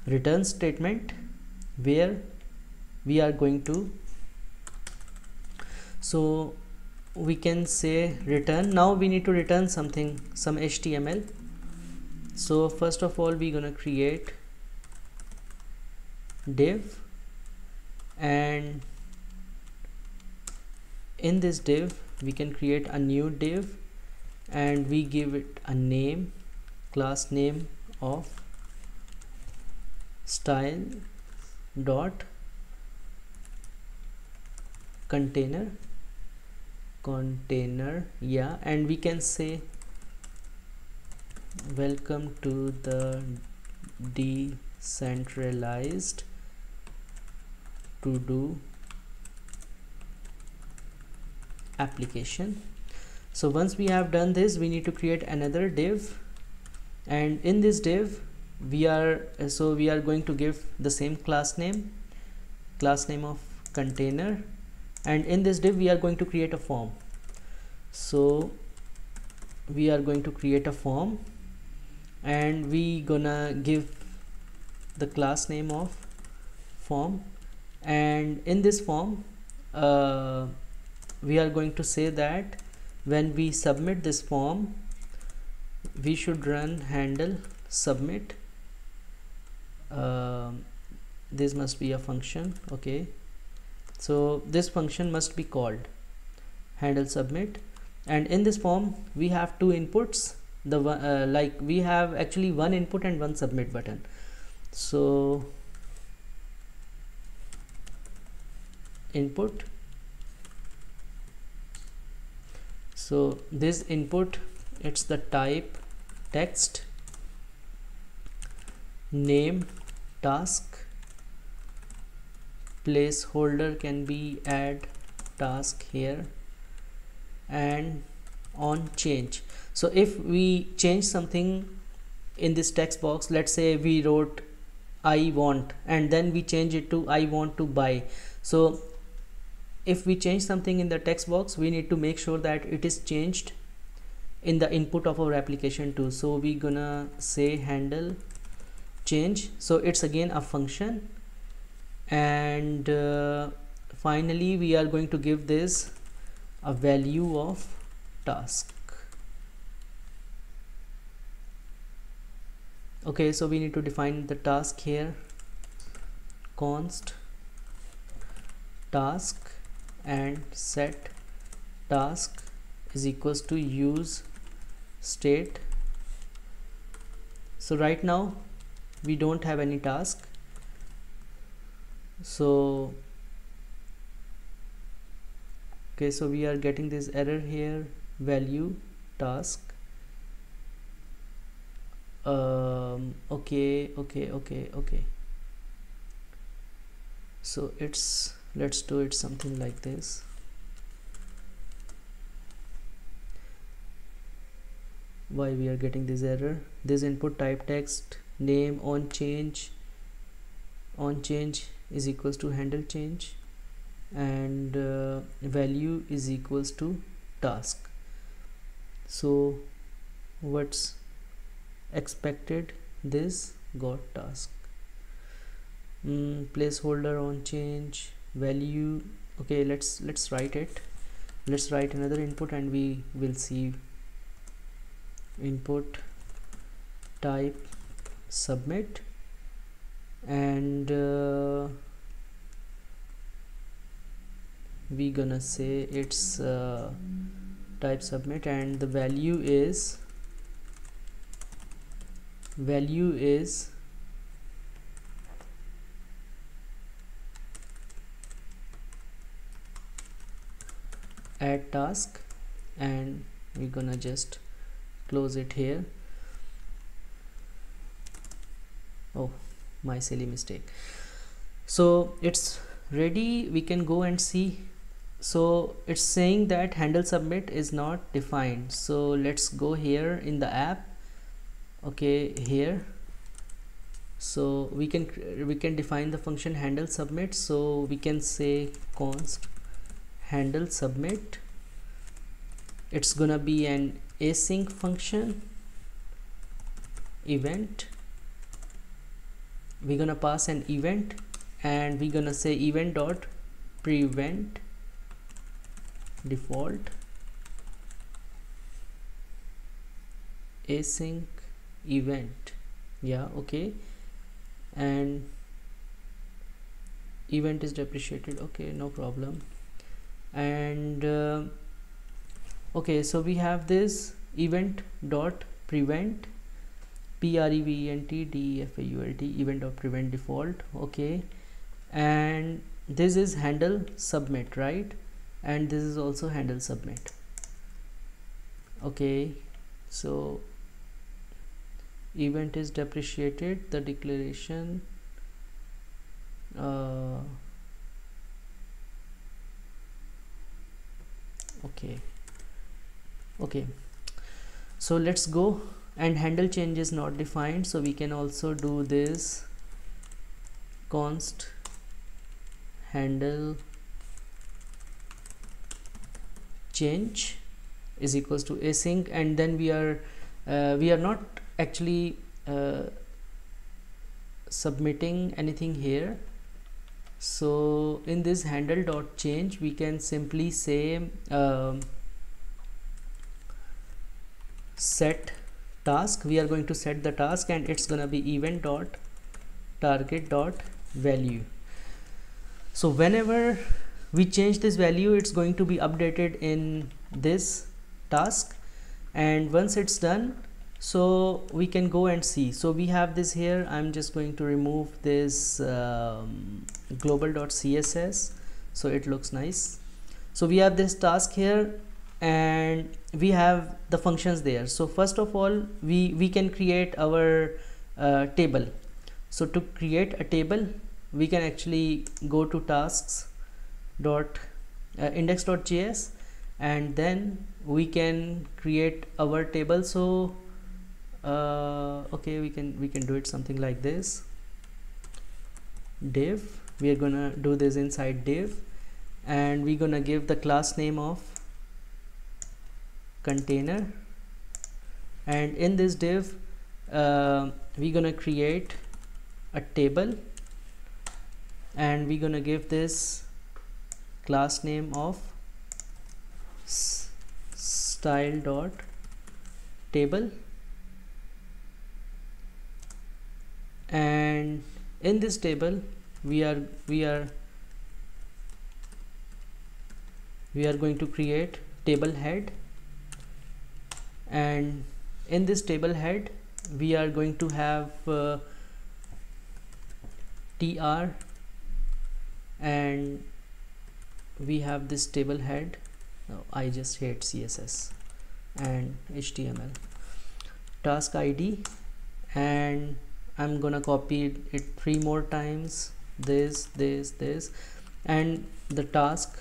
return statement where we are going to, so we can say return. Now we need to return something, some HTML. So first of all, we're gonna create div, and in this div we can create a new div, and we give it a name, class name of style dot container, yeah, and we can say welcome to the decentralized to do application. So once we have done this, we need to create another div, and in this div we are going to give the same class name of container, and in this div we are going to create a form. So we are going to create a form, and we gonna give the class name of form, and in this form we are going to say that when we submit this form, we should run handle submit. This must be a function. Okay, so this function must be called handle submit, and in this form we have two inputs. The like we have actually one input and one submit button. So input, so this input, it's the type text, name task, placeholder can be add task here, and on change. So if we change something in this text box, let's say we wrote I want, and then we change it to I want to buy. So if we change something in the text box, we need to make sure that it is changed in the input of our application too. So we gonna say handle change. So it's again a function, and finally we are going to give this a value of task. Okay, so we need to define the task here, const task, and set task is equals to use state. So right now we don't have any task, so okay, so we are getting this error here, value task. Okay, so let's do it something like this. Why we are getting this error? This input type text, name on change is equals to handle change, and value is equals to task. So what's expected? This got task. placeholder on change value. Okay, let's write it. Let's write another input and we will see input type submit, and we gonna say it's type submit, and the value is add task, and we're gonna just close it here. Oh, my silly mistake. So it's ready, we can go and see. So it's saying that handle submit is not defined, so let's go here in the app. Okay, here, so we can define the function handle submit. So we can say const handle submit. It's gonna be an async function event. We're gonna pass an event, and we're gonna say event dot prevent default async event. Yeah, okay, and event is deprecated. Okay, no problem. And okay, so we have this event dot prevent prevent default event dot prevent default. Okay, and this is handle submit, right? And this is also handle submit. Okay, so event is deprecated, the declaration okay, so let's go. And handle change is not defined, so we can also do this const handle change is equals to async, and then we are not actually submitting anything here. So in this handle dot change, we can simply say set task. We are going to set the task, and it's gonna be event dot target dot value. So whenever we change this value, it's going to be updated in this task, and once it's done, so we can go and see. So we have this here. I'm just going to remove this global.css so it looks nice. So we have this task here, and we have the functions there. So first of all, we can create our table. So to create a table, we can actually go to tasks dot index.js, and then we can create our table. So okay, we can do it something like this. Div, we are gonna do this inside div, and we're gonna give the class name of container, and in this div we're gonna create a table, and we're gonna give this class name of style dot table, and in this table we are going to create table head, and in this table head we are going to have tr, and we have this table head. Oh, I just hate CSS and HTML. Task ID, and I'm gonna copy it 3 more times, this, and the task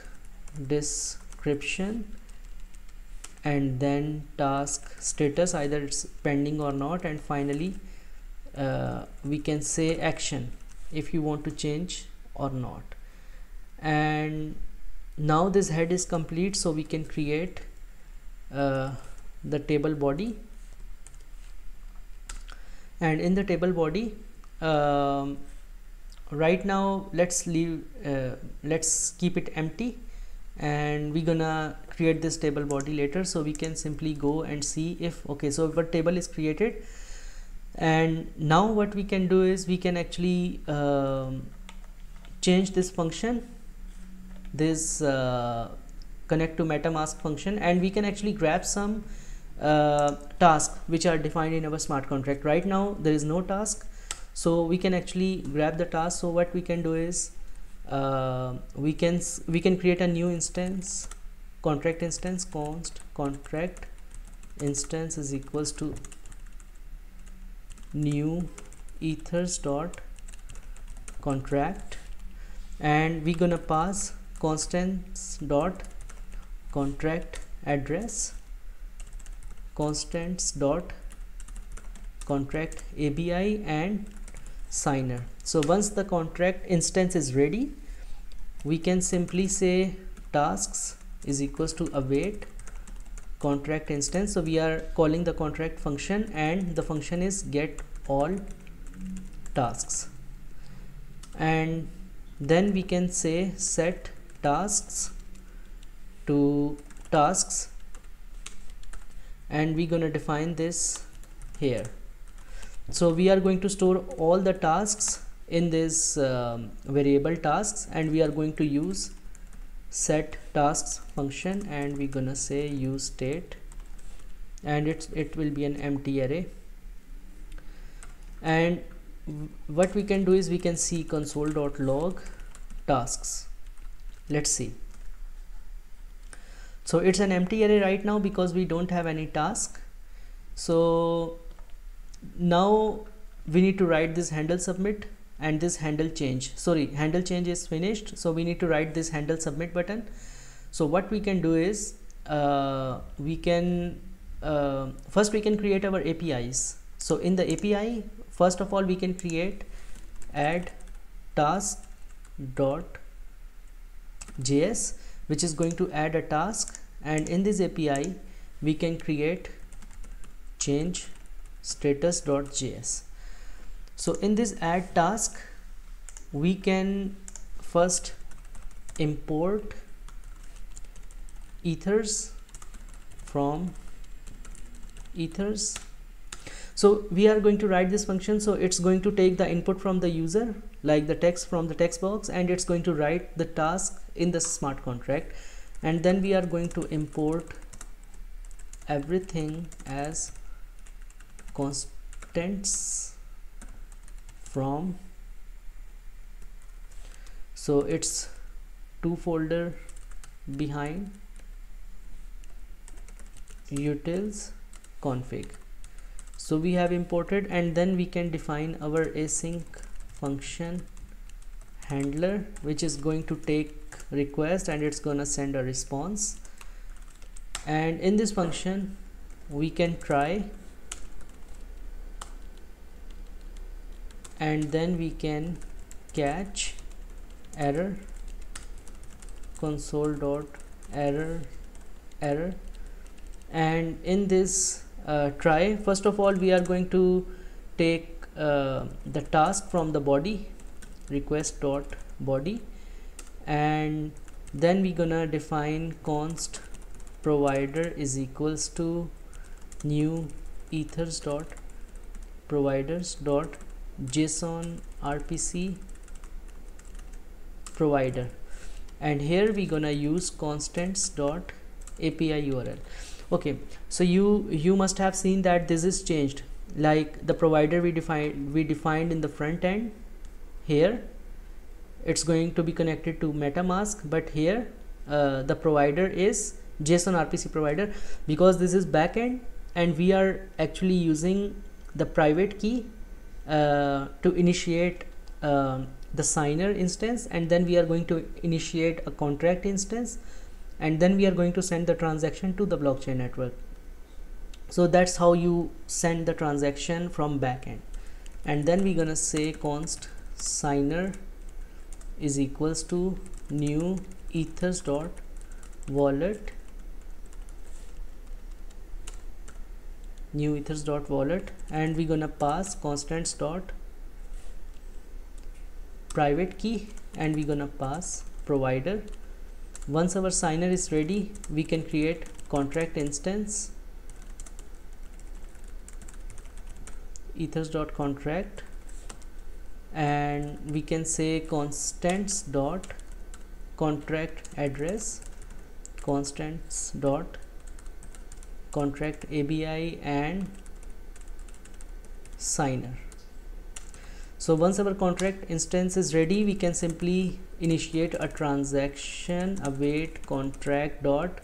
description, and then task status, either it's pending or not, and finally we can say action if you want to change or not. And now this head is complete, so we can create the table body, and in the table body right now let's keep it empty, and we're gonna create this table body later. So we can simply go and see if, okay, so our table is created. And now what we can do is we can actually change this function, this connect to MetaMask function, and we can actually grab some tasks which are defined in our smart contract. Right now there is no task, so we can actually grab the task. So what we can do is we can create a new instance, contract instance, const contract instance is equals to new ethers dot contract, and we're gonna pass constants dot contract address, constants dot contract ABI, and signer. So once the contract instance is ready, we can simply say tasks is equals to await contract instance. So we are calling the contract function, and the function is get all tasks, and then we can say set tasks to tasks, and we're gonna define this here. So we are going to store all the tasks in this variable tasks, and we are going to use set tasks function, and we're gonna say use state, and it will be an empty array. And what we can do is we can see console.log tasks. Let's see. So it's an empty array right now because we don't have any task. So now we need to write this handle submit and this handle change. Sorry, handle change is finished, so we need to write this handle submit button. So what we can do is we can first we can create our APIs. So in the API, first of all, we can create add task dot JS, which is going to add a task, and in this API we can create change status.js. So in this add task, we can first import ethers from ethers. So we are going to write this function. So it's going to take the input from the user, like the text from the text box, and it's going to write the task in the smart contract, and then we are going to import everything as constants from, so it's two folder behind utils config. So we have imported, and then we can define our async function handler, which is going to take request and it's gonna send a response. And in this function we can try, and then we can catch error, console.error error. And in this try, first of all we are going to take the task from the body, request.body, and then we're gonna define const provider is equals to new ethers dot providers dot JSON RPC provider, and here we're gonna use constants dot API URL. Okay, so you must have seen that this is changed, like the provider we defined in the front end. Here it's going to be connected to MetaMask, but here the provider is JSON RPC provider, because this is backend and we are actually using the private key to initiate the signer instance, and then we are going to initiate a contract instance, and then we are going to send the transaction to the blockchain network. So that's how you send the transaction from backend. And then we're gonna say const signer is equals to new ethers dot wallet, new ethers dot wallet, and we're gonna pass constants dot private key, and we're gonna pass provider. Once our signer is ready, we can create contract instance, ethers.contract, and we can say constants dot contract address, constants dot contract ABI, and signer. So once our contract instance is ready, we can simply initiate a transaction, await contract dot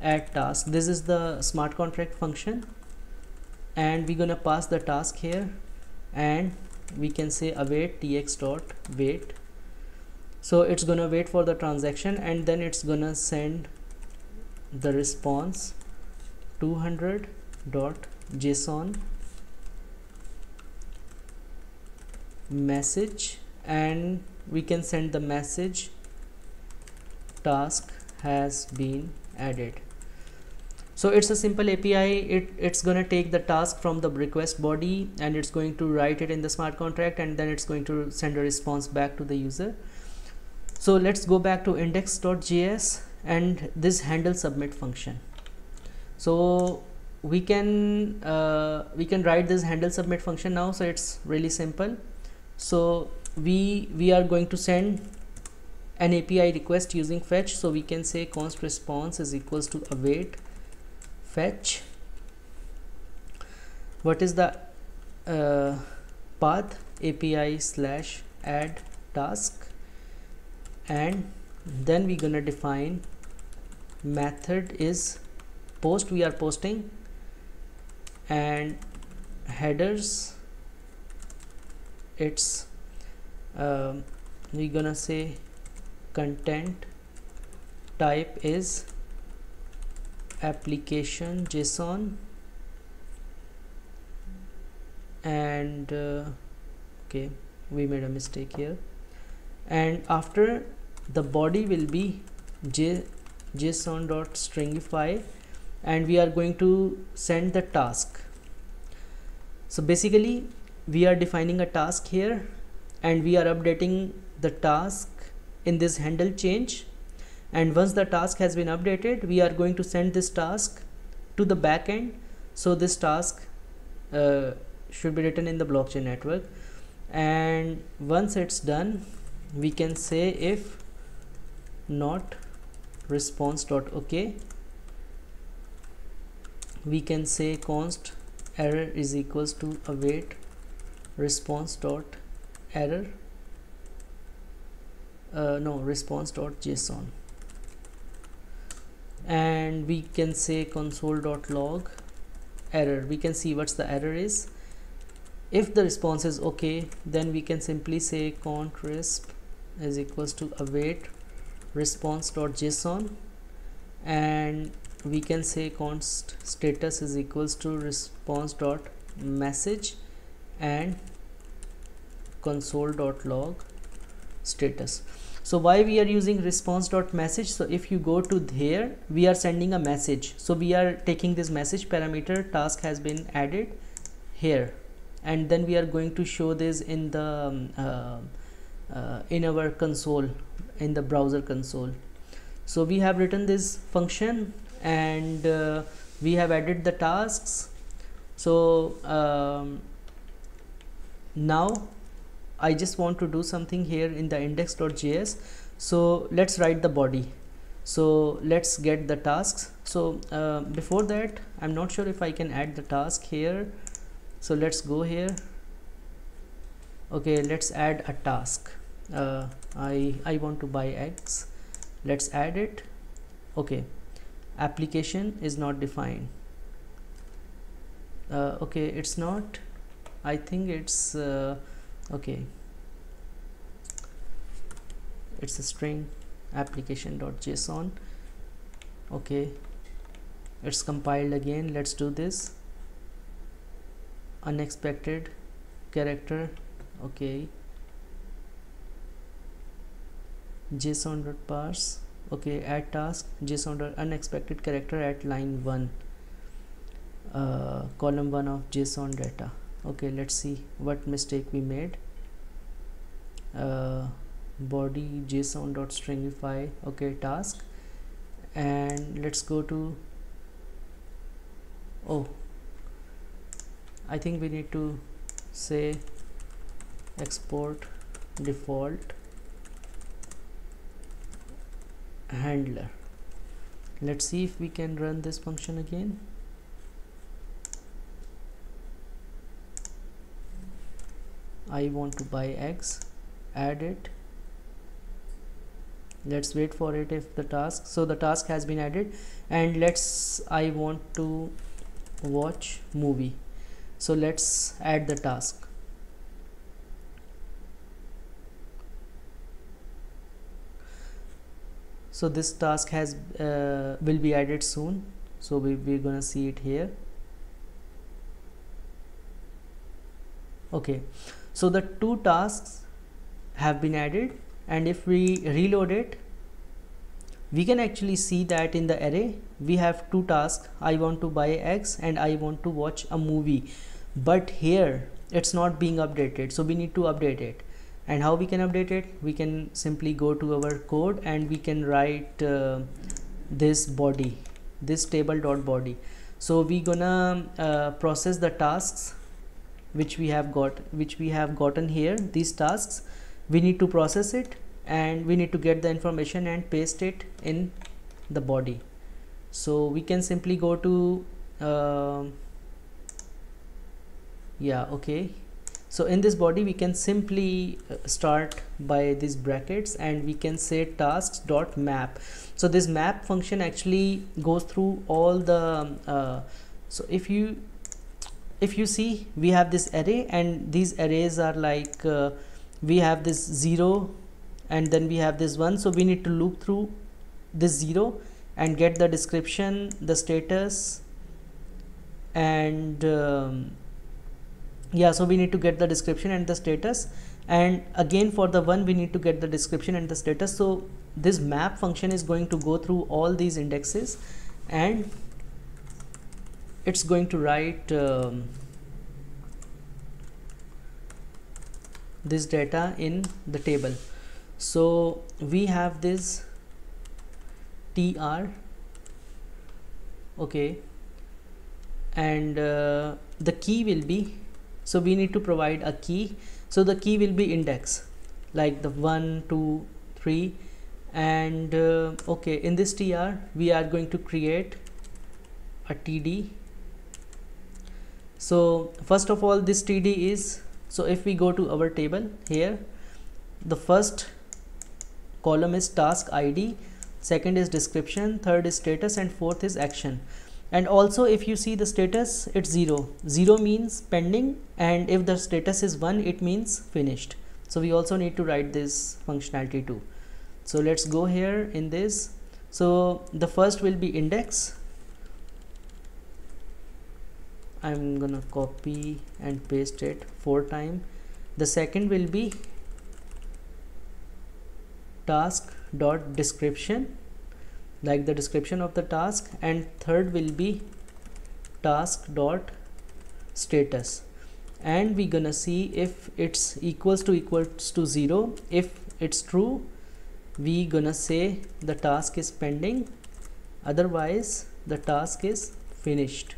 add task. This is the smart contract function, and we're gonna pass the task here, and we can say await tx dot wait. So it's gonna wait for the transaction, and then it's gonna send the response 200.json message, and we can send the message task has been added. So it's a simple API. It's gonna take the task from the request body, and it's going to write it in the smart contract, and then it's going to send a response back to the user. So let's go back to index.js and this handle submit function. So we can write this handle submit function now. So it's really simple. So we are going to send an API request using fetch. So we can say const response is equals to await fetch. What is the path? API slash add task, and then we're gonna define method is post, we are posting, and headers, it's we're gonna say content type is application JSON, and okay, we made a mistake here, and after the body will be json.stringify, and we are going to send the task. So basically we are defining a task here, and we are updating the task in this handle change, and once the task has been updated, we are going to send this task to the backend. So this task should be written in the blockchain network, and once it's done, we can say if not response.ok, we can say const error is equals to await response.error, response.json, and we can say console.log error. We can see what's the error is. If the response is okay, then we can simply say const resp is equals to await response.json, and we can say const status is equals to response.message and console.log status. So why we are using response.message? So if you go to there, we are sending a message. So we are taking this message parameter, task has been added here, and then we are going to show this in the in our console, in the browser console. So we have written this function, and we have added the tasks. So now I just want to do something here in the index.js. So let's write the body. So let's get the tasks. So before that, I'm not sure if I can add the task here. So let's go here. Okay, let's add a task. I want to buy eggs. Let's add it. Okay, application is not defined. Okay, it's not, I think it's okay, it's a string application.json. okay, it's compiled again. Let's do this. Unexpected character. Okay, json.parse. okay, add task json.unexpected character at line 1, column 1 of JSON data. Okay, let's see what mistake we made. body json.stringify, okay, task, and let's go to, oh, I think we need to say export default handler. Let's see if we can run this function again. I want to buy X, add it. Let's wait for it if the task, so the task has been added, and I want to watch movie, so let's add the task. So this task has will be added soon, so we're gonna see it here. Okay, so the two tasks have been added, and if we reload it, we can actually see that in the array we have two tasks, I want to buy X and I want to watch a movie, but here it's not being updated, so we need to update it. And how we can update it? We can simply go to our code and we can write this body, this table.body. So we gonna process the tasks which we have gotten here. These tasks we need to process it, and we need to get the information and paste it in the body. So we can simply go to yeah, okay, so in this body we can simply start by these brackets, and we can say tasks.map. so this map function actually goes through all the so if you see, we have this array, and these arrays are like we have this 0 and then we have this 1, so we need to loop through this 0 and get the description, the status, and yeah, so we need to get the description and the status, and again for the 1 we need to get the description and the status. So this map function is going to go through all these indexes, and it's going to write this data in the table. So we have this tr, okay, and the key will be, so we need to provide a key, so the key will be index, like the 1 2 3, and okay, in this tr we are going to create a td. So first of all, this td is, so if we go to our table here, the first column is task id, second is description, third is status, and fourth is action. And also if you see the status, it's 0 means pending, and if the status is 1 it means finished. So we also need to write this functionality too. So let's go here in this. So the first will be index. I'm gonna copy and paste it 4 times. The second will be task dot description, like the description of the task, and third will be task dot status, and we're gonna see if it's equals to 0. If it's true, we gonna say the task is pending, otherwise the task is finished.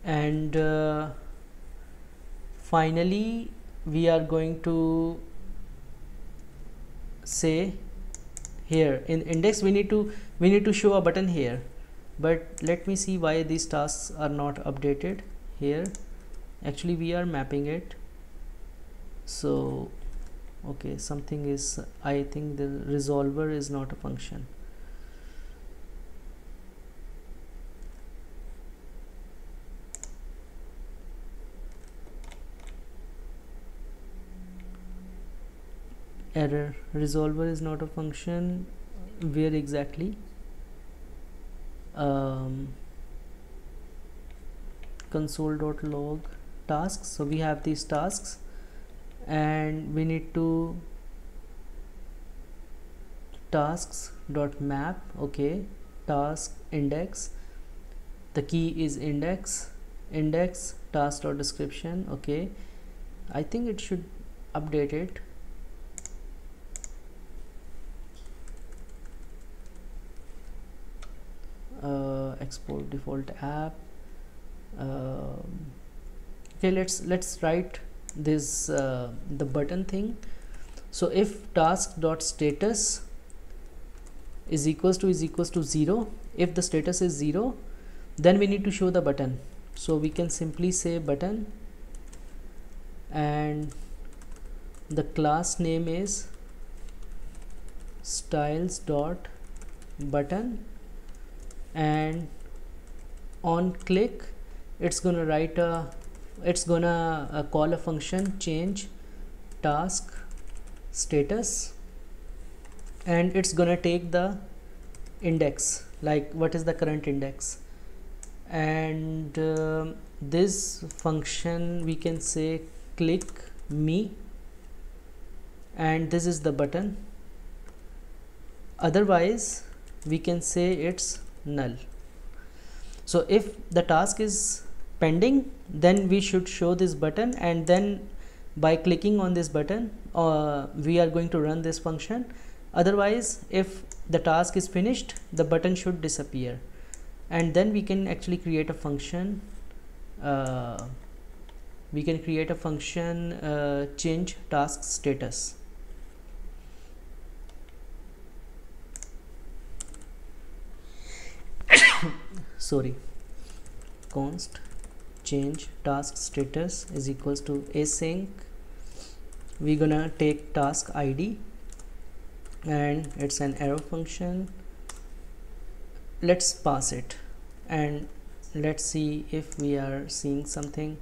And finally we are going to say here in index we need to show a button here, but let me see why these tasks are not updated here. Actually we are mapping it, so okay, something is, I think the resolver is not a function. Error, resolver is not a function. Where exactly? Console.log tasks. So we have these tasks, and we need to tasks.map, okay, task index, the key is index task or description. Okay, I think it should update it. Export default app. Okay, let's write this the button thing. So if task.status is equals to 0, if the status is 0, then we need to show the button. So we can simply say button, and the class name is styles.button, and on click it's gonna call a function change task status, and it's gonna take the index, like what is the current index, and this function we can say click me, and this is the button. Otherwise we can say it's null. So if the task is pending, then we should show this button, and then by clicking on this button we are going to run this function. Otherwise, if the task is finished, the button should disappear, and then we can actually create a function. Change task status. Sorry, const change task status is equals to async. We're gonna take task ID, and it's an arrow function. Let's pass it, and let's see if we are seeing something.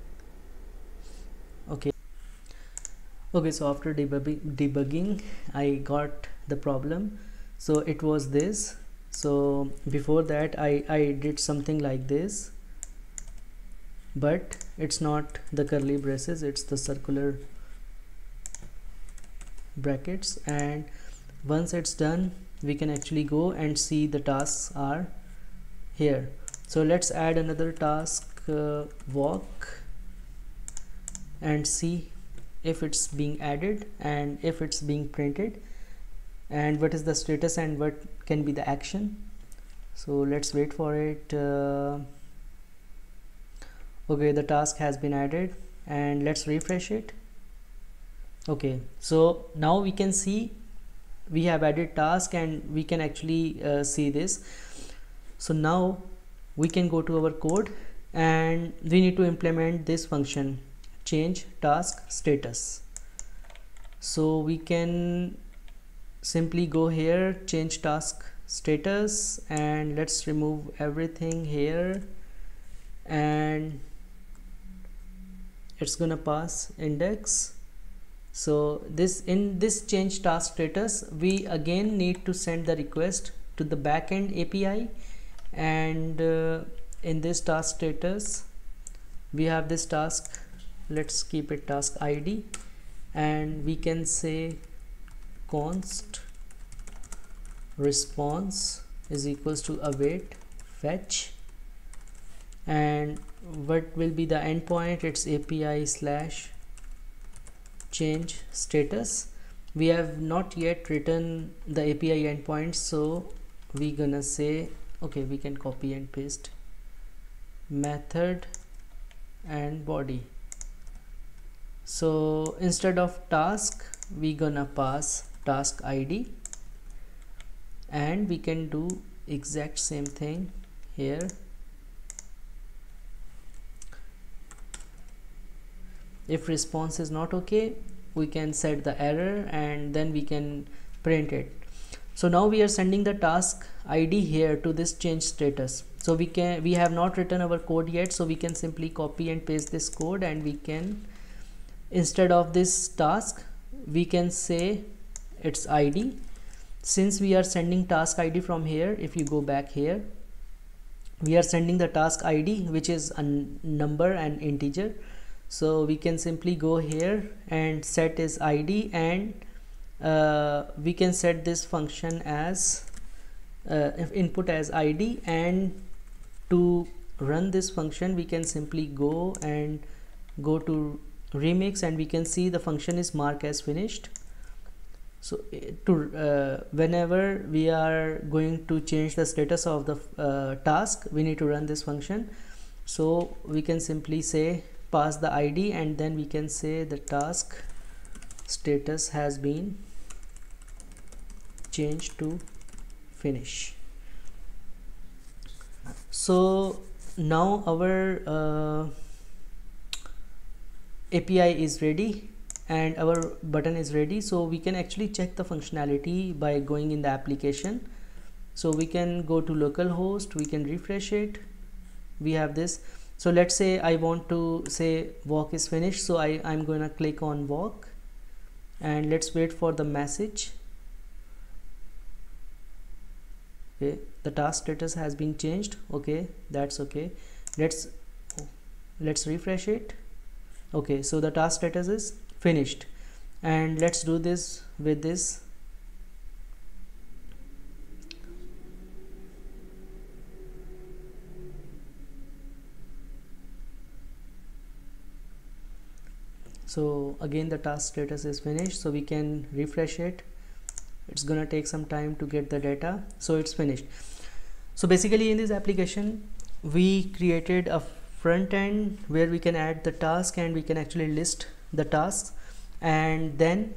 Okay, so after debugging I got the problem. So it was this. So before that I did something like this, but it's not the curly braces, it's the circular brackets, and once it's done we can actually go and see the tasks are here. So let's add another task, walk, and see if it's being added and if it's being printed, and what is the status and what can be the action. So let's wait for it. Okay, the task has been added, and let's refresh it. Okay, so now we can see we have added task, and we can actually see this. So now we can go to our code, and we need to implement this function change task status. So we can simply go here, change task status, and let's remove everything here, and it's gonna pass index. So in this change task status we again need to send the request to the backend API, and in this task status we have this task, let's keep it task ID, and we can say const response is equals to await fetch, and what will be the endpoint, it's API slash change status. We have not yet written the API endpoint, so we gonna say, okay, we can copy and paste method and body. So instead of task we gonna pass task ID, and we can do exact same thing here. If response is not okay, we can set the error, and then we can print it. So now we are sending the task ID here to this change status. So we have not written our code yet, so we can simply copy and paste this code, and we can, instead of this task, we can say its ID. Since we are sending task ID from here, if you go back here, we are sending the task ID, which is a number and integer. So we can simply go here and set its ID, and we can set this function as input as ID, and to run this function, we can simply go to remix, and we can see the function is marked as finished. So whenever we are going to change the status of the task, we need to run this function. So we can simply say pass the ID, and then we can say the task status has been changed to finish. So now our API is ready and our button is ready, so we can actually check the functionality by going in the application. So we can go to localhost, we can refresh it, we have this. So let's say I want to say walk is finished, so I'm going to click on walk, and let's wait for the message. Okay, the task status has been changed. Okay, that's okay. Let's refresh it. Okay, so the task status is finished, and let's do this with this. So again the task status is finished, so we can refresh it. It's gonna take some time to get the data, so it's finished. So basically in this application we created a front end where we can add the task and we can actually list the tasks, and then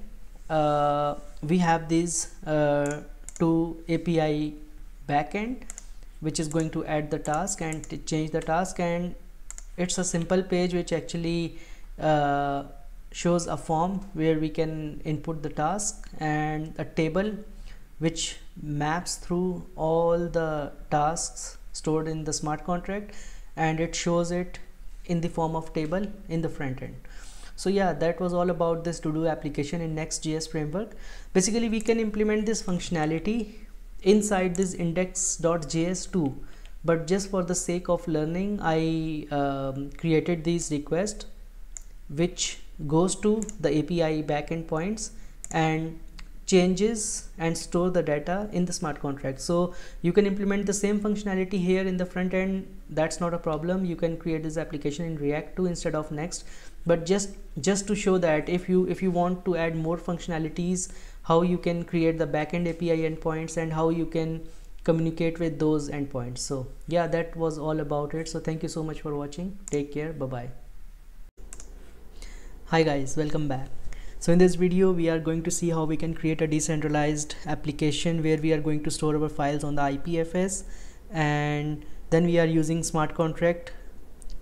we have these two API backend which is going to add the task and to change the task, and it's a simple page which actually shows a form where we can input the task, and a table which maps through all the tasks stored in the smart contract, and it shows it in the form of table in the front end. So yeah, that was all about this to-do application in NextJS framework. Basically we can implement this functionality inside this index.js too, but just for the sake of learning I created these requests which goes to the API backend points and changes and store the data in the smart contract. So you can implement the same functionality here in the front end, that's not a problem. You can create this application in React 2 instead of Next, but just to show that if you want to add more functionalities, how you can create the backend API endpoints and how you can communicate with those endpoints. So yeah, that was all about it. So thank you so much for watching. Take care. Bye bye. Hi guys, welcome back. So in this video we are going to see how we can create a decentralized application where we are going to store our files on the IPFS, and then we are using smart contract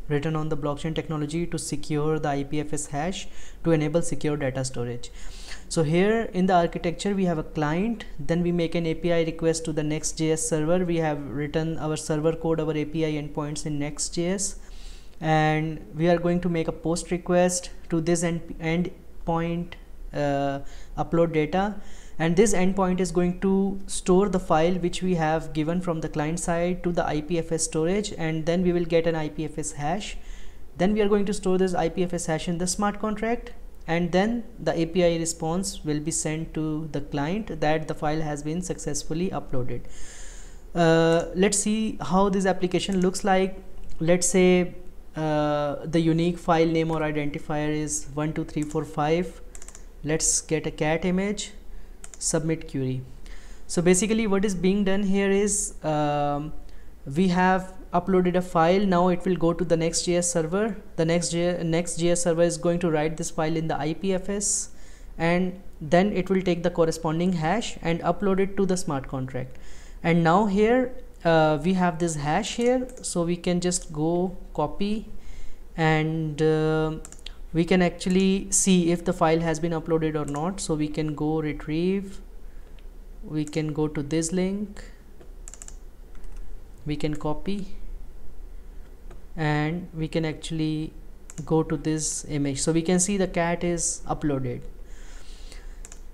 written on the blockchain technology to secure the IPFS hash to enable secure data storage. So here in the architecture we have a client, then we make an API request to the NextJS server. We have written our server code, our API endpoints in NextJS, and we are going to make a post request to this endpoint upload data, and this endpoint is going to store the file which we have given from the client side to the IPFS storage, and then we will get an IPFS hash. Then we are going to store this IPFS hash in the smart contract, and then the API response will be sent to the client that the file has been successfully uploaded. Let's see how this application looks like. Let's say the unique file name or identifier is 12345. Let's get a cat image, submit query. So basically what is being done here is we have uploaded a file. Now it will go to the NextJS server. The NextJS server is going to write this file in the IPFS, and then it will take the corresponding hash and upload it to the smart contract. And now here we have this hash here, so we can just go copy, and we can actually see if the file has been uploaded or not. So we can go retrieve, we can go to this link, we can copy, and we can actually go to this image. So we can see the cat is uploaded.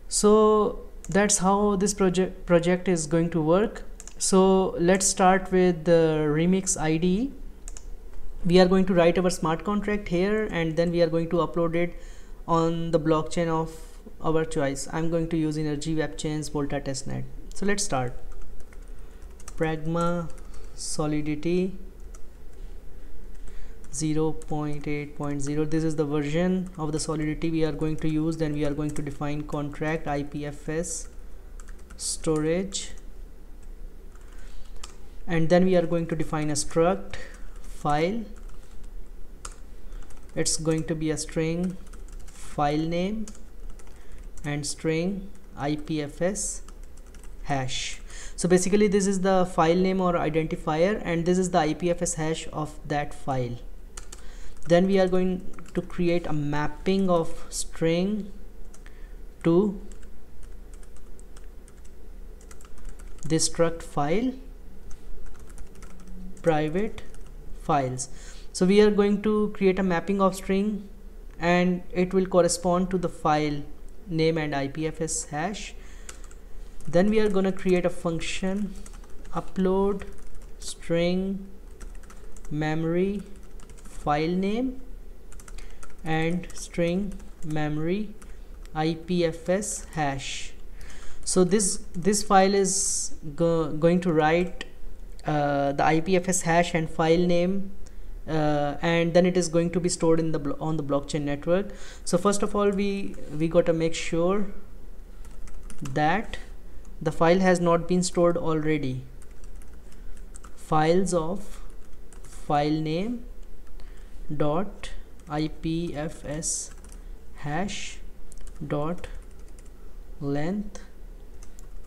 So that's how this project is going to work. So let's start with the remix ID. We are going to write our smart contract here, and then we are going to upload it on the blockchain of our choice. I'm going to use Energy Web Chains Volta testnet. So let's start. Pragma Solidity 0.8.0. this is the version of the Solidity we are going to use. Then we are going to define contract IPFS storage, and then we are going to define a struct file. It's going to be a string file name and string IPFS hash. So basically this is the file name or identifier, and this is the IPFS hash of that file. Then we are going to create a mapping of string to this struct file private files. So we are going to create a mapping of string, and it will correspond to the file name and IPFS hash. Then we are going to create a function upload string memory file name and string memory IPFS hash. So this file is going to write the IPFS hash and file name, and then it is going to be stored in the on the blockchain network. So first of all, we got to make sure that the file has not been stored already. Files of file name dot IPFS hash dot length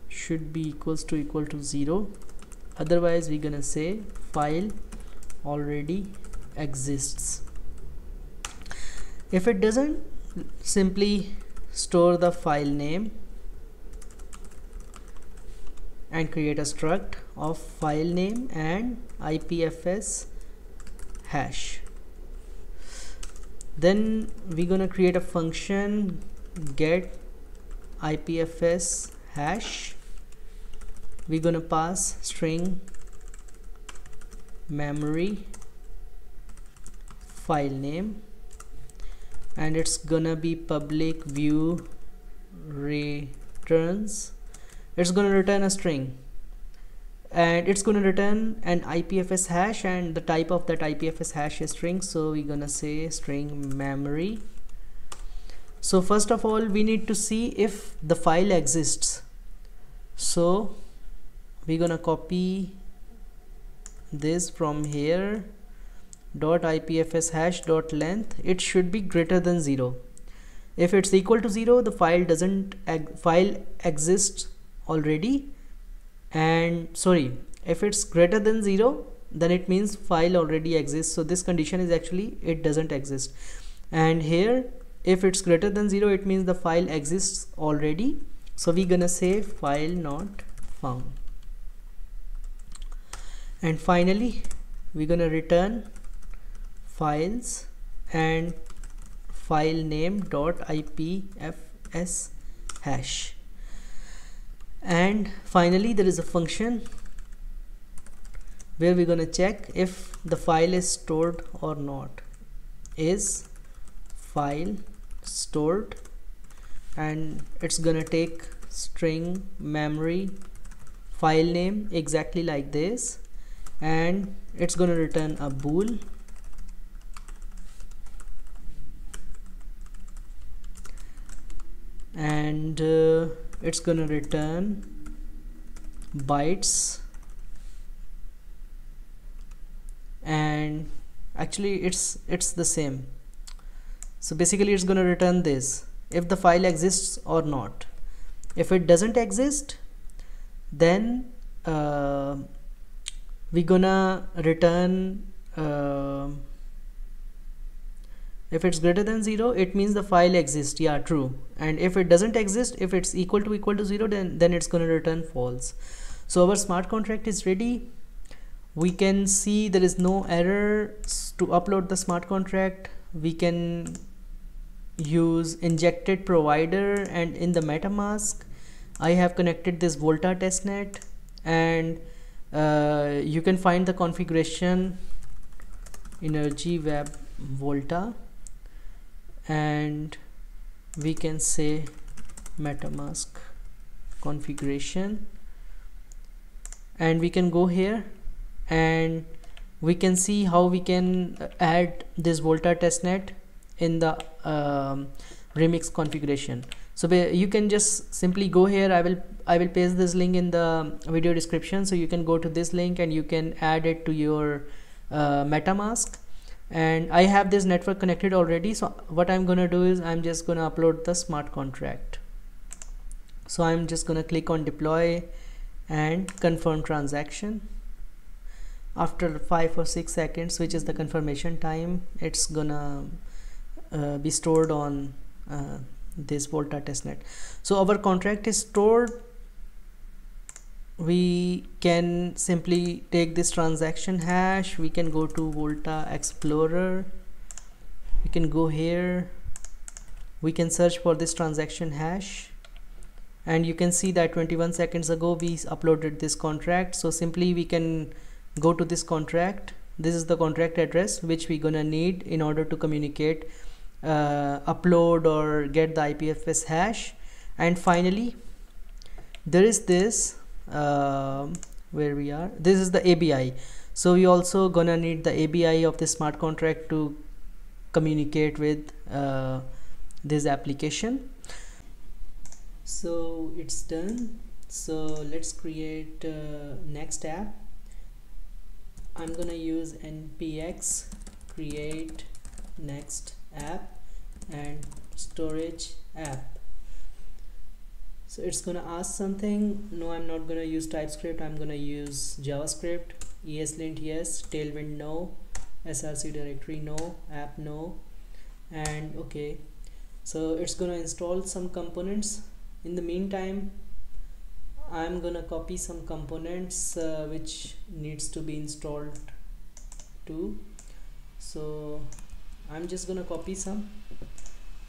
should be equal to 0. Otherwise we're gonna say file already exists. If it doesn't, simply store the file name and create a struct of file name and IPFS hash. Then we're gonna create a function get IPFS hash. We're gonna pass string memory file name, and it's gonna be public view returns. It's gonna return a string, and it's gonna return an IPFS hash, and the type of that IPFS hash is string, so we're gonna say string memory. So first of all, we need to see if the file exists. So we're gonna copy this from here, dot IPFS hash dot length. It should be greater than 0. If it's equal to 0, the file exists already, and sorry, if it's greater than 0, then it means file already exists. So this condition is actually it doesn't exist. And here, if it's greater than 0, it means the file exists already. So we're gonna say file not found. And finally we're gonna return files and file name dot IPFS hash. And finally there is a function where we're gonna check if the file is stored or not. Is file stored, and it's gonna take string memory file name exactly like this, and it's gonna return a bool, and it's gonna return bytes, and actually it's the same. So basically it's gonna return this if the file exists or not. If it doesn't exist, then we're gonna return if it's greater than 0, it means the file exists. Yeah, true. And if it doesn't exist, if it's equal to 0, then it's gonna return false. So our smart contract is ready. We can see there is no error to upload the smart contract. We can use injected provider, and in the MetaMask I have connected this Volta testnet, and you can find the configuration energy web Volta, and we can say MetaMask configuration, and we can go here and we can see how we can add this Volta testnet in the remix configuration. So you can just simply go here. I will paste this link in the video description, so you can go to this link and you can add it to your MetaMask. And I have this network connected already, so what I'm gonna do is I'm just gonna upload the smart contract. So I'm just gonna click on deploy and confirm transaction. After 5 or 6 seconds, which is the confirmation time, it's gonna be stored on this Volta testnet. So our contract is stored. We can simply take this transaction hash, we can go to Volta Explorer, we can go here, we can search for this transaction hash, and you can see that 21 seconds ago we uploaded this contract. So simply we can go to this contract. This is the contract address which we're gonna need in order to communicate, upload or get the IPFS hash. And finally there is this where we are, this is the ABI. So we also gonna need the ABI of the smart contract to communicate with this application. So it's done. So let's create next app. I'm gonna use npx create next app and storage app. So it's gonna ask something. No, I'm not gonna use TypeScript, I'm gonna use JavaScript. ESLint yes, Tailwind no, src directory no, app no, and okay. So it's gonna install some components. In the meantime, I'm gonna copy some components which needs to be installed too. So I'm just gonna copy some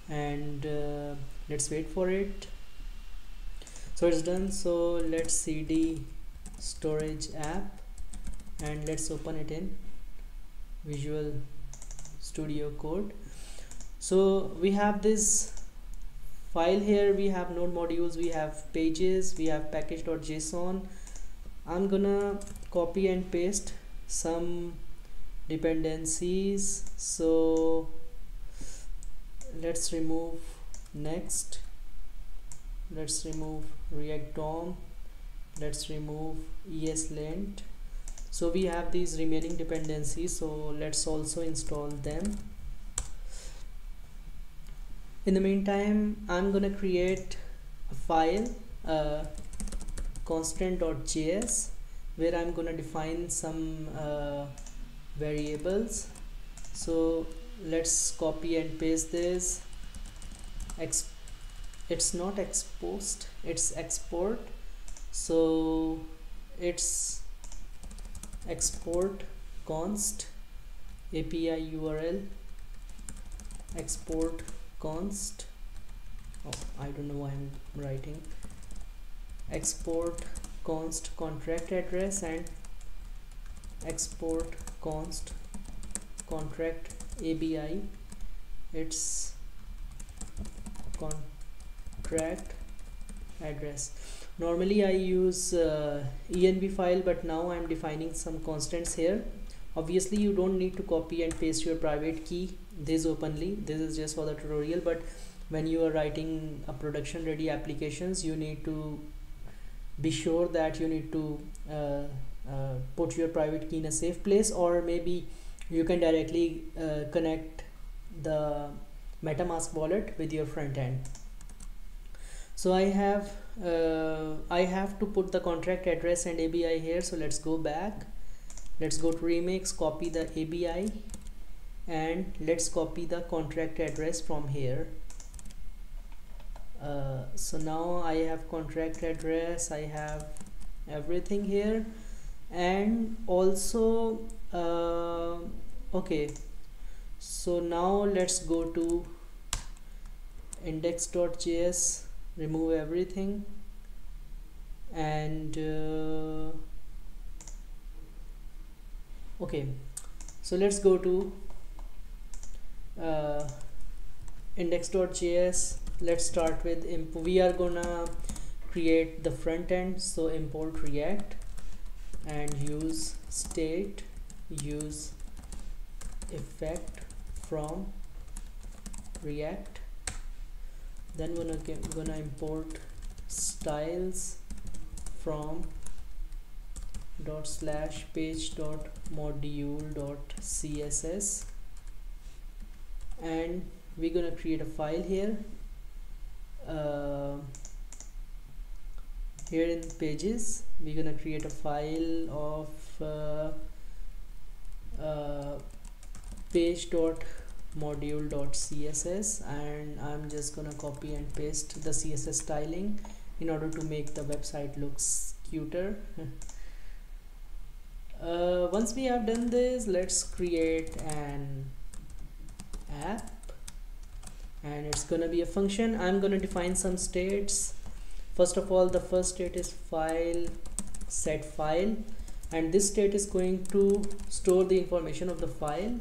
and let's wait for it. So it's done. So let's cd storage app and let's open it in Visual Studio Code. So we have this file here, we have node modules, we have pages, we have package.json. I'm gonna copy and paste some dependencies. So let's remove next, let's remove React DOM, let's remove ESLint. So we have these remaining dependencies, so let's also install them. In the meantime, I'm gonna create a file, constant.js, where I'm gonna define some variables. So let's copy and paste this. It's not exposed, it's export. So it's export const API URL export const, oh, I don't know why I'm writing, export const contract address and export const contract ABI. It's contract address. Normally I use env file, but now I'm defining some constants here. Obviously you don't need to copy and paste your private key this openly, this is just for the tutorial, but when you are writing a production ready applications, you need to be sure that you need to put your private key in a safe place, or maybe you can directly connect the MetaMask wallet with your front end. So I have to put the contract address and ABI here. So let's go back, let's go to remix, copy the ABI, and let's copy the contract address from here. So now I have contract address, I have everything here, and also okay, so now let's go to index.js, remove everything, and okay, so let's go to index.js. Let's start with we are gonna create the front end, so import React and use state use effect from React. Then we're gonna import styles from /page.module.css, and we're gonna create a file here. Here in pages we're gonna create a file of page.module.css, and I'm just gonna copy and paste the CSS styling in order to make the website looks cuter. Once we have done this, let's create an app, and it's gonna be a function. I'm gonna define some states. First of all, the first state is file set file, and this state is going to store the information of the file.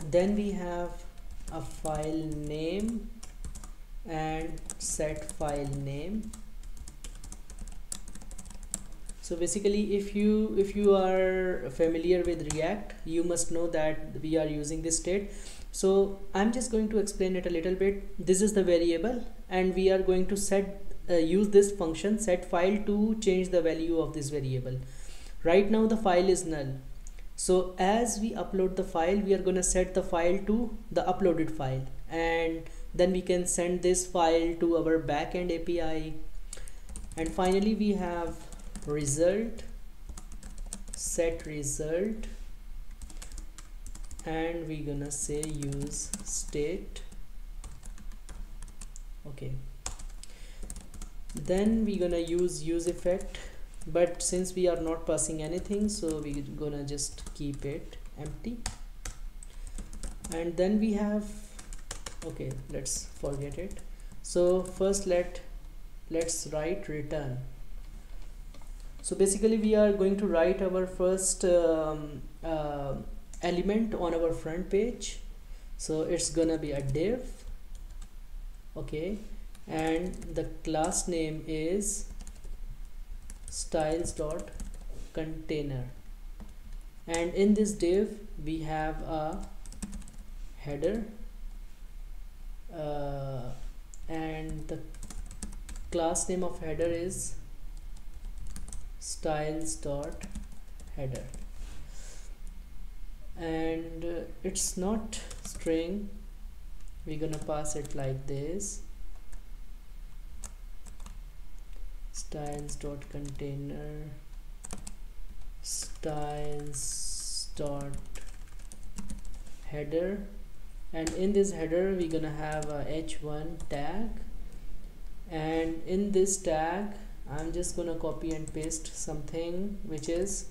Then we have a file name and set file name. So basically, if you are familiar with React, you must know that we are using this state. So I'm just going to explain it a little bit. This is the variable, and we are going to use this function set file to change the value of this variable. Right now the file is null, so as we upload the file, we are going to set the file to the uploaded file, and then we can send this file to our backend API. And finally we have result, set result, and we're gonna say use state. Okay, then we're gonna use effect, but since we are not passing anything, so we're gonna just keep it empty. And then we have, okay, let's forget it. So first let's write return. So basically we are going to write our first element on our front page. So it's gonna be a div, okay, and the class name is styles.container, and in this div we have a header, and the class name of header is styles.header, and it's not string. We're gonna pass it like this: styles.container, styles.header, and in this header we're gonna have a h1 tag, and in this tag I'm just gonna copy and paste something which is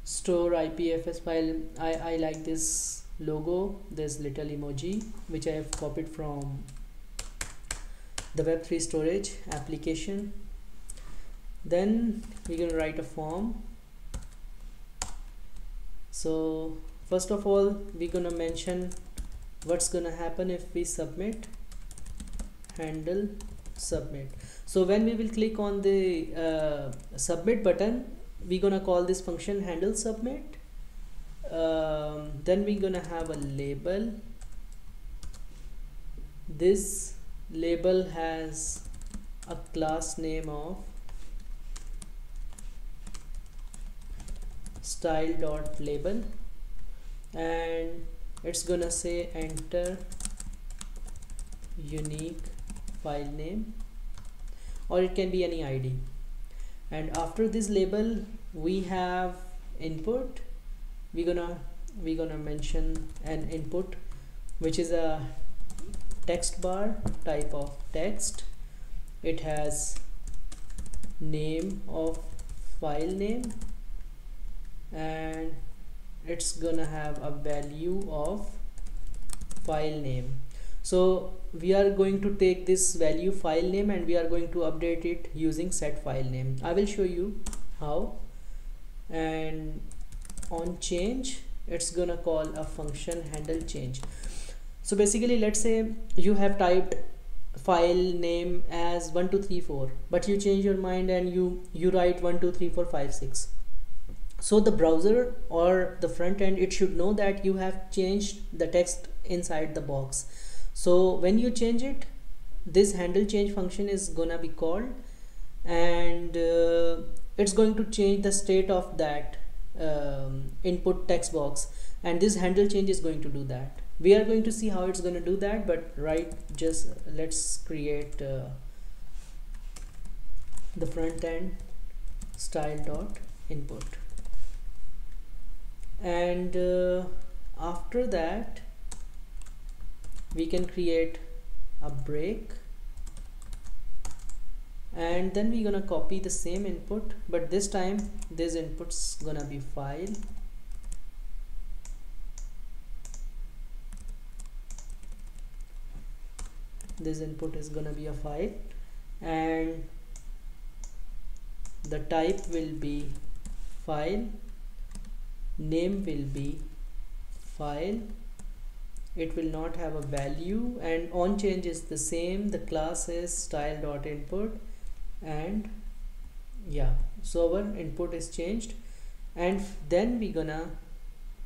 store IPFS file. I like this logo, this little emoji, which I have copied from the Web3 storage application. Then we're gonna write a form. So first of all, we're gonna mention what's gonna happen if we submit, handle submit. So when we will click on the submit button, we're gonna call this function handle submit. Then we're gonna have a label. This label has a class name of style.label, and it's gonna say enter unique file name, or it can be any ID. And after this label we have input. We're gonna mention an input which is a text bar type of text. It has name of file name, and it's gonna have a value of file name. So we are going to take this value file name and we are going to update it using set file name. I will show you how. And on change, it's gonna call a function handle change. So basically, let's say you have typed file name as 1234, but you change your mind and you write 123456. So the browser or the front end, it should know that you have changed the text inside the box. So when you change it, this handle change function is gonna be called, and it's going to change the state of that input text box, and this handle change is going to do that. We are going to see how it's going to do that, but just let's create the front end style dot input, and after that we can create a break, and then we're gonna copy the same input, but this time this input's gonna be file. This input is gonna be a file, and the type will be file, name will be file, it will not have a value, and on change is the same, the class is style dot input, and yeah, so our input is changed. And then we're gonna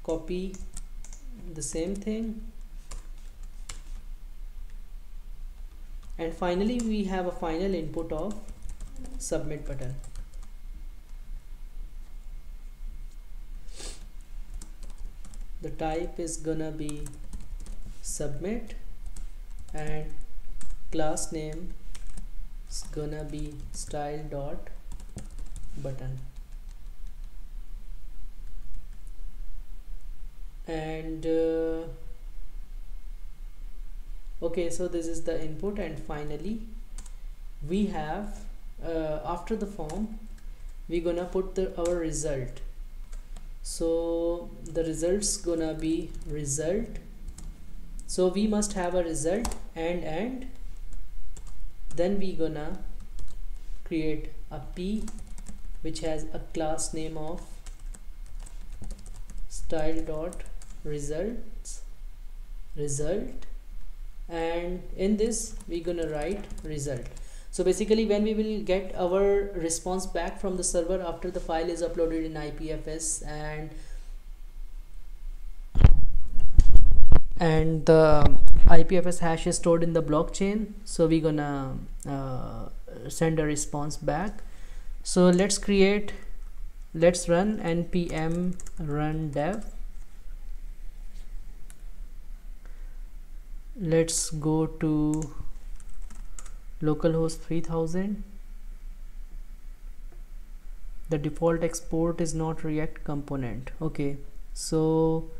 copy the same thing, and finally we have a final input of submit button. The type is gonna be submit, and class name is gonna be style dot button, and okay, so this is the input, and finally we have after the form we're gonna put our result. So the results gonna be result, so we must have a result, and then we gonna create a p which has a class name of style dot results result, and in this we're gonna write result. So basically when we will get our response back from the server after the file is uploaded in IPFS, and the IPFS hash is stored in the blockchain, so we're gonna send a response back. So let's run npm run dev. Let's go to localhost 3000. The default export is not React component. Okay, so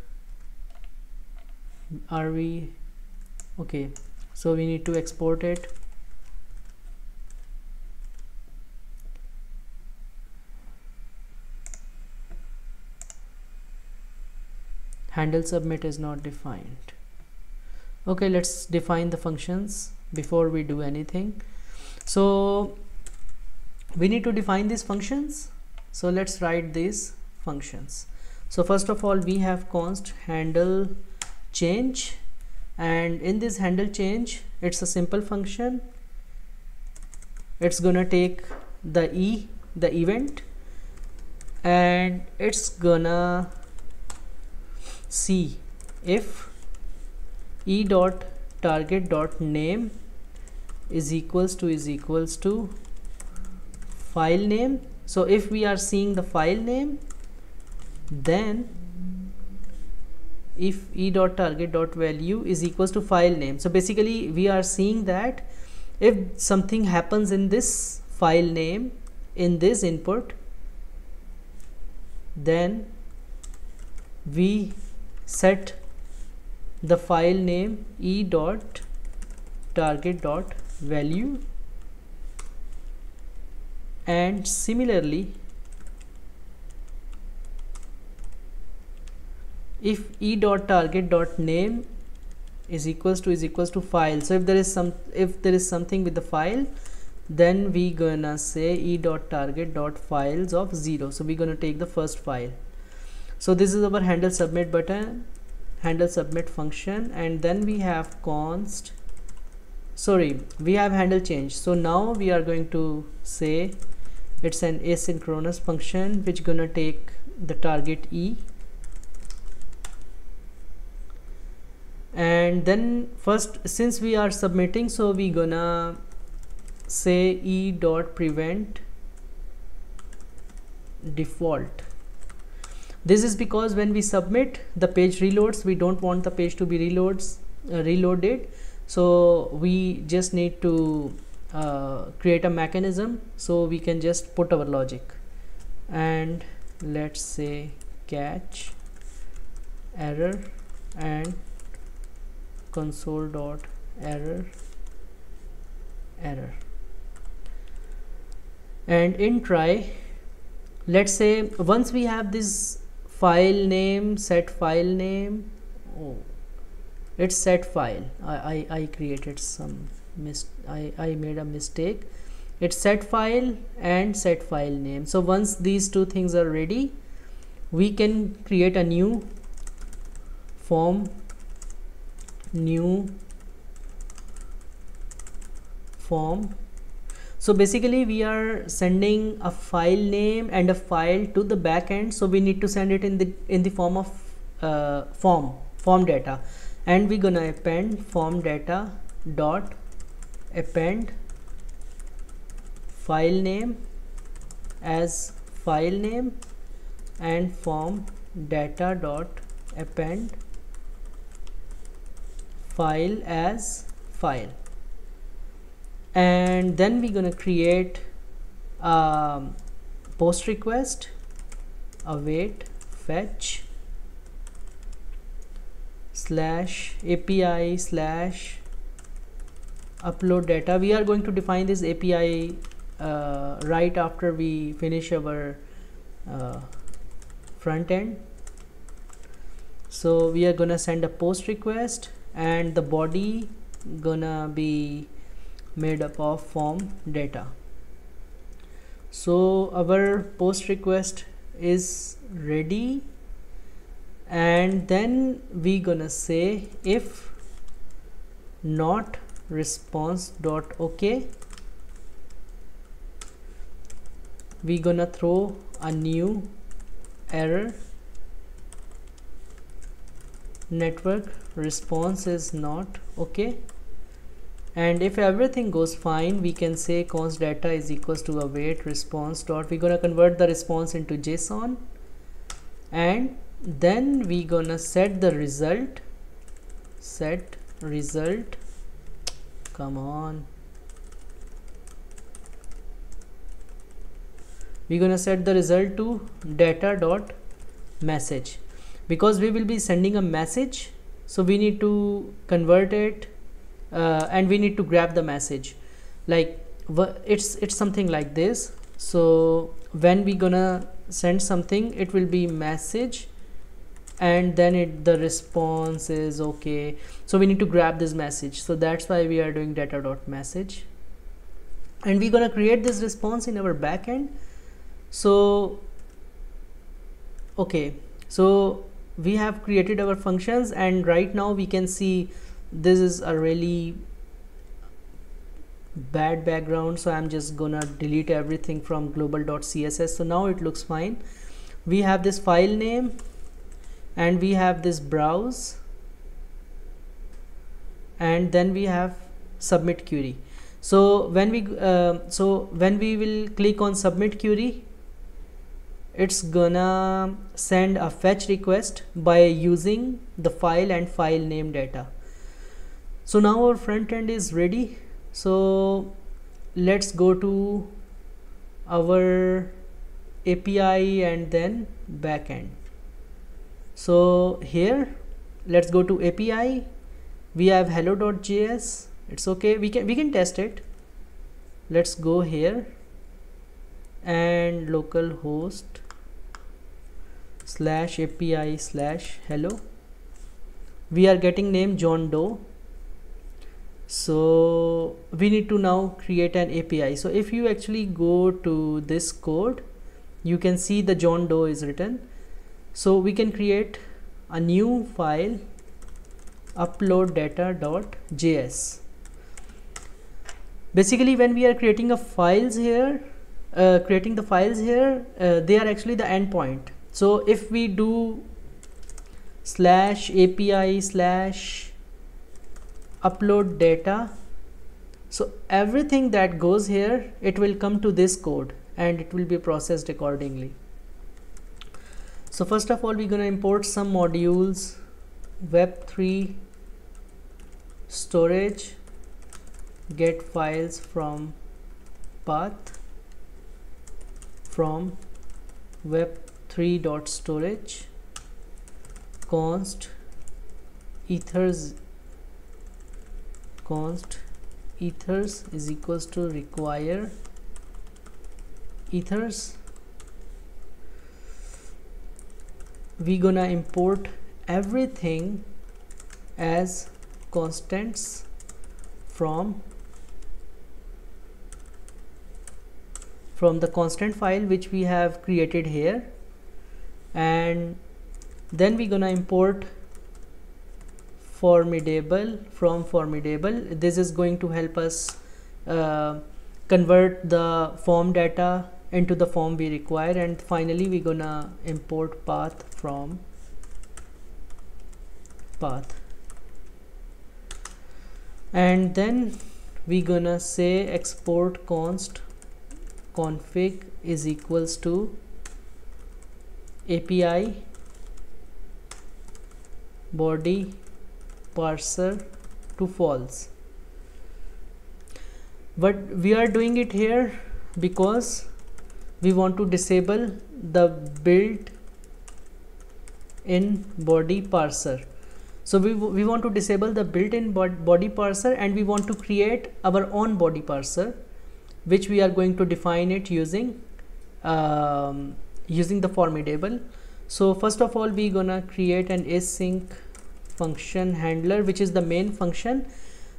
are we okay? So we need to export it. Handle submit is not defined. Okay, let's define the functions before we do anything. So we need to define these functions, so let's write these functions. So first of all we have const handle change, and in this handle change it's a simple function. It's gonna take the event, and it's gonna see if e dot target dot name is equals to file name. So if we are seeing the file name, then if e dot target dot value is equals to file name, so basically we are seeing that if something happens in this file name in this input, then we set the file name e dot target dot value, and similarly if e dot target dot name is equals to file, so if there is something with the file, then we gonna say e dot target dot files of 0, so we're gonna take the first file. So this is our handle submit button, handle submit function, and then we have const sorry, we have handle change. So now we are going to say it's an asynchronous function which gonna take the target E, and then first, since we are submitting, so we gonna say E dot prevent default. This is because when we submit, the page reloads. We don't want the page to be reloaded, so we just need to create a mechanism so we can just put our logic, and let's say catch error and console dot error, and in try, let's say once we have this file name, set file name, oh, it's set file. I created some I made a mistake. It's set file and set file name. So once these two things are ready, we can create a new form, So basically we are sending a file name and a file to the backend, so we need to send it in the form of form data, and we're gonna append form data dot append file name as file name and form data dot append file as file. And then we're gonna create a post request, await fetch /API /upload data. We are going to define this API right after we finish our front end. So we are gonna send a post request, and the body gonna be made up of form data. So our post request is ready, and then we gonna say if not response dot OK, we gonna throw a new error, network response is not okay. And if everything goes fine, we can say const data is equals to await response dot. We're gonna convert the response into JSON, and then we gonna set the result, come on, we're gonna set the result to data dot message, because we will be sending a message, so we need to convert it, and we need to grab the message. Like it's something like this. So when we gonna send something, it will be message, and then the response is okay. So we need to grab this message, so that's why we are doing data dot message, and we're gonna create this response in our backend. So okay, so we have created our functions, and right now we can see this is a really bad background, so I'm just gonna delete everything from global.css. So now it looks fine. We have this file name, and we have this browse, and then we have submit query. So when we will click on submit query, it's gonna send a fetch request by using the file and file name data. So now our front end is ready. So let's go to our API and then backend. So here let's go to API. We have hello.js. It's okay, we can test it. Let's go here and localhost /API/hello. We are getting name John Doe. So we need to now create an API. So if you actually go to this code, you can see the John Doe is written. So we can create a new file, upload data.js. Basically when we are creating a files here, they are actually the endpoint. So if we do /API/upload data, so everything that goes here, it will come to this code and it will be processed accordingly. So first of all, we're going to import some modules. Web3 storage, get files from path from web3.storage, const ethers is equals to require ethers. We gonna import everything as constants from the constant file which we have created here, and then we're gonna import formidable from formidable. This is going to help us convert the form data into the form we require. And finally we're gonna import path from path, and then we're gonna say export const config is equals to API body parser to false. But we are doing it here because we want to disable the built-in body parser. So we want to disable the built-in body parser, and we want to create our own body parser, which we are going to define it using using the formidable. So first of all, we're gonna create an async function handler, which is the main function.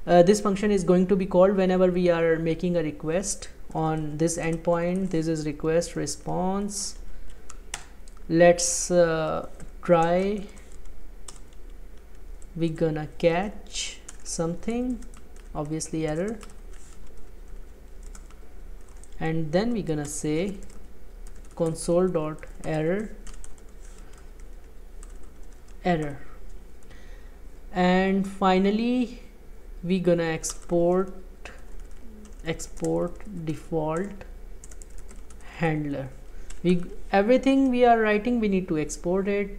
This function is going to be called whenever we are making a request on this endpoint. This is request response. Let's try. We're gonna catch something, obviously error, and then we're gonna say console.error error, and finally we're gonna export default handler. Everything we are writing, we need to export it.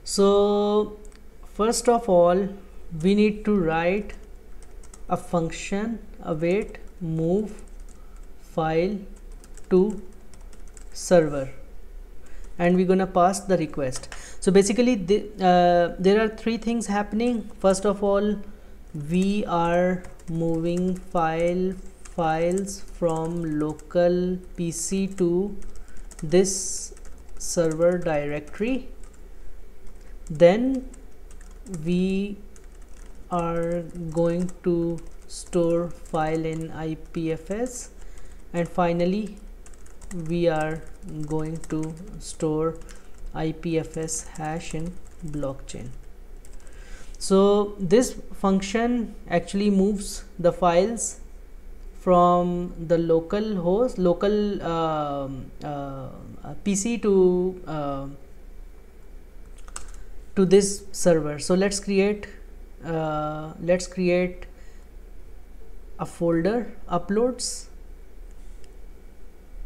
So first of all, we need to write a function await move file to server, and we're gonna pass the request. So basically there are three things happening. First of all, we are moving files from local PC to this server directory. Then we are going to store file in IPFS, and finally we are going to store IPFS hash in blockchain. So this function actually moves the files from the local host, PC to this server. So let's create a folder uploads.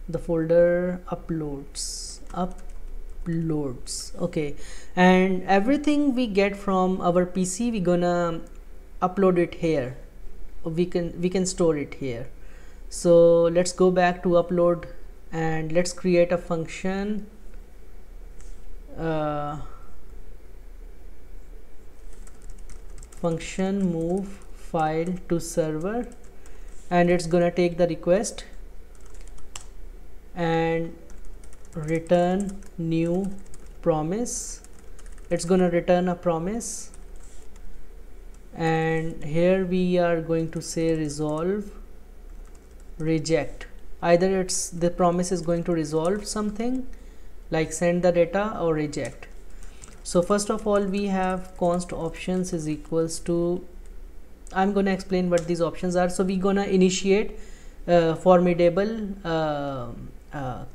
The folder uploads. Okay, and everything we get from our PC, we're gonna upload it here. We can store it here. So let's go back to upload, and let's create a function function move file to server, and it's gonna take the request and return new promise. It's gonna return a promise, and here we are going to say resolve reject. Either the promise is going to resolve something like send the data or reject. So first of all, we have const options is equals to I'm gonna explain what these options are. So we're gonna initiate formidable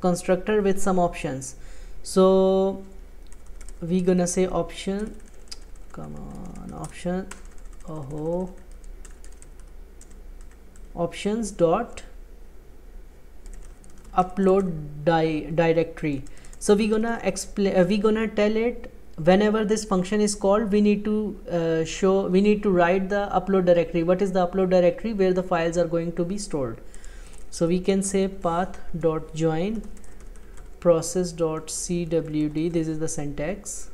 constructor with some options. So we're gonna say option, come on, option, options dot upload directory. So we're gonna explain, we're gonna tell it whenever this function is called, we need to write the upload directory. What is the upload directory? Where the files are going to be stored. So we can say path dot join process dot cwd, this is the syntax,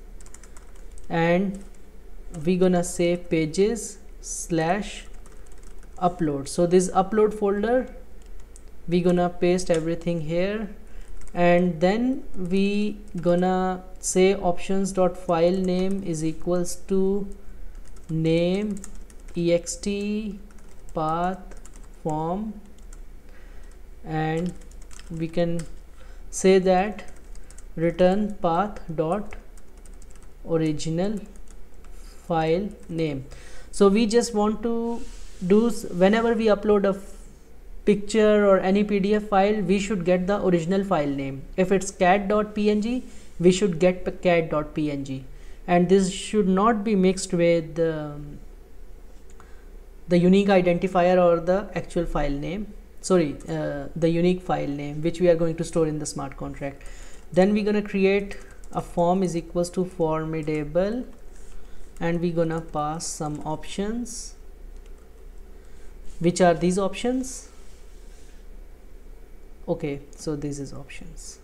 and we're gonna say pages slash upload. So this upload folder, we're gonna paste everything here, and then we gonna say options dot file name is equals to name ext path form, and we can say that return path dot original file name. So we just want to do, whenever we upload a picture or any PDF file, we should get the original file name. If it's cat.png, we should get cat.png, and this should not be mixed with the unique identifier or the actual file name, sorry, the unique file name which we are going to store in the smart contract. Then we're gonna create a form is equals to formidable, and we're gonna pass some options, which are these options. Okay, so this is options,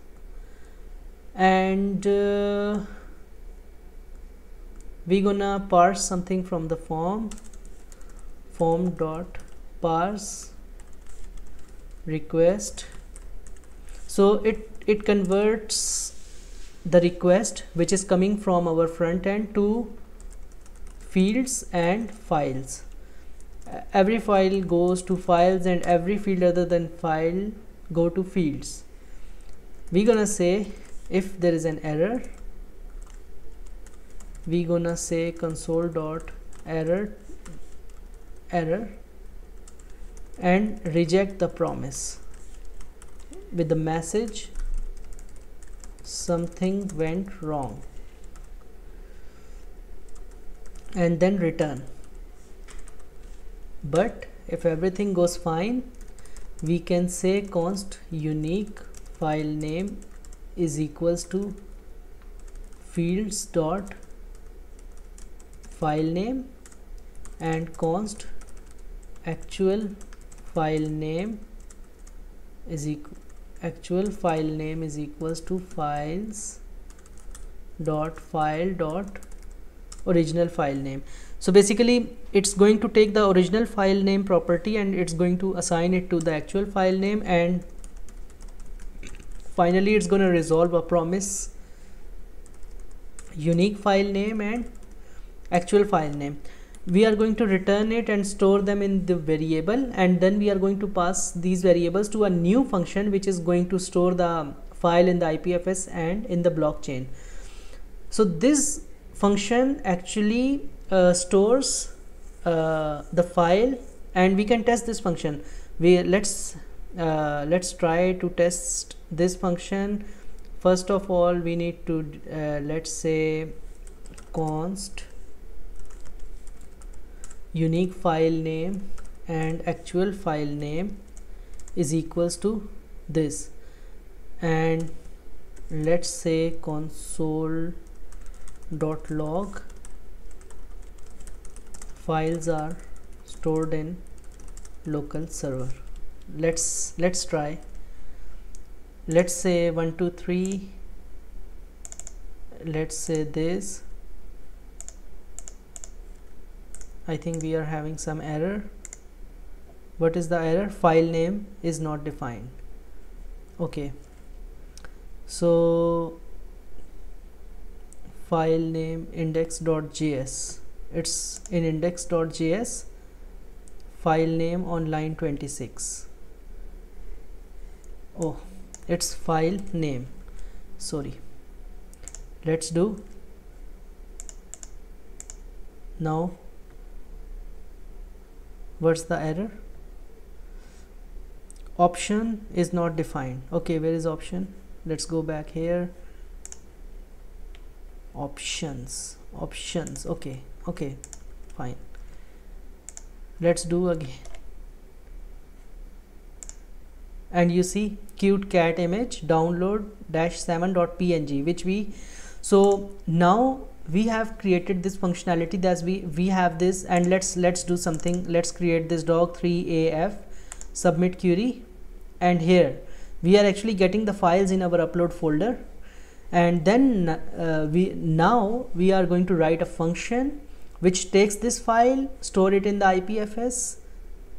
and we're gonna parse something from the form dot parse request. So it converts the request which is coming from our front end to fields and files. Every file goes to files, and every field other than file go to fields. We're gonna say if there is an error, we're gonna say console dot error and reject the promise with the message something went wrong, and then return. But if everything goes fine, we can say const unique file name is equals to fields dot file name, and const actual file name is equals to files dot file dot original file name. So basically it's going to take the original file name property and it's going to assign it to the actual file name, and finally it's going to resolve a promise unique file name and actual file name. We are going to return it and store them in the variable, and then we are going to pass these variables to a new function which is going to store the file in the IPFS and in the blockchain. So this function actually stores the file, and we can test this function. Let's try to test this function. First of all, we need to let's say const unique file name and actual file name is equals to this, and let's say console.log files are stored in local server. Let's try. Let's say 1 2 3, let's say this. I think we are having some error. What is the error? File name is not defined. Okay, so file name index.js, it's in index.js, file name on line 26. Oh, it's file name, sorry. Let's do now. What's the error? Option is not defined. Okay, where is option? Let's go back here. Options. Okay, fine. Let's do again. And you see cute cat image download -7.png, which we, so now we have created this functionality that we have this, and let's do something. Let's create this dog3af submit query, and here we are actually getting the files in our upload folder, and then we are going to write a function which takes this file, store it in the IPFS,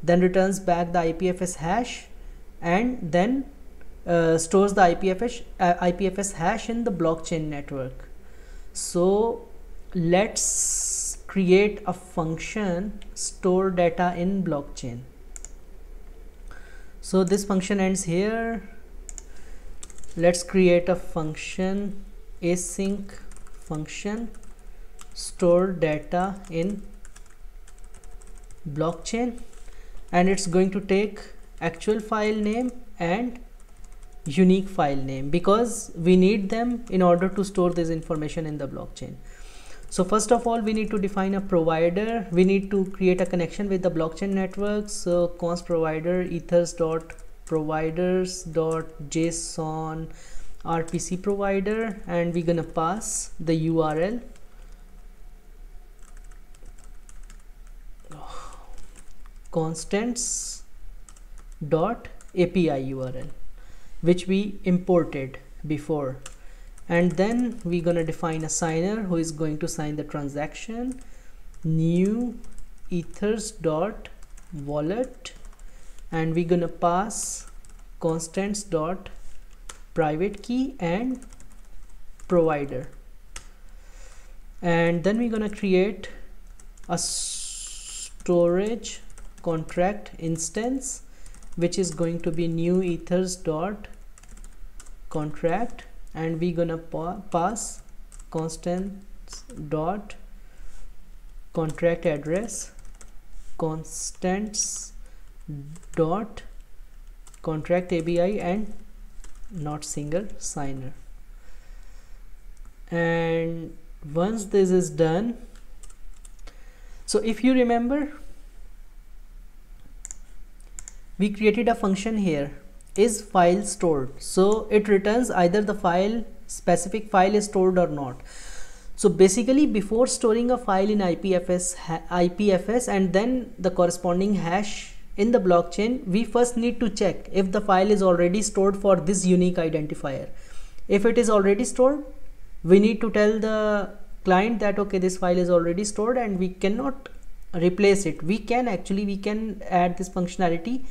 then returns back the IPFS hash, and then stores the IPFS hash in the blockchain network. So let's create a function store data in blockchain. So this function ends here. Let's create a function, async function store data in blockchain, and it's going to take actual file name and unique file name, because we need them in order to store this information in the blockchain. So first of all, we need to define a provider. We need to create a connection with the blockchain network. So const provider ethers.providers.json rpc provider, and we're gonna pass the URL constants dot API URL, which we imported before, and then we're gonna define a signer who is going to sign the transaction, new ethers dot wallet, and we're gonna pass constants dot private key and provider, and then we're gonna create a storage contract instance which is going to be new ethers dot contract, and we're gonna pass constants dot contract address, constants dot contract API, and not single signer. And once this is done, so if you remember, we created a function here, is file stored, so it returns either the file, specific file is stored or not. So basically, before storing a file in IPFS and then the corresponding hash in the blockchain, we first need to check if the file is already stored for this unique identifier. If it is already stored, we need to tell the client that okay, this file is already stored and we cannot replace it. We can add this functionality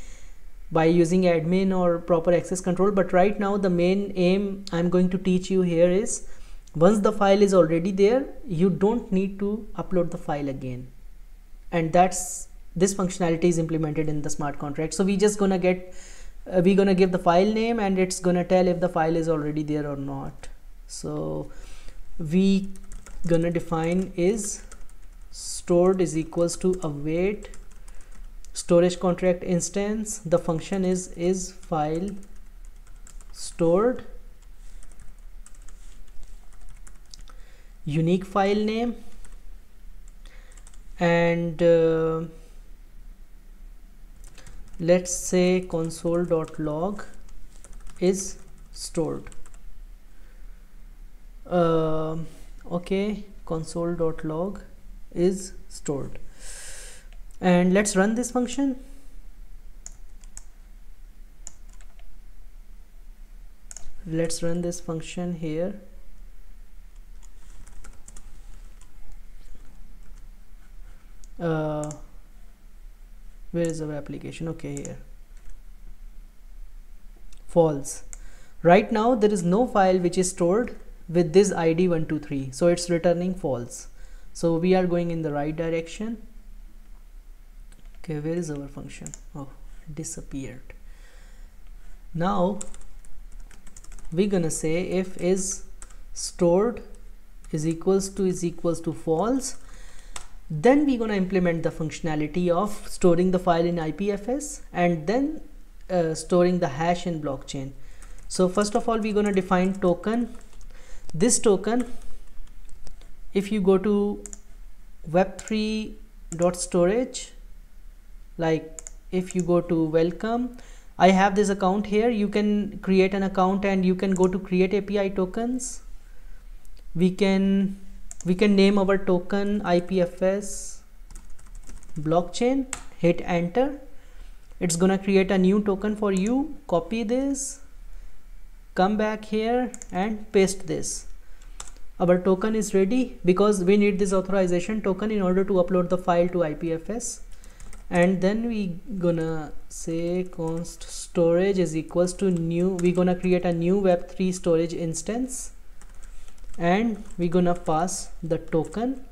by using admin or proper access control, but right now the main aim I'm going to teach you here is, once the file is already there, you don't need to upload the file again, and this functionality is implemented in the smart contract. So we just gonna get we're gonna give the file name, and it's gonna tell if the file is already there or not. So we gonna define is stored is equals to await storage contract instance. The function is file stored, unique file name, and let's say console.log is stored. Okay, console.log is stored, and let's run this function. Let's run this function here. Where is our application? Okay, here. False. Right now there is no file which is stored with this ID 123, so it's returning false. So we are going in the right direction. Okay, where is our function? Oh, it disappeared. Now we're gonna say if is stored is equals to false, Then we're gonna implement the functionality of storing the file in IPFS and then storing the hash in blockchain. So first of all, we're gonna define token. This token, if you go to web3.storage, like if you go to welcome, I have this account here. You can create an account and you can go to create API tokens. We can name our token IPFS blockchain, hit enter. It's gonna create a new token for you. Copy this, come back here and paste this. Our token is ready because we need this authorization token in order to upload the file to IPFS. And then we gonna say const storage is equals to new. We're gonna create a new web3 storage instance and we're gonna pass the token.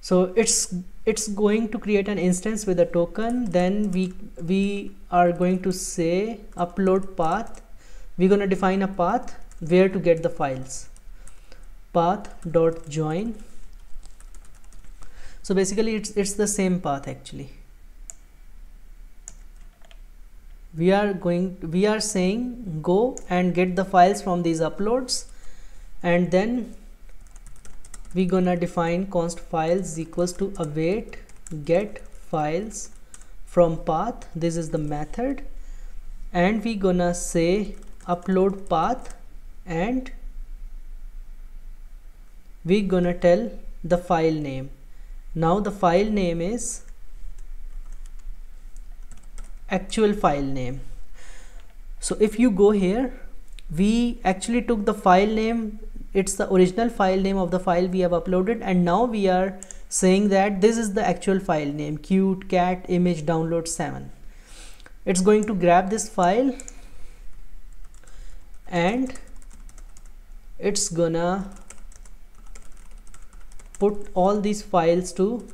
So it's going to create an instance with a token. Then we are going to say upload path. We're gonna define a path where to get the files, path.join. So basically it's the same path actually. We are saying go and get the files from these uploads, and then we're gonna define const files equals to await get files from path. This is the method, and we're gonna say upload path, and we're gonna tell the file name. Now the file name is actual file name. So if you go here, we actually took the file name. It's the original file name of the file we have uploaded, and now we are saying that this is the actual file name, cute cat image download 7. It's going to grab this file and it's gonna put all these files to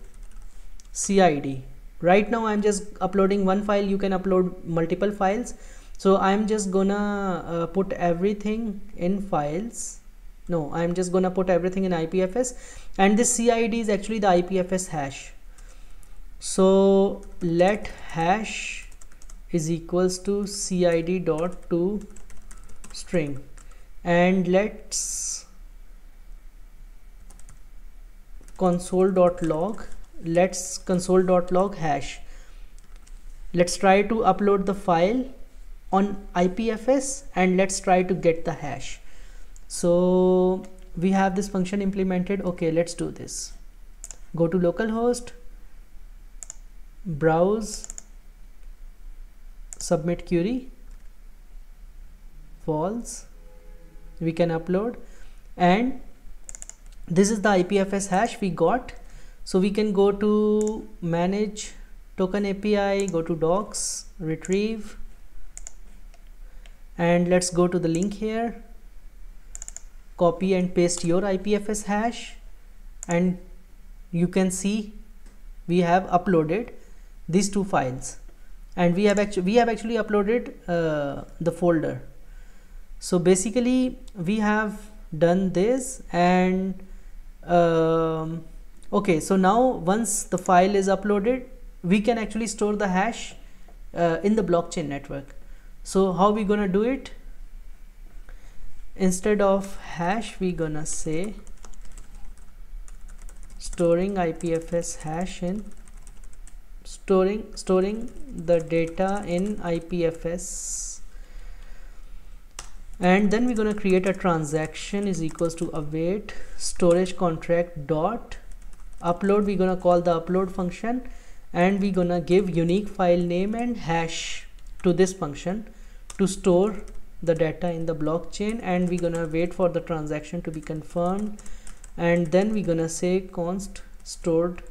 CID. Right now I'm just uploading one file. You can upload multiple files, so I'm just gonna put everything in files. No, I'm just gonna put everything in IPFS, and this CID is actually the IPFS hash. So let hash is equals to CID dot to string, and let's console.log. Let's console.log hash. Let's try to upload the file on IPFS and let's try to get the hash. So we have this function implemented. Okay, let's do this. Go to localhost, browse, submit query, false. We can upload, and this is the IPFS hash we got. So we can go to manage token API, go to docs, retrieve, and let's go to the link here, copy and paste your IPFS hash, and you can see we have uploaded these two files, and we have actually uploaded the folder. So basically we have done this, and okay, so now once the file is uploaded, we can actually store the hash in the blockchain network. So how we gonna do it? Instead of hash, we gonna say storing IPFS hash in storing the data in IPFS, and then we're gonna create a transaction is equals to await storage contract dot upload. We're gonna call the upload function, and we're gonna give unique file name and hash to this function to store the data in the blockchain, and we're gonna wait for the transaction to be confirmed, and then we're gonna say const stored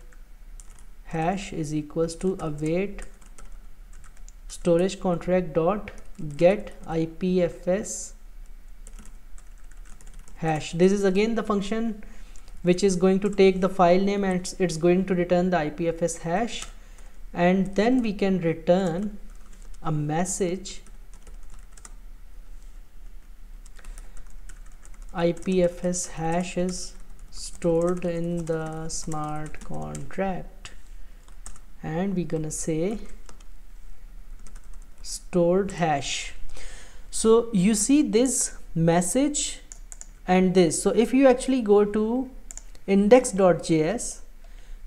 hash is equals to await storage contract dot get IPFS hash. This is again the function which is going to take the file name and it's going to return the IPFS hash, and then we can return a message IPFS hash is stored in the smart contract, and we're gonna say stored hash. So you see this message and this. So if you actually go to index.js,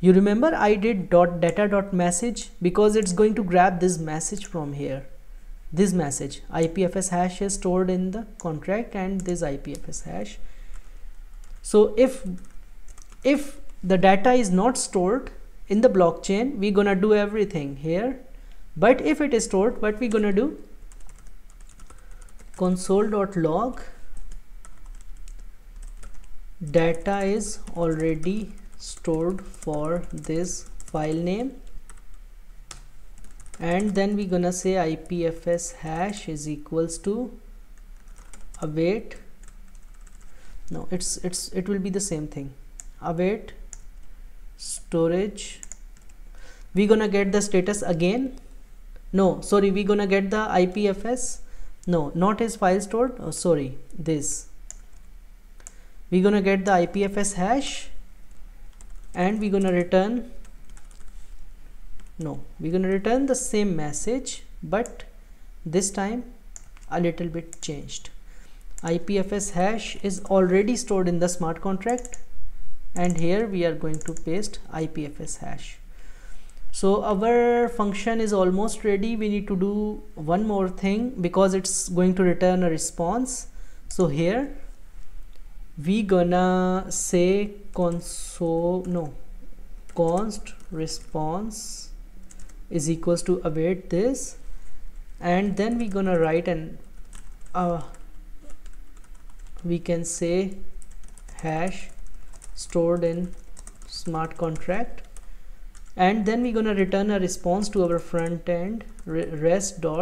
you remember I did data.message because it's going to grab this message from here. This message IPFS hash is stored in the contract and this IPFS hash. So if the data is not stored in the blockchain, we're gonna do everything here. But if it is stored, what we're gonna do? Console.log data is already stored for this file name, and then we're gonna say IPFS hash is equals to await. No, it will be the same thing. Await storage. We're gonna get the status again. No, sorry, we're gonna get the IPFS. No, not is file stored. Oh, sorry, this. We're gonna get the IPFS hash, and we're gonna return. No, we're gonna return the same message, but this time a little bit changed. IPFS hash is already stored in the smart contract, and here we are going to paste IPFS hash. So our function is almost ready. We need to do one more thing because it's going to return a response. So here we gonna say const response is equals to await this, and then we gonna write an we can say hash stored in smart contract, and then we're gonna return a response to our front end rest.status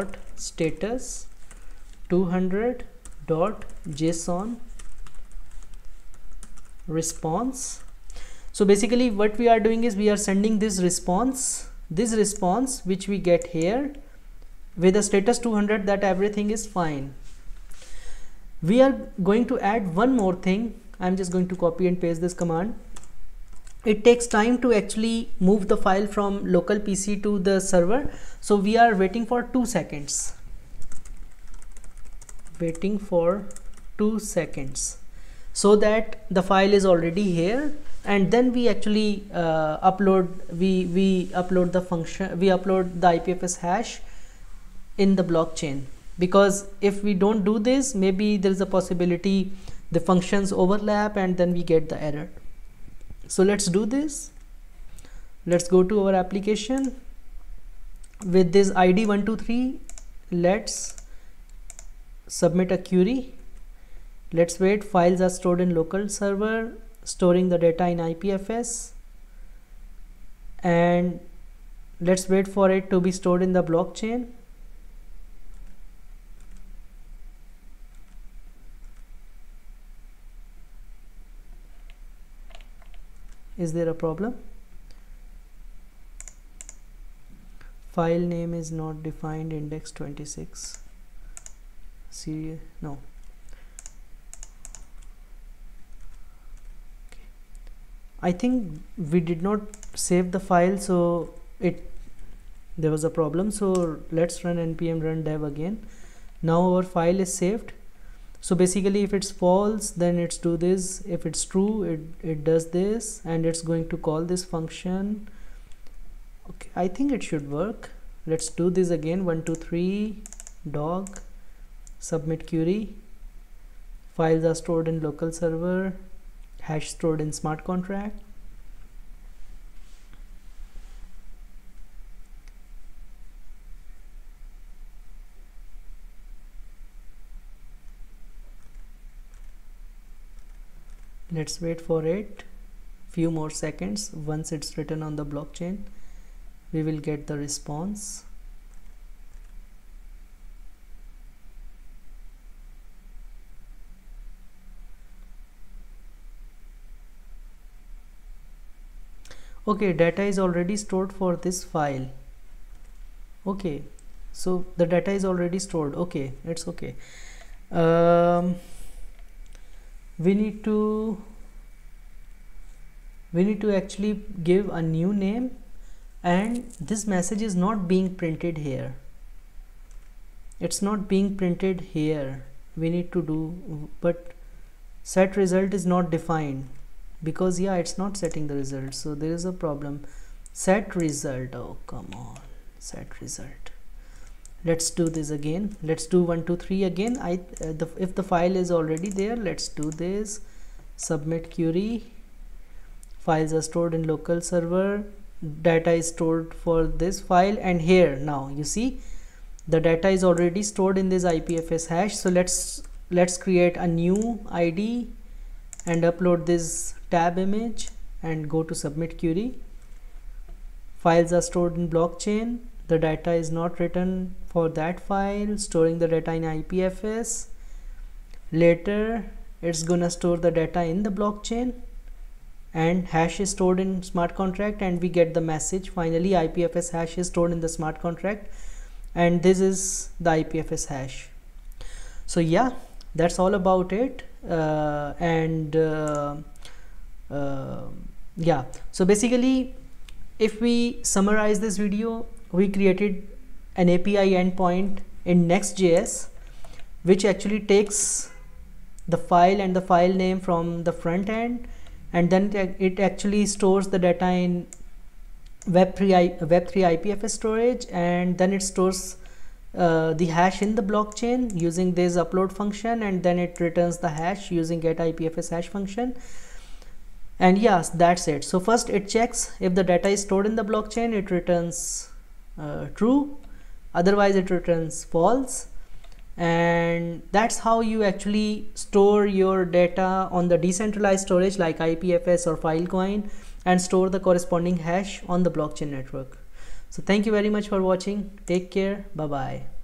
200.json response. So basically what we are doing is we are sending this response which we get here with a status 200 that everything is fine. We are going to add one more thing. I'm just going to copy and paste this command. It takes time to actually move the file from local PC to the server, so we are waiting for 2 seconds. Waiting for 2 seconds so that the file is already here, and then we actually upload the function, we upload the IPFS hash in the blockchain. Because if we don't do this, maybe there is a possibility the functions overlap and then we get the error. So let's do this. Let's go to our application with this ID 123. Let's submit a query. Let's wait. Files are stored in local server, storing the data in IPFS, and let's wait for it to be stored in the blockchain. Is there a problem? File name is not defined, index 26. See, no. Okay. I think we did not save the file, so there was a problem. So let's run npm run dev again. Now our file is saved. So basically if it's false, then it's do this. If it's true, it does this, and it's going to call this function. Okay, I think it should work. Let's do this again. 123 dog submit query. Files are stored in local server, hash stored in smart contract. Let's wait for it few more seconds. Once it's written on the blockchain, we will get the response. Okay, data is already stored for this file. Okay, so the data is already stored. Okay, it's okay. We need to we need to actually give a new name, and this message is not being printed here. It's not being printed here. We need to do, but set result is not defined, because yeah, it's not setting the result, so there is a problem. Set result, oh come on, set result. Let's do this again. Let's do 1 2 3 again. If the file is already there, let's do this. Submit query. Files are stored in local server. Data is stored for this file, and here now you see the data is already stored in this IPFS hash. So let's create a new ID and upload this tab image and go to submit query. Files are stored in blockchain. The data is not written for that file, storing the data in IPFS. Later it's gonna store the data in the blockchain, and hash is stored in smart contract, and we get the message finally IPFS hash is stored in the smart contract, and this is the IPFS hash. So yeah, that's all about it. Yeah, so basically if we summarize this video, we created an API endpoint in NextJS which actually takes the file and the file name from the front end, and then it actually stores the data in Web3 IPFS storage, and then it stores the hash in the blockchain using this upload function, and then it returns the hash using get IPFS hash function. And yes, that's it. So first it checks if the data is stored in the blockchain, it returns true, otherwise it returns false. And that's how you actually store your data on the decentralized storage like IPFS or Filecoin, and store the corresponding hash on the blockchain network. So thank you very much for watching. Take care. Bye bye.